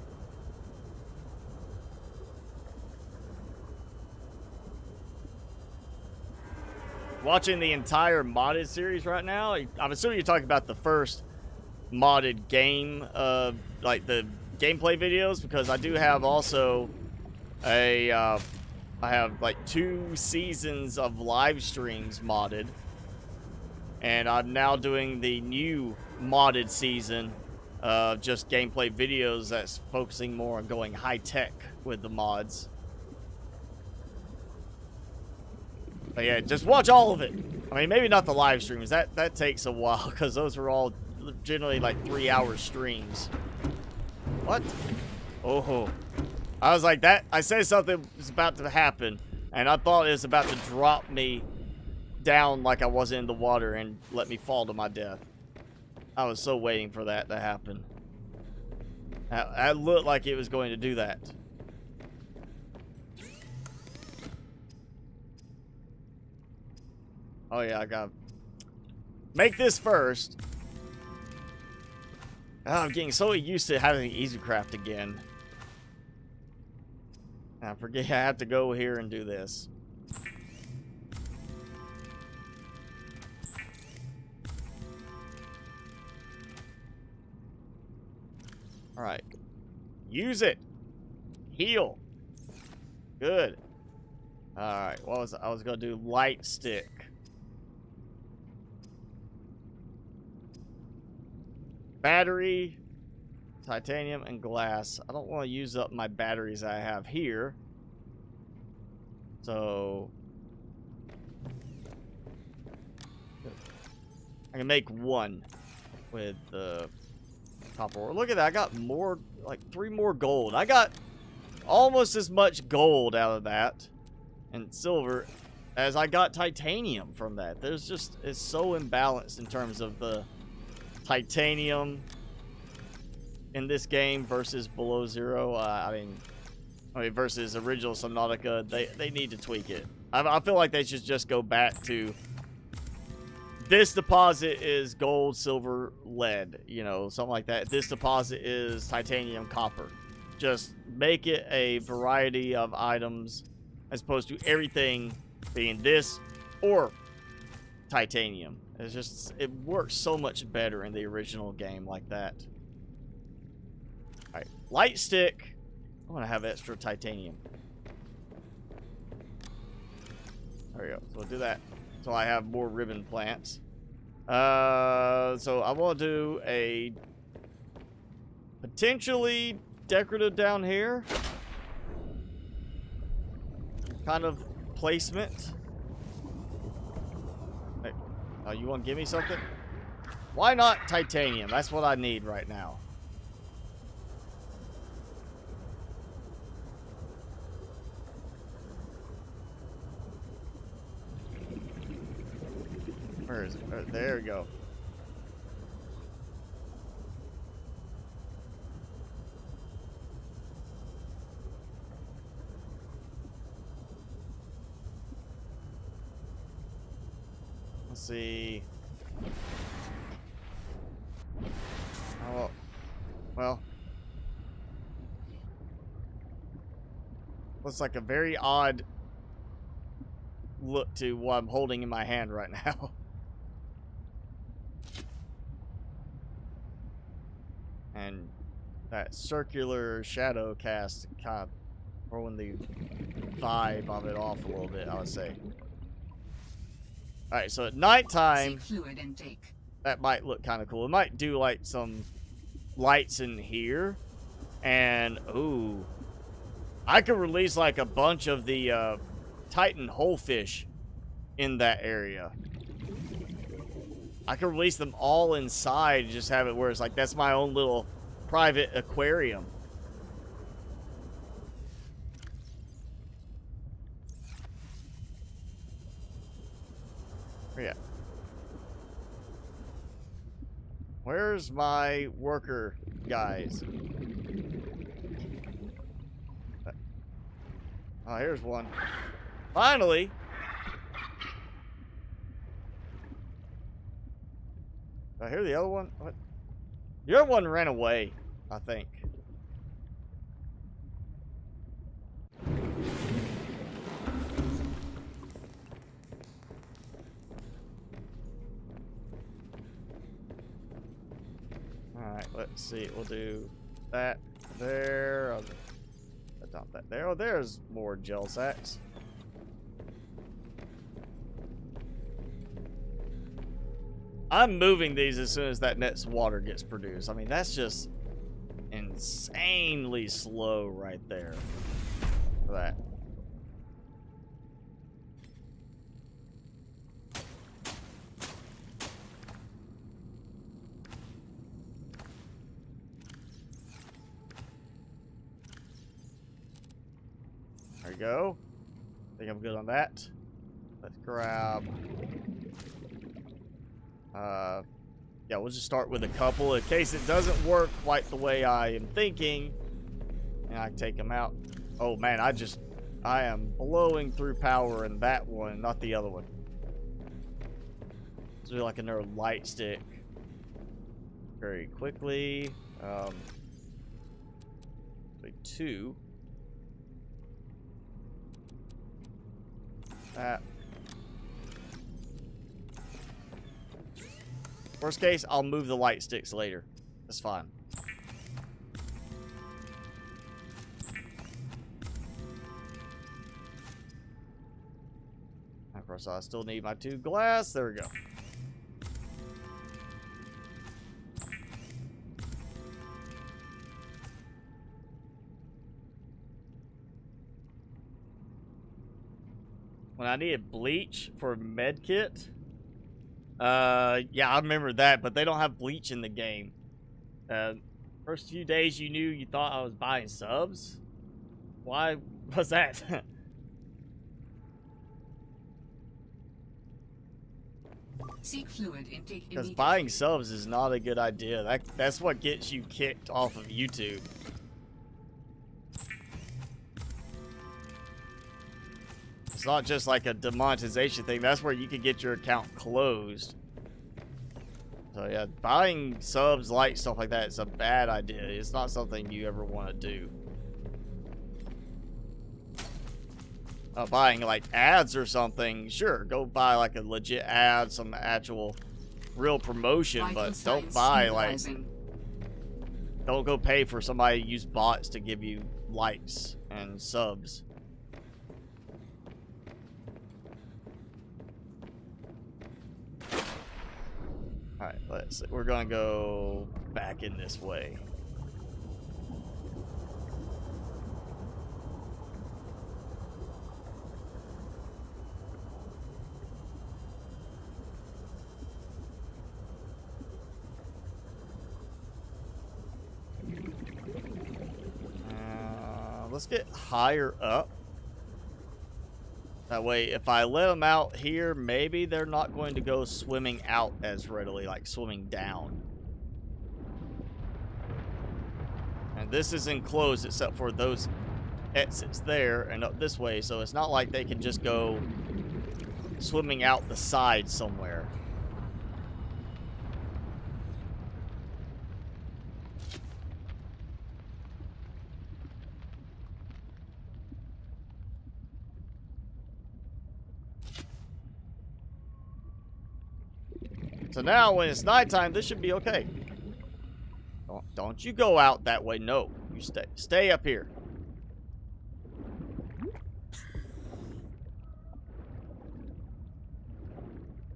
Watching the entire modded series right now. I'm assuming you're talking about the first modded game, like the gameplay videos, because I do have also a, I have like 2 seasons of live streams modded, and I'm now doing the new modded season of just gameplay videos that's focusing more on going high tech with the mods. But yeah, just watch all of it. I mean, maybe not the live streams. That takes a while because those were all generally like 3-hour streams. What? Oh, I was like that. I said something was about to happen, and I thought it was about to drop me down like I was in the water and let me fall to my death. I was so waiting for that to happen. I looked like it was going to do that. Oh yeah, I gotta make this first. Oh, I'm getting so used to having easy craft again. I forget I have to go here and do this. Alright. Use it. Heal. Good. Alright, what was I was gonna do light stick. Battery, titanium, and glass. I don't want to use up my batteries I have here. So I can make 1 with the copper ore. Look at that. I got more, like 3 more gold. I got almost as much gold out of that and silver as I got titanium from that. There's just, it's so imbalanced in terms of the titanium in this game versus below zero. I mean, versus original Subnautica, they need to tweak it. I feel like they should just go back to this deposit is gold, silver, lead, you know, something like that. This deposit is titanium, copper. Just make it a variety of items as opposed to everything being this or titanium. It's just, it works so much better in the original game like that. Alright, light stick. I want to have extra titanium. There we go. So we'll do that. So I have more ribbon plants. So I want to do a potentially decorative down here kind of placement. Hey, you want to give me something? Why not titanium? That's what I need right now. Where is it? There we go. Let's see. Oh, well. Looks like a very odd look to what I'm holding in my hand right now. And that circular shadow cast kind of throwing the vibe of it off a little bit, I would say. Alright, so at nighttime, Fluid intake. that might look kind of cool. It might do like some lights in here. And, ooh, I could release like a bunch of the Titan holefish in that area. I could release them all inside and just have it where it's like, that's my own little private aquarium. Yeah. Where's my worker guys? Oh, here's one. Finally! Did I hear the other one? What? The other one ran away, I think. Alright, let's see. We'll do that there. I'll dump that there. Oh, there's more gel sacks. I'm moving these as soon as that next water gets produced. I mean, that's just insanely slow right there for that. There we go. I think I'm good on that. Let's grab... yeah, we'll just start with a couple in case it doesn't work quite the way I am thinking. And I take them out. Oh man, I am blowing through power in that one, not the other one. Let's do like another light stick very quickly. Like 2. That. Worst case, I'll move the light sticks later. That's fine. Of course, I still need my 2 glass. There we go. When I needed bleach for medkit. Yeah, I remember that, but they don't have bleach in the game. First few days you knew you thought I was buying subs. Why was that? Seek fluid intake Because immediately. buying subs is not a good idea. That's what gets you kicked off of YouTube. It's not just like a demonetization thing. That's where you can get your account closed. So yeah, buying subs, like stuff like that is a bad idea. It's not something you ever want to do. Buying like ads or something, sure, go buy like a legit ad, some actual real promotion, Vital but don't signs buy like, stabilizing. don't go pay for somebody to use bots to give you likes and subs. Alright, let's see. We're gonna go back in this way. Let's get higher up. That way, if I let them out here, maybe they're not going to go swimming out as readily, like swimming down. And this is enclosed except for those exits there and up this way, so it's not like they can just go swimming out the side somewhere. So now, when it's nighttime, this should be okay. Don't you go out that way. No, you stay up here.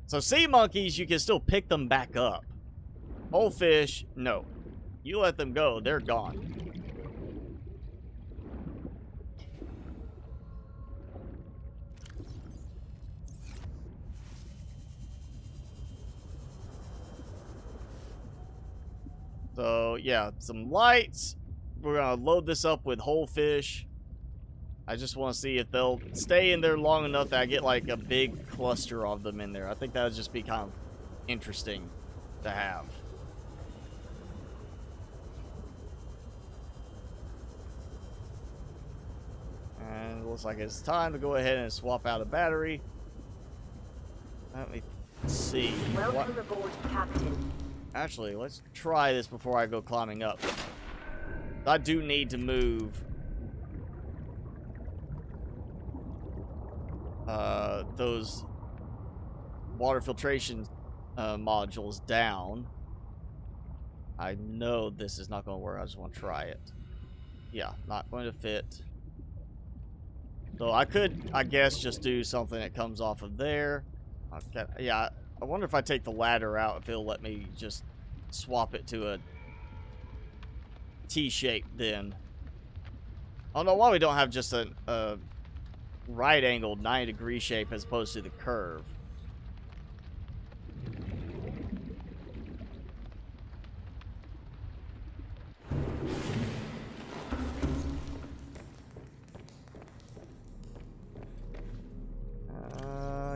So sea monkeys, you can still pick them back up. Whole fish, no. You let them go, they're gone. So, yeah, some lights. We're going to load this up with whole fish. I just want to see if they'll stay in there long enough that I get, like, a big cluster of them in there. I think that would just be kind of interesting to have. And it looks like it's time to go ahead and swap out a battery. Let me see. Welcome aboard, Captain. Actually, let's try this before I go climbing up. I do need to move those water filtration modules down. I know this is not going to work. I just want to try it. Yeah, not going to fit. So I could, I guess, just do something that comes off of there. Okay, yeah, I wonder if I take the ladder out, if it'll let me just swap it to a T-shape then. I don't know why we don't have just a right-angled 90-degree shape as opposed to the curve.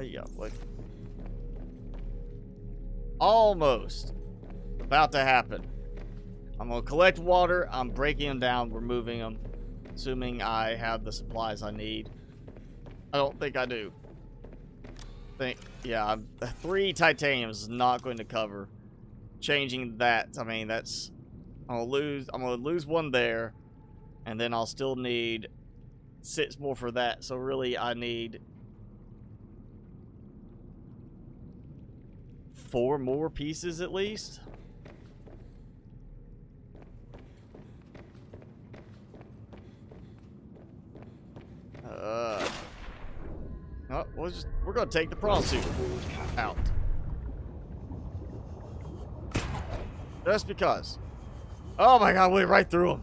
Yeah, what? Almost about to happen. I'm gonna collect water. I'm breaking them down, removing them, assuming I have the supplies I need. I don't think I do. Yeah, 3 titanium is not going to cover. Changing that, I mean, that's I'm gonna lose 1 there, and then I'll still need 6 more for that. So really, I need 4 more pieces at least. No, we're gonna take the prawn suit out. Just because. Oh my god, we went right through him.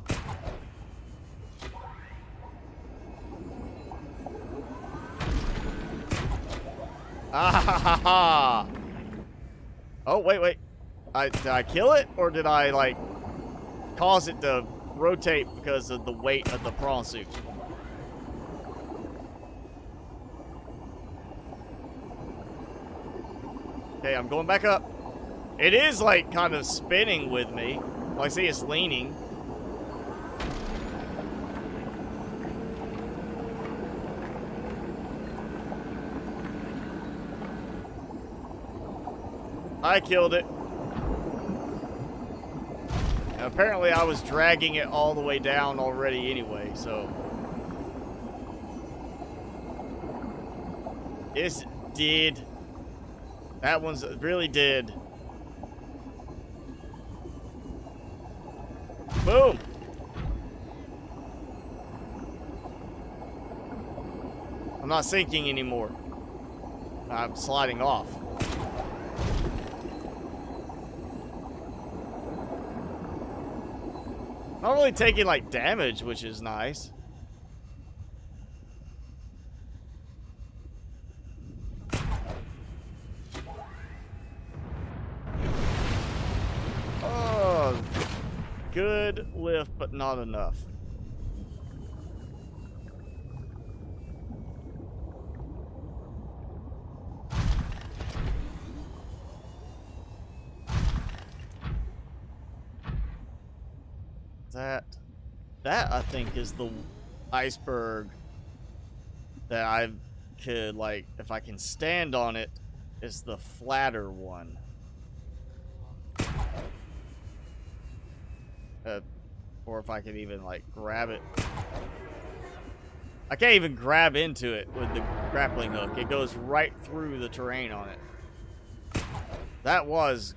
Ah ha ha ha. Oh, wait. Did I kill it? Or did I, like, cause it to rotate because of the weight of the prawn suit? Okay, I'm going back up. It is like kind of spinning with me. Well, I see it's leaning. I killed it. And apparently I was dragging it all the way down already anyway, so. This did. That one's really did. Boom. I'm not sinking anymore. I'm sliding off. Not really taking like damage, which is nice. Oh, good lift, but not enough. That I think is the iceberg that I could, like, if I can stand on it, is the flatter one. Or if I could even, like, grab it. I can't even grab into it with the grappling hook. It goes right through the terrain on it. That was,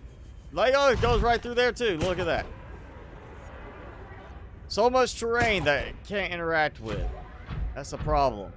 like, oh, it goes right through there too. Look at that. So much terrain that it can't interact with. That's a problem.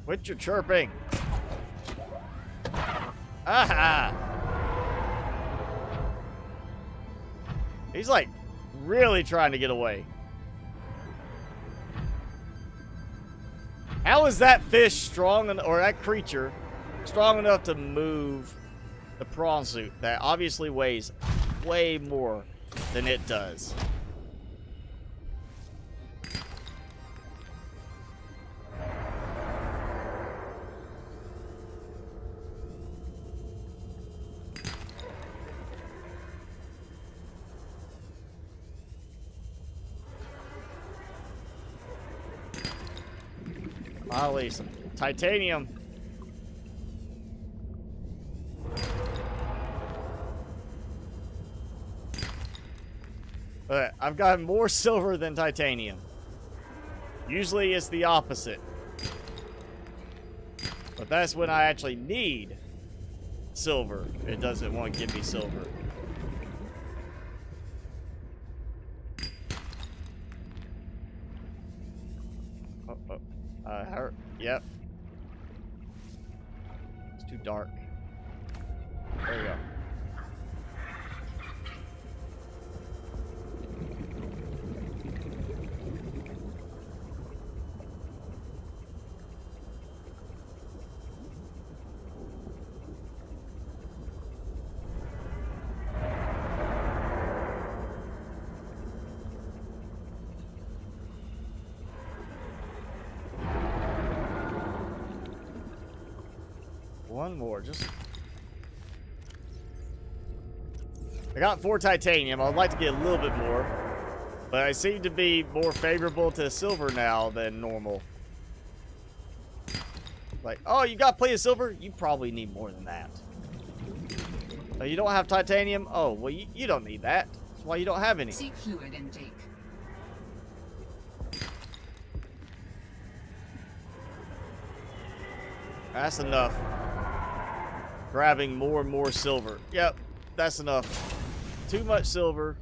Quit your chirping. Aha! He's like really trying to get away. How is that fish strong enough, or that creature strong enough to move the prawn suit that obviously weighs way more than it does? Finally, some titanium. But I've gotten more silver than titanium. Usually it's the opposite. But that's when I actually need silver. It doesn't want to give me silver. Yep. It's too dark. There we go. One more, just... I got 4 titanium. I'd like to get a little bit more. But I seem to be more favorable to silver now than normal. Like, oh, you got plenty of silver? You probably need more than that. Oh, you don't have titanium? Oh, well, you don't need that. That's why you don't have any. Seek fluid intake. That's enough. Grabbing more and more silver. Yep, that's enough. Too much silver.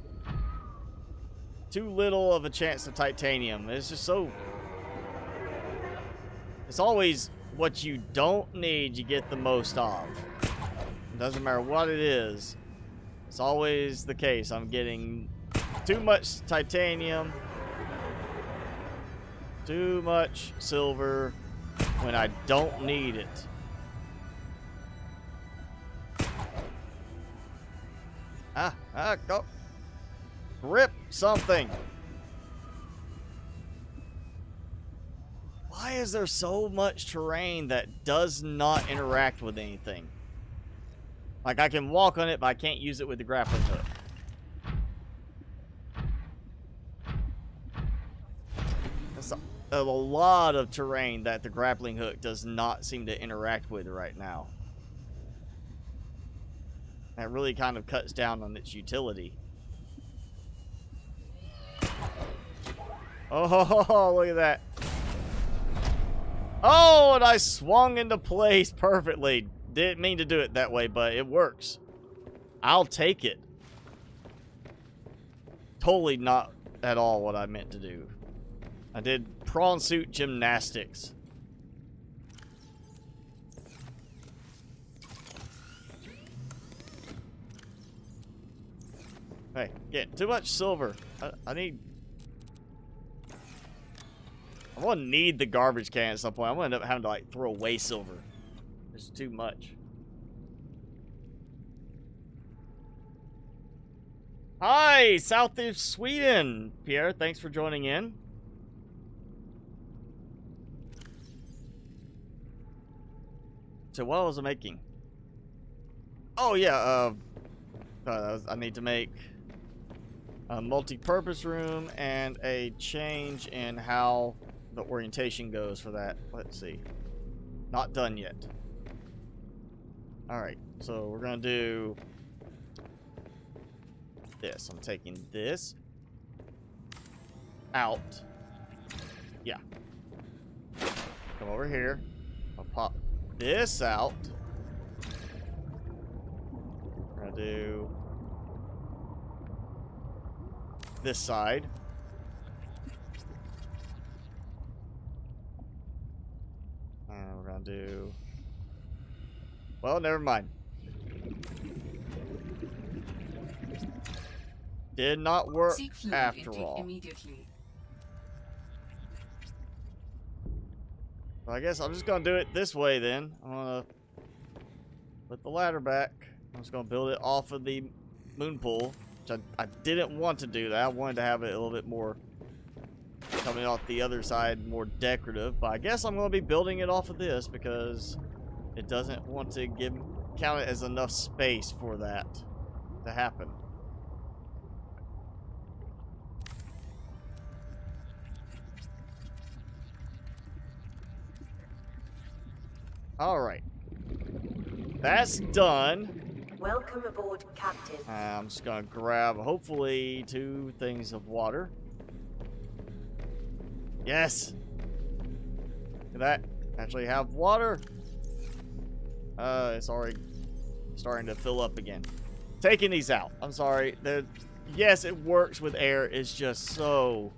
Too little of a chance of titanium. It's just so... It's always what you don't need you get the most of. It doesn't matter what it is. It's always the case. I'm getting too much titanium, too much silver when I don't need it. Go. Rip something. Why is there so much terrain that does not interact with anything? Like, I can walk on it, but I can't use it with the grappling hook. That's a lot of terrain that the grappling hook does not seem to interact with right now. That really kind of cuts down on its utility. Oh, look at that. Oh, and I swung into place perfectly. Didn't mean to do it that way, but it works. I'll take it. Totally not at all what I meant to do. I did prawn suit gymnastics. Hey, get too much silver. I need... I'm gonna need the garbage can at some point. I'm gonna end up having to, like, throw away silver. It's too much. Hi, South of Sweden. Pierre, thanks for joining in. So what was I making? Oh, yeah, I need to make a multi-purpose room and a change in how the orientation goes for that. Let's see. Not done yet. Alright, so we're gonna do this. I'm taking this out. Yeah. Come over here. I'll pop this out. We're gonna do this side. And we're gonna do... Well, never mind. Did not work after all. Immediately. Well, I guess I'm just gonna do it this way then. I'm gonna put the ladder back. I'm just gonna build it off of the moon pool, which I didn't want to do that. I wanted to have it a little bit more coming off the other side, more decorative. But I guess I'm gonna be building it off of this because it doesn't want to count it as enough space for that to happen. Alright. That's done. Welcome aboard, Captain. I'm just gonna grab, hopefully, 2 things of water. Yes! Look at that. Actually have water. It's already starting to fill up again. Taking these out. I'm sorry. Yes, it works with air. It's just so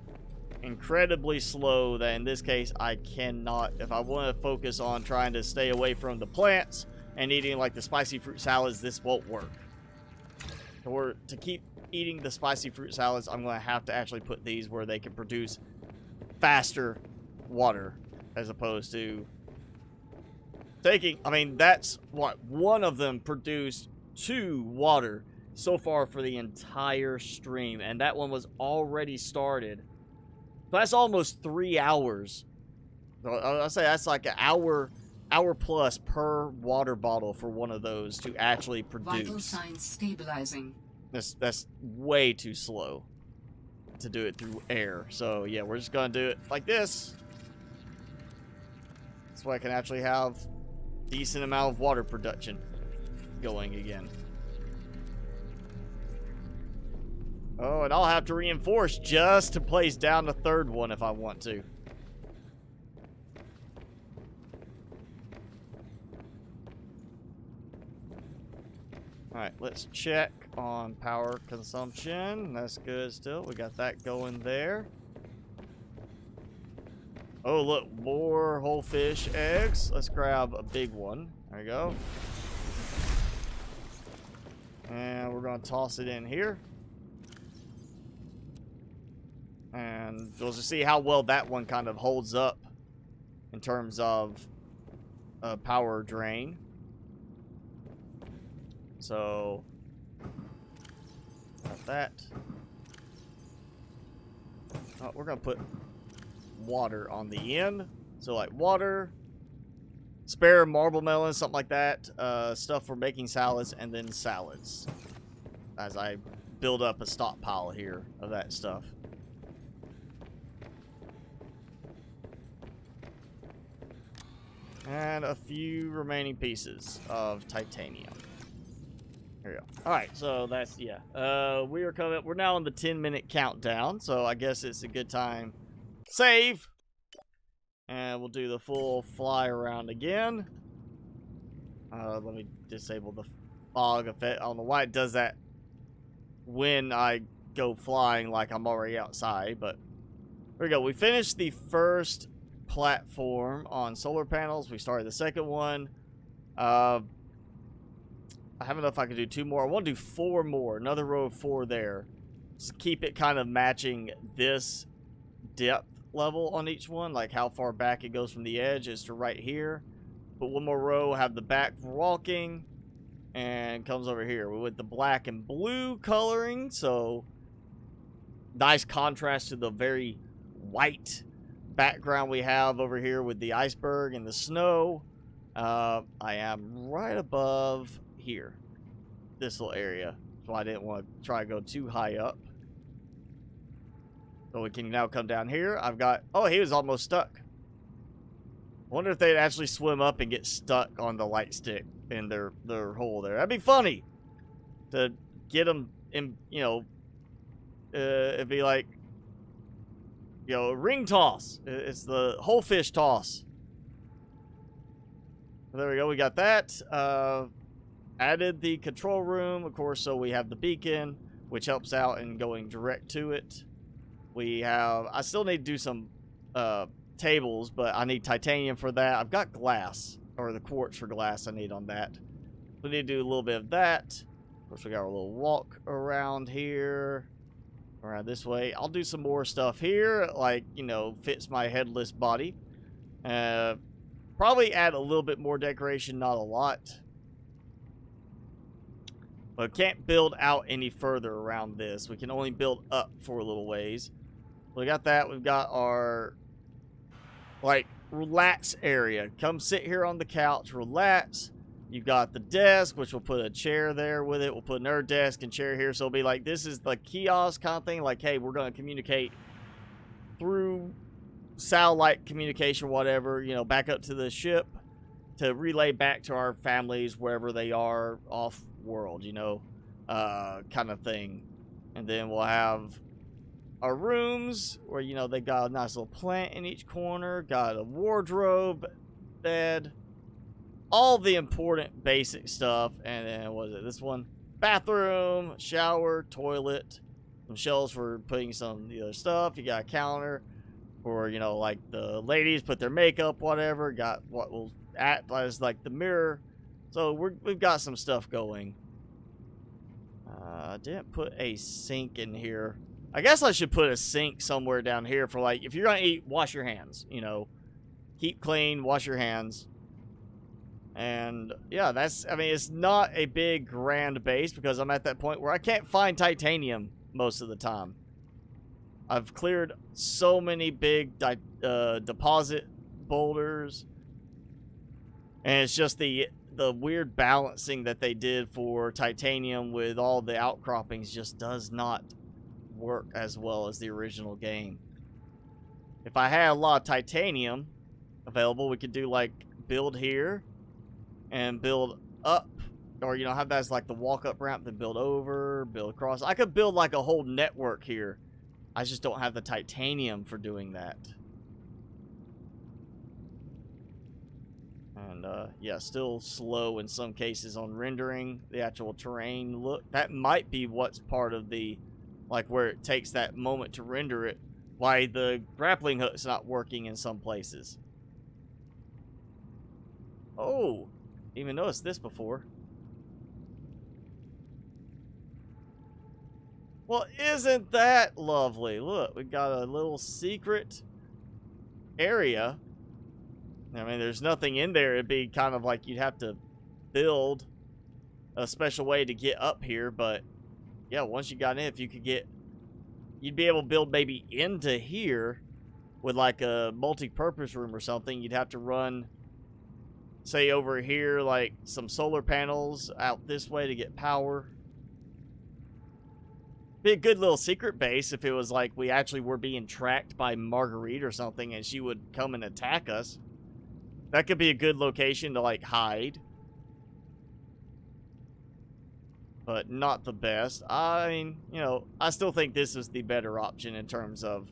incredibly slow that in this case I cannot, if I want to focus on trying to stay away from the plants and eating like the spicy fruit salads, this won't work. Or to keep eating the spicy fruit salads, I'm going to have to actually put these where they can produce faster water as opposed to taking, I mean, that's what, one of them produced 2 water so far for the entire stream, and that one was already started. So that's almost 3 hours. So I'll say that's like an hour plus per water bottle for one of those to actually produce. Vital signs stabilizing. That's way too slow to do it through air. So yeah, we're just gonna do it like this. So I can actually have decent amount of water production going again. Oh, and I'll have to reinforce just to place down the 3rd one if I want to. Alright, let's check on power consumption. That's good still. We got that going there. Oh, look, more whole fish eggs. Let's grab a big one. There you go. And we're going to toss it in here. And we'll just see how well that one kind of holds up in terms of power drain. So, got that. Oh, we're going to put water on the end. So, like water, spare marble melon, something like that. Stuff for making salads, and then salads. As I build up a stockpile here of that stuff. And a few remaining pieces of titanium. Here we go. Alright, so that's, yeah. We're now on the 10-minute countdown, so I guess it's a good time. Save! And we'll do the full fly around again. Let me disable the fog effect. I don't know why it does that when I go flying like I'm already outside, but here we go. We finished the first platform on solar panels. We started the second one. I don't know if I can do 2 more. I want to do 4 more. Another row of 4 there. Just keep it kind of matching this depth level on each one, like how far back it goes from the edge is to right here. But 1 more row, have the back for walking, and comes over here. We went the black and blue coloring, so nice contrast to the very white background we have over here with the iceberg and the snow. I am right above here, this little area, so I didn't want to try to go too high up. So we can now come down here. I've got, oh, he was almost stuck. I wonder if they'd actually swim up and get stuck on the light stick in their hole there. That'd be funny to get them in, you know. It'd be like, you know, ring toss. It's the whole fish toss. There we go. We got that. Added the control room, of course, so we have the beacon, which helps out in going direct to it. We have, I still need to do some tables, but I need titanium for that. I've got glass, or the quartz for glass I need on that. We need to do a little bit of that. Of course, we got our little walk around here, around this way. I'll do some more stuff here, like, you know, fits my headless body. Probably add a little bit more decoration, not a lot. But can't build out any further around this. We can only build up for a little ways. We got that. We've got our, like, relax area. Come sit here on the couch, relax. You've got the desk, which we'll put a chair there with it. We'll put another desk and chair here. So it'll be like, this is the kiosk kind of thing. Like, hey, we're going to communicate through satellite communication, whatever, you know, back up to the ship to relay back to our families wherever they are off world, you know, kind of thing. And then we'll have our rooms where, you know, they got a nice little plant in each corner, got a wardrobe, bed, all the important basic stuff. And then what is it, this one? Bathroom, shower, toilet, some shelves for putting some of the other stuff. You got a counter for, you know, like the ladies put their makeup, whatever. Got what will act as like the mirror. So we've got some stuff going. I didn't put a sink in here. I guess I should put a sink somewhere down here for, like, if you're gonna eat, wash your hands, you know, keep clean, wash your hands. And yeah, that's, I mean, it's not a big grand base because I'm at that point where I can't find titanium most of the time. I've cleared so many big deposit boulders, and it's just the weird balancing that they did for titanium with all the outcroppings just does not work as well as the original game. If I had a lot of titanium available, we could do like build here and build up, or, you know, have that as like the walk up ramp, then build over, build across. I could build like a whole network here. I just don't have the titanium for doing that. And yeah, still slow in some cases on rendering the actual terrain. Look, that might be what's part of the, like, where it takes that moment to render it, why the grappling hook's not working in some places. Oh, even noticed this before. Well, isn't that lovely? Look, we got a little secret area. I mean, there's nothing in there. It'd be kind of like you'd have to build a special way to get up here. But, yeah, once you got in, if you could get... You'd be able to build maybe into here with like a multi-purpose room or something. You'd have to run, say, over here, like some solar panels out this way to get power. Be a good little secret base if it was like we actually were being tracked by Marguerite or something and she would come and attack us. That could be a good location to like hide. But not the best. I mean, you know, I still think this is the better option in terms of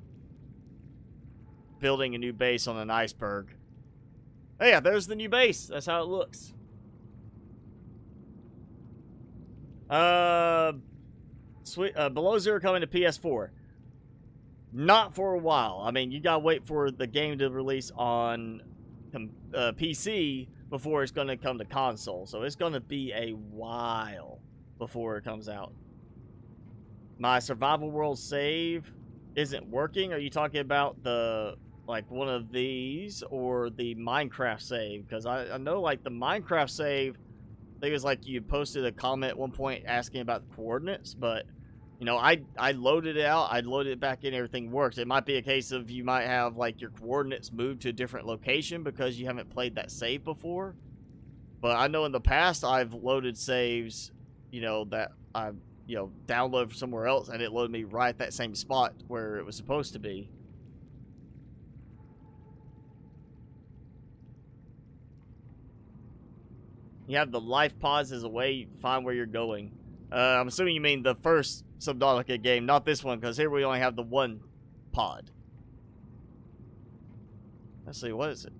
building a new base on an iceberg. Oh yeah, there's the new base. That's how it looks. Sweet. Below Zero coming to PS4. Not for a while. I mean, you gotta wait for the game to release on PC before it's gonna come to console. So it's gonna be a while before it comes out. My survival world save isn't working. Are you talking about the like one of these or the Minecraft save? Because I know like the Minecraft save, I think it was like you posted a comment at one point asking about the coordinates, but you know, I loaded it out, I loaded it back in, everything works. It might be a case of you might have like your coordinates moved to a different location because you haven't played that save before. But I know in the past I've loaded saves, you know, that I, you know, downloaded from somewhere else and it loaded me right at that same spot where it was supposed to be. You have the life pods as a way to find where you're going. I'm assuming you mean the first Subnautica game, not this one, because here we only have the one pod. Let's see, what is it?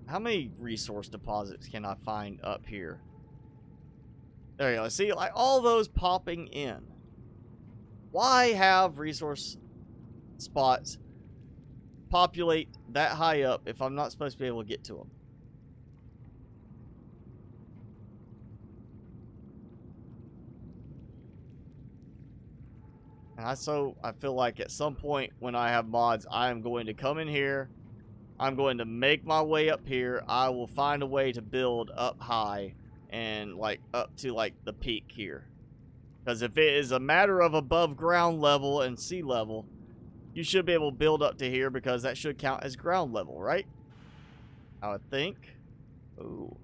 How many resource deposits can I find up here? There you go. See, like all those popping in. Why have resource spots populate that high up if I'm not supposed to be able to get to them? And I feel like at some point when I have mods, I am going to come in here. I'm going to make my way up here. I will find a way to build up high and like up to like the peak here. Because if it is a matter of above ground level and sea level, you should be able to build up to here because that should count as ground level, right? I would think. Ooh.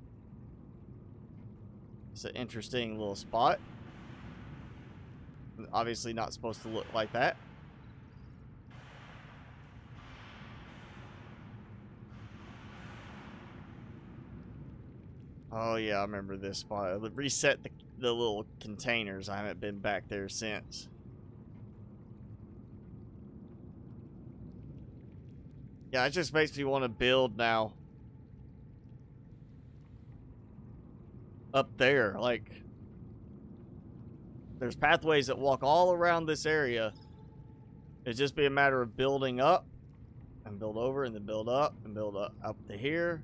It's an interesting little spot. Obviously not supposed to look like that. Oh yeah, I remember this spot. Reset the little containers. I haven't been back there since. Yeah, it just makes me want to build now. Up there, like... There's pathways that walk all around this area. It'd just be a matter of building up and build over and then build up and build up to here.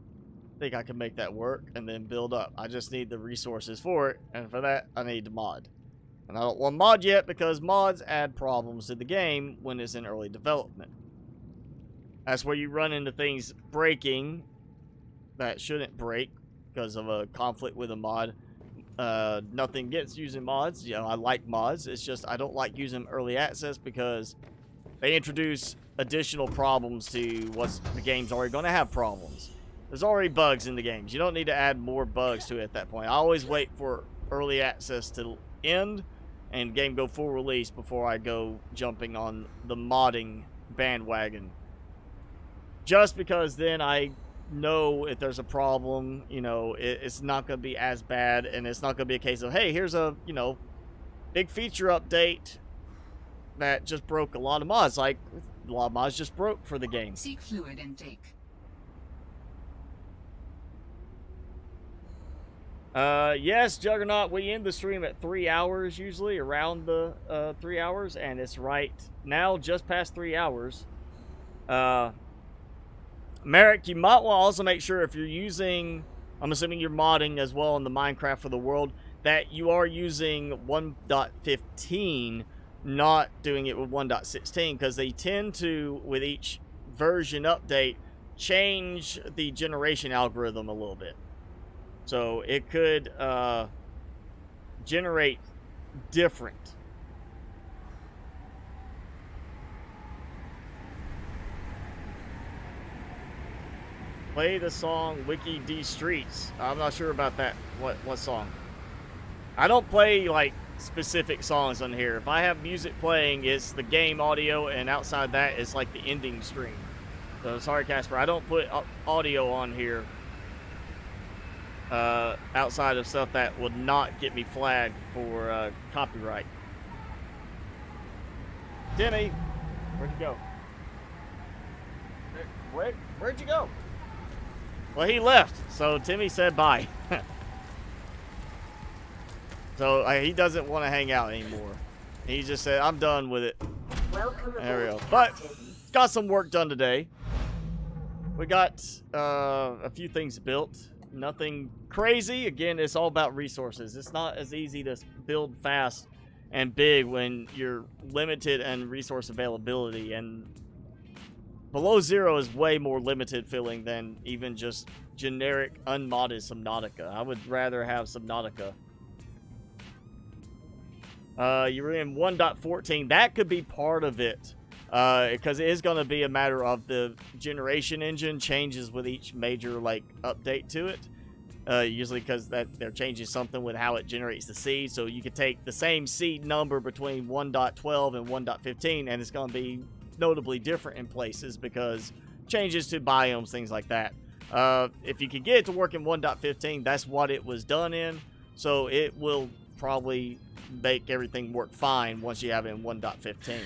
I think I can make that work and then build up. I just need the resources for it, and for that I need to mod. And I don't want mod yet because mods add problems to the game when it's in early development. That's where you run into things breaking that shouldn't break because of a conflict with a mod. Nothing against using mods. You know, I like mods. It's just I don't like using early access because they introduce additional problems to what's the game's already going to have problems. There's already bugs in the games. You don't need to add more bugs to it at that point. I always wait for early access to end and game go full release before I go jumping on the modding bandwagon. Just because then I know if there's a problem, you know, it's not going to be as bad, and it's not going to be a case of, hey, here's a, you know, big feature update that just broke a lot of mods. Like, a lot of mods just broke for the game. Seek fluid intake. Yes, Juggernaut, we end the stream at 3 hours usually, around the 3 hours, and it's right now just past 3 hours. Merrick, you might want to also make sure if you're using, I'm assuming you're modding as well in the Minecraft for the world, that you are using 1.15 not doing it with 1.16 because they tend to, with each version update, change the generation algorithm a little bit. So it could generate different. Play the song Wiki D Streets. I'm not sure about that. What song? I don't play like specific songs on here. If I have music playing, it's the game audio, and outside that, it's like the ending stream. So sorry, Casper. I don't put audio on here outside of stuff that would not get me flagged for copyright. Timmy, where'd you go? Where'd you go? Well, he left, so Timmy said bye. So he doesn't want to hang out anymore. He just said, I'm done with it. Welcome There we go. aboard, But Captain. got some work done today. We got a few things built. Nothing crazy. Again, it's all about resources. It's not as easy to build fast and big when you're limited in resource availability. And below zero is way more limited feeling than even just generic unmodded Subnautica. I would rather have Subnautica. You're in 1.14. That could be part of it. Because it is going to be a matter of the generation engine changes with each major like update to it. Usually because that they're changing something with how it generates the seed. So you could take the same seed number between 1.12 and 1.15, and it's going to be notably different in places because changes to biomes, things like that. If you can get it to work in 1.15, that's what it was done in. So it will probably make everything work fine once you have it in 1.15.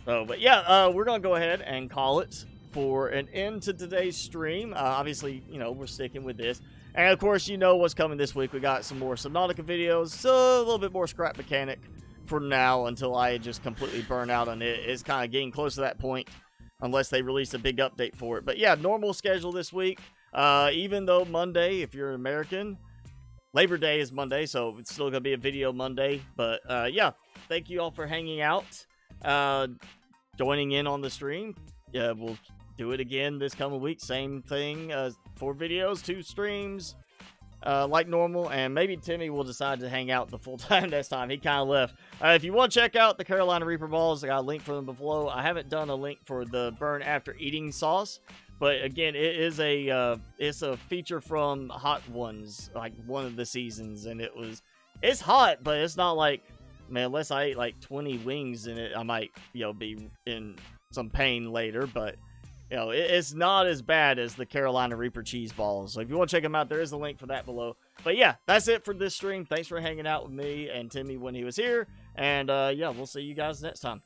So, but yeah, we're going to go ahead and call it for an end to today's stream. Obviously, you know, we're sticking with this. And of course, you know what's coming this week. We got some more Subnautica videos, so a little bit more scrap mechanic for now until I just completely burn out on it. It's kind of getting close to that point unless they release a big update for it. But yeah, normal schedule this week. Even though Monday, if you're an American, Labor Day is Monday, so it's still going to be a video Monday. But yeah, thank you all for hanging out. Joining in on the stream. Yeah, we'll do it again this coming week. Same thing, 4 videos, 2 streams, like normal. And maybe Timmy will decide to hang out the full time next time. He kind of left. If you want to check out the Carolina Reaper balls, I got a link for them below. I haven't done a link for the burn after eating sauce, but again, it is it's a feature from Hot Ones, like one of the seasons, and it's hot, but it's not like, man, unless I ate like 20 wings in it, I might, be in some pain later. But, it's not as bad as the Carolina Reaper cheese balls. So if you want to check them out, there is a link for that below. But yeah, that's it for this stream. Thanks for hanging out with me and Timmy when he was here. And yeah, we'll see you guys next time.